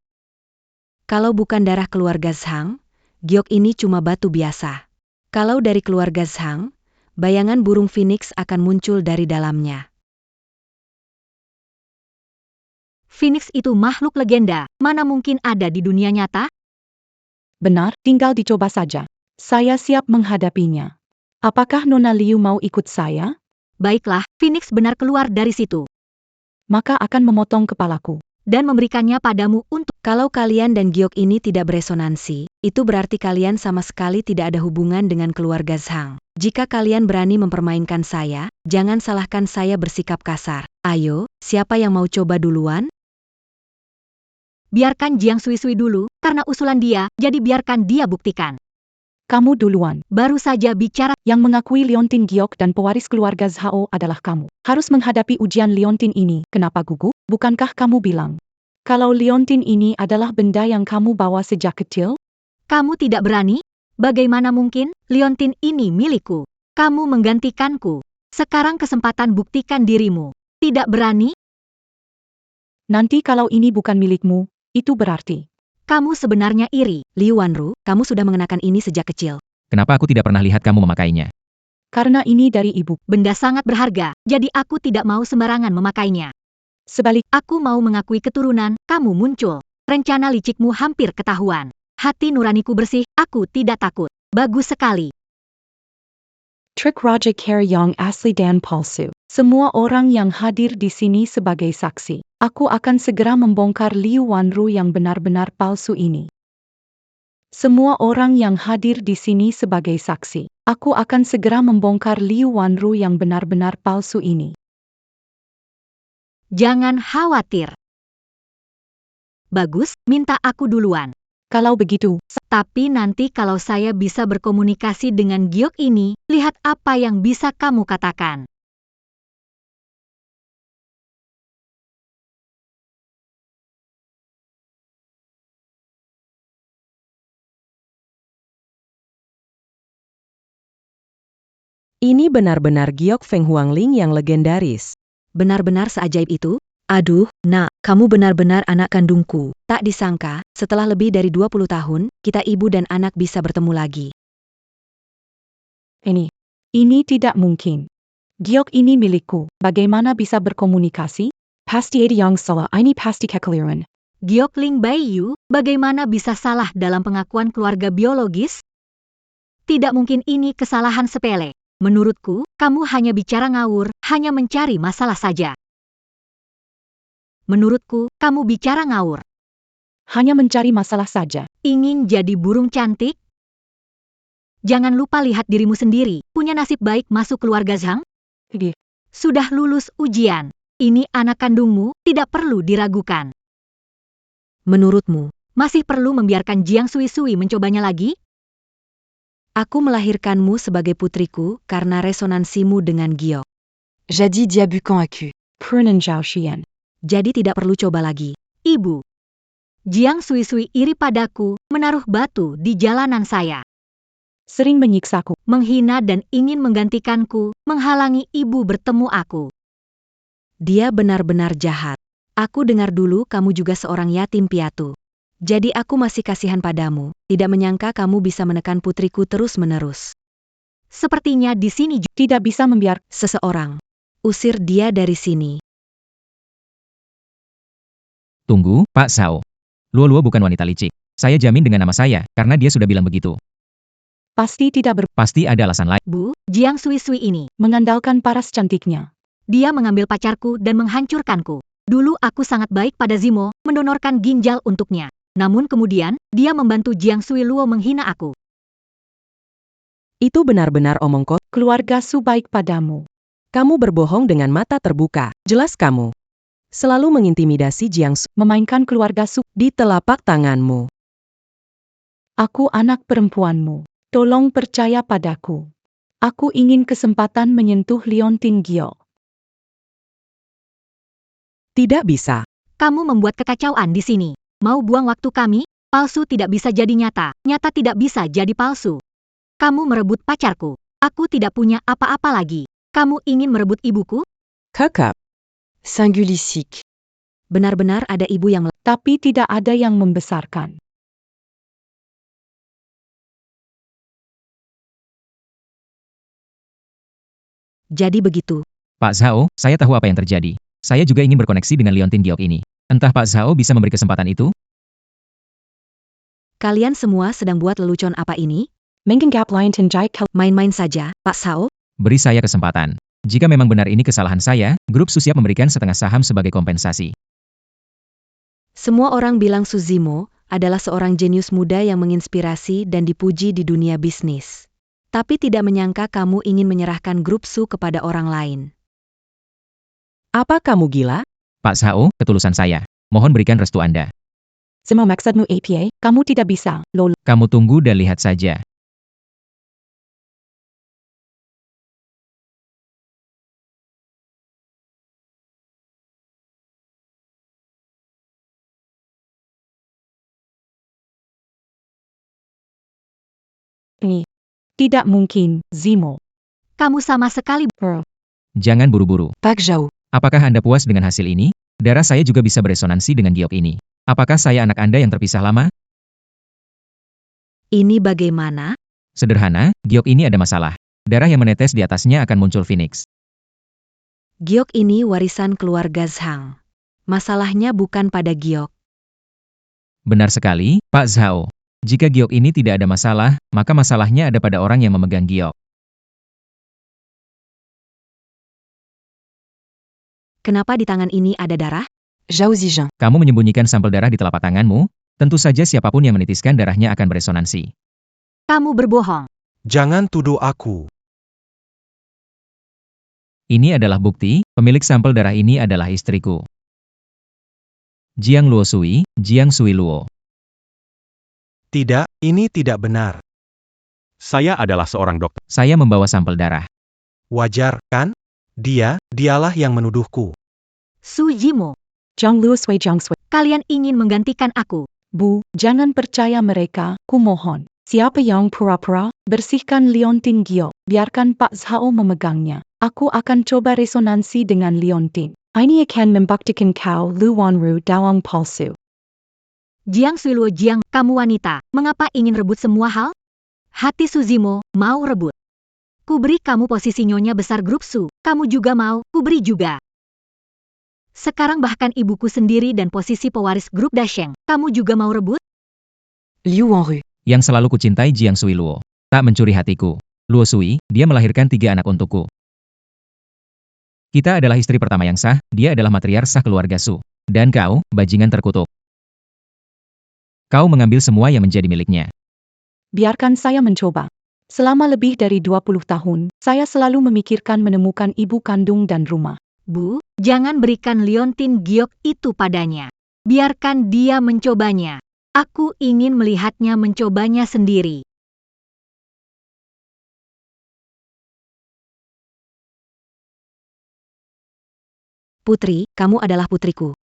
Kalau bukan darah keluarga Zhang, giok ini cuma batu biasa. Kalau dari keluarga Zhang, bayangan burung phoenix akan muncul dari dalamnya. Phoenix itu makhluk legenda, mana mungkin ada di dunia nyata? benar, tinggal dicoba saja. Saya siap menghadapinya. Apakah Nona Liu mau ikut saya? Baiklah, Phoenix benar keluar dari situ. Maka akan memotong kepalaku. Dan memberikannya padamu untuk... Kalau kalian dan giok ini tidak beresonansi, itu berarti kalian sama sekali tidak ada hubungan dengan keluarga Zhang. Jika kalian berani mempermainkan saya, jangan salahkan saya bersikap kasar. Ayo, siapa yang mau coba duluan? Biarkan Jiang Sui dulu, karena usulan dia, jadi biarkan dia buktikan. Kamu duluan. Baru saja bicara, Yang mengakui Liontin Giok dan pewaris keluarga Zhao adalah kamu. Harus menghadapi ujian Liontin ini. Kenapa gugup? Bukankah kamu bilang? Kalau Liontin ini adalah benda yang kamu bawa sejak kecil? kamu tidak berani? Bagaimana mungkin? Liontin ini milikku. Kamu menggantikanku. Sekarang kesempatan buktikan dirimu. Tidak berani? Nanti kalau ini bukan milikmu, itu berarti. Kamu sebenarnya iri. Liu Wanru, kamu sudah mengenakan ini sejak kecil. Kenapa aku tidak pernah lihat kamu memakainya? Karena ini dari ibu. Benda sangat berharga, jadi aku tidak mau sembarangan memakainya. Sebalik, Aku mau mengakui keturunan, kamu muncul. Rencana licikmu hampir ketahuan. Hati nuraniku bersih, aku tidak takut. Bagus sekali. Trik Raja Karyong asli dan palsu. Semua orang yang hadir di sini sebagai saksi. Aku akan segera membongkar Liu Wanru yang benar-benar palsu ini. Semua orang yang hadir di sini sebagai saksi. Aku akan segera membongkar Liu Wanru yang benar-benar palsu ini. Jangan khawatir. Bagus, minta aku duluan. Kalau begitu, Tapi nanti kalau saya bisa berkomunikasi dengan giok ini, lihat apa yang bisa kamu katakan. Ini benar-benar giok Feng Huangling yang legendaris. Benar-benar seajaib itu? Aduh, nak, kamu benar-benar anak kandungku. Tak disangka, setelah lebih dari 20 tahun, kita ibu dan anak bisa bertemu lagi. Ini tidak mungkin. Giok ini milikku. Bagaimana bisa berkomunikasi? Pasti ada yang salah. Ini pasti kekeliruan. Giok Ling Baiyu, bagaimana bisa salah dalam pengakuan keluarga biologis? Tidak mungkin ini kesalahan sepele. Menurutku, kamu hanya bicara ngawur, hanya mencari masalah saja. Menurutku, kamu bicara ngawur. Hanya mencari masalah saja. Ingin jadi burung cantik? Jangan lupa lihat dirimu sendiri, punya nasib baik masuk keluarga Zhang? Di. Sudah lulus ujian. Ini anak kandungmu, tidak perlu diragukan. Menurutmu, Masih perlu membiarkan Jiang Sui-Sui mencobanya lagi? aku melahirkanmu sebagai putriku karena resonansimu dengan giok. Jadi dia bukan aku. Prunan Zhao Xian. Jadi tidak perlu coba lagi. Ibu. Jiang Sui-Sui iri padaku, menaruh batu di jalanan saya. Sering menyiksaku. Menghina dan ingin menggantikanku, menghalangi ibu bertemu aku. Dia benar-benar jahat. Aku dengar dulu kamu juga seorang yatim piatu. Jadi aku masih kasihan padamu, tidak menyangka kamu bisa menekan putriku terus-menerus. Sepertinya di sini Tidak bisa membiarkan. Seseorang. Usir dia dari sini. Tunggu, Pak Sao. Luo bukan wanita licik. Saya jamin dengan nama saya, karena dia sudah bilang begitu. Pasti tidak Pasti ada alasan lain. Bu, Jiang Sui-Sui ini. mengandalkan paras cantiknya. Dia mengambil pacarku dan menghancurkanku. Dulu aku sangat baik pada Zimo, mendonorkan ginjal untuknya. Namun kemudian, dia membantu Jiang Sui Luo menghina aku. Itu benar-benar omong kosong. Keluarga Su baik padamu. Kamu berbohong dengan mata terbuka. Jelas kamu. Selalu mengintimidasi Jiang Su Memainkan keluarga Su. di telapak tanganmu. Aku anak perempuanmu. Tolong percaya padaku. Aku ingin kesempatan menyentuh Liontin Giok. Tidak bisa. Kamu membuat kekacauan di sini. Mau buang waktu kami? Palsu tidak bisa jadi nyata, nyata tidak bisa jadi palsu. Kamu merebut pacarku. Aku tidak punya apa-apa lagi. Kamu ingin merebut ibuku? Kekap. Singulistique. Benar-benar ada ibu yang Tapi tidak ada yang membesarkan. jadi begitu. Pak Zhao, saya tahu apa yang terjadi. Saya juga ingin berkoneksi dengan Liontin Giok ini. Entah Pak Zhao bisa memberi kesempatan itu? Kalian semua sedang buat lelucon apa ini? Menganggap Liontin Jai Main-main saja, Pak Sao? Beri saya kesempatan. Jika memang benar ini kesalahan saya, grup Su siap memberikan setengah saham sebagai kompensasi. Semua orang bilang Suzimo adalah seorang jenius muda yang menginspirasi dan dipuji di dunia bisnis. Tapi tidak menyangka kamu ingin menyerahkan grup Su kepada orang lain. Apa kamu gila? Pak Zhao, ketulusan saya. Mohon berikan restu Anda. Semua maksudmu APA, kamu tidak bisa. Lol. Kamu tunggu dan lihat saja. Tidak mungkin, Zimo. Kamu sama sekali. Jangan buru-buru. Pak Zhao. Apakah Anda puas dengan hasil ini? Darah saya juga bisa beresonansi dengan giok ini. Apakah saya anak Anda yang terpisah lama? Ini bagaimana? Sederhana, giok ini ada masalah. Darah yang menetes di atasnya akan muncul Phoenix. Giok ini warisan keluarga Zhang. Masalahnya bukan pada giok. Benar sekali, Pak Zhao. Jika giok ini tidak ada masalah, maka masalahnya ada pada orang yang memegang giok. Kenapa di tangan ini ada darah? Zhao Zijin. Kamu menyembunyikan sampel darah di telapak tanganmu? Tentu saja siapapun yang menitiskan darahnya akan beresonansi. Kamu berbohong. Jangan tuduh aku. Ini adalah bukti, pemilik sampel darah ini adalah istriku. Jiang Luo Sui, Jiang Sui Luo. Tidak, ini tidak benar. Saya adalah seorang dokter. Saya membawa sampel darah. Wajar, kan? Dialah yang menuduhku. Su Jimo, Zhang Luo Sui Zhang Sui. kalian ingin menggantikan aku. Bu, jangan percaya mereka, kumohon. Siapa yang pura-pura? Bersihkan liontin Gio. Biarkan Pak Zhao memegangnya. Aku akan coba resonansi dengan liontin. Ini akan membuktikan kau Luan Ru Dawang palsu. Jiang Sui Luo Jiang, kamu wanita, mengapa ingin rebut semua hal? Hati Suzimo, mau rebut. Kuberi kamu posisi nyonya besar grup Su, kamu juga mau, kuberi juga. Sekarang bahkan ibuku sendiri dan posisi pewaris grup Dasheng, kamu juga mau rebut? Liu Wanru. Yang selalu kucintai Jiang Sui Luo. Tak mencuri hatiku. Luo Sui, dia melahirkan 3 anak untukku. Kita adalah istri pertama yang sah, dia adalah matriark sah keluarga Su. Dan kau, bajingan terkutuk. Kau mengambil semua yang menjadi miliknya. Biarkan saya mencoba. Selama lebih dari 20 tahun, saya selalu memikirkan menemukan ibu kandung dan rumah. Bu, jangan berikan liontin giok itu padanya. Biarkan dia mencobanya. Aku ingin melihatnya mencobanya sendiri. Putri, kamu adalah putriku.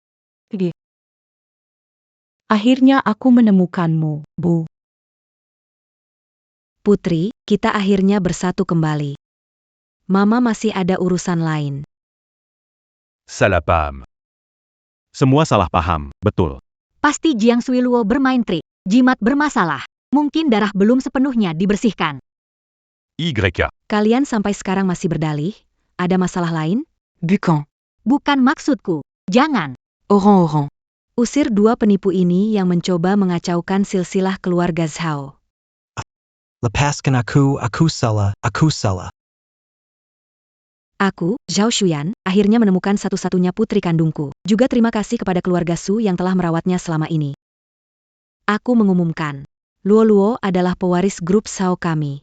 Akhirnya aku menemukanmu, Bu. Putri, kita akhirnya bersatu kembali. Mama masih ada urusan lain. Salah paham. Semua salah paham, betul. Pasti Jiang Sui Luo bermain trik. Jimat bermasalah. Mungkin darah belum sepenuhnya dibersihkan. YK. Kalian sampai sekarang masih berdalih? Ada masalah lain? Bukan. Bukan maksudku. Jangan. Oran. Usir 2 penipu ini yang mencoba mengacaukan silsilah keluarga Zhao. Lepaskan aku salah. Aku, Zhao Shuyan, akhirnya menemukan satu-satunya putri kandungku. Juga terima kasih kepada keluarga Su yang telah merawatnya selama ini. Aku mengumumkan, Luo Luo adalah pewaris grup Zhao kami.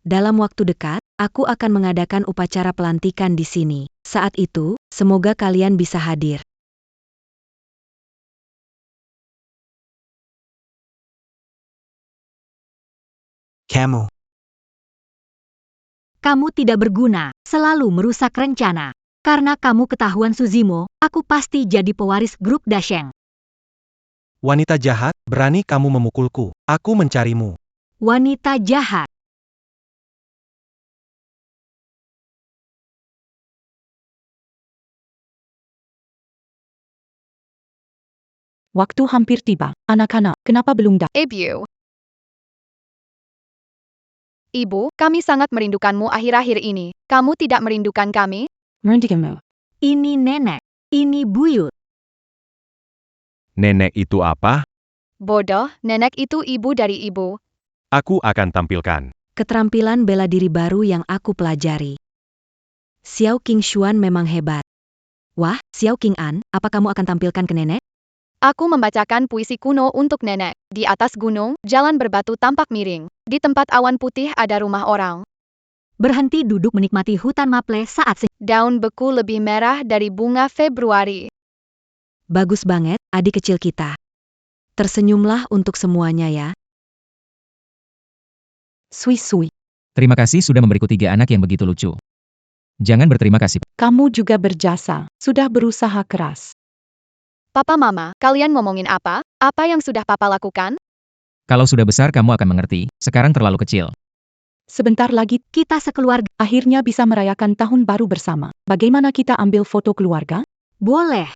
Dalam waktu dekat, aku akan mengadakan upacara pelantikan di sini. Saat itu, semoga kalian bisa hadir. Kamu. Kamu tidak berguna, selalu merusak rencana. Karena kamu ketahuan Suzimo, aku pasti jadi pewaris grup Dasheng. Wanita jahat, berani kamu memukulku. Aku mencarimu. Wanita jahat. Waktu hampir tiba. Anak-anak, kenapa belum datang? Ibu, kami sangat merindukanmu akhir-akhir ini. Kamu tidak merindukan kami? Merindukanmu. Ini nenek. Ini buyut. Nenek itu apa? Bodoh, nenek itu ibu dari ibu. Aku akan tampilkan. Keterampilan bela diri baru yang aku pelajari. Xiao King Xuan memang hebat. Wah, Xiao King An, apa kamu akan tampilkan ke nenek? Aku membacakan puisi kuno untuk nenek. Di atas gunung, jalan berbatu tampak miring. Di tempat awan putih ada rumah orang. Berhenti duduk menikmati hutan maple saat Daun beku lebih merah dari bunga Februari. Bagus banget, adik kecil kita. Tersenyumlah untuk semuanya ya. Sui. Terima kasih sudah memberiku 3 anak yang begitu lucu. Jangan berterima kasih. Kamu juga berjasa, sudah berusaha keras. Papa Mama, kalian ngomongin apa? Apa yang sudah Papa lakukan? Kalau sudah besar kamu akan mengerti, sekarang terlalu kecil. Sebentar lagi, kita sekeluarga akhirnya bisa merayakan tahun baru bersama. Bagaimana kita ambil foto keluarga? boleh.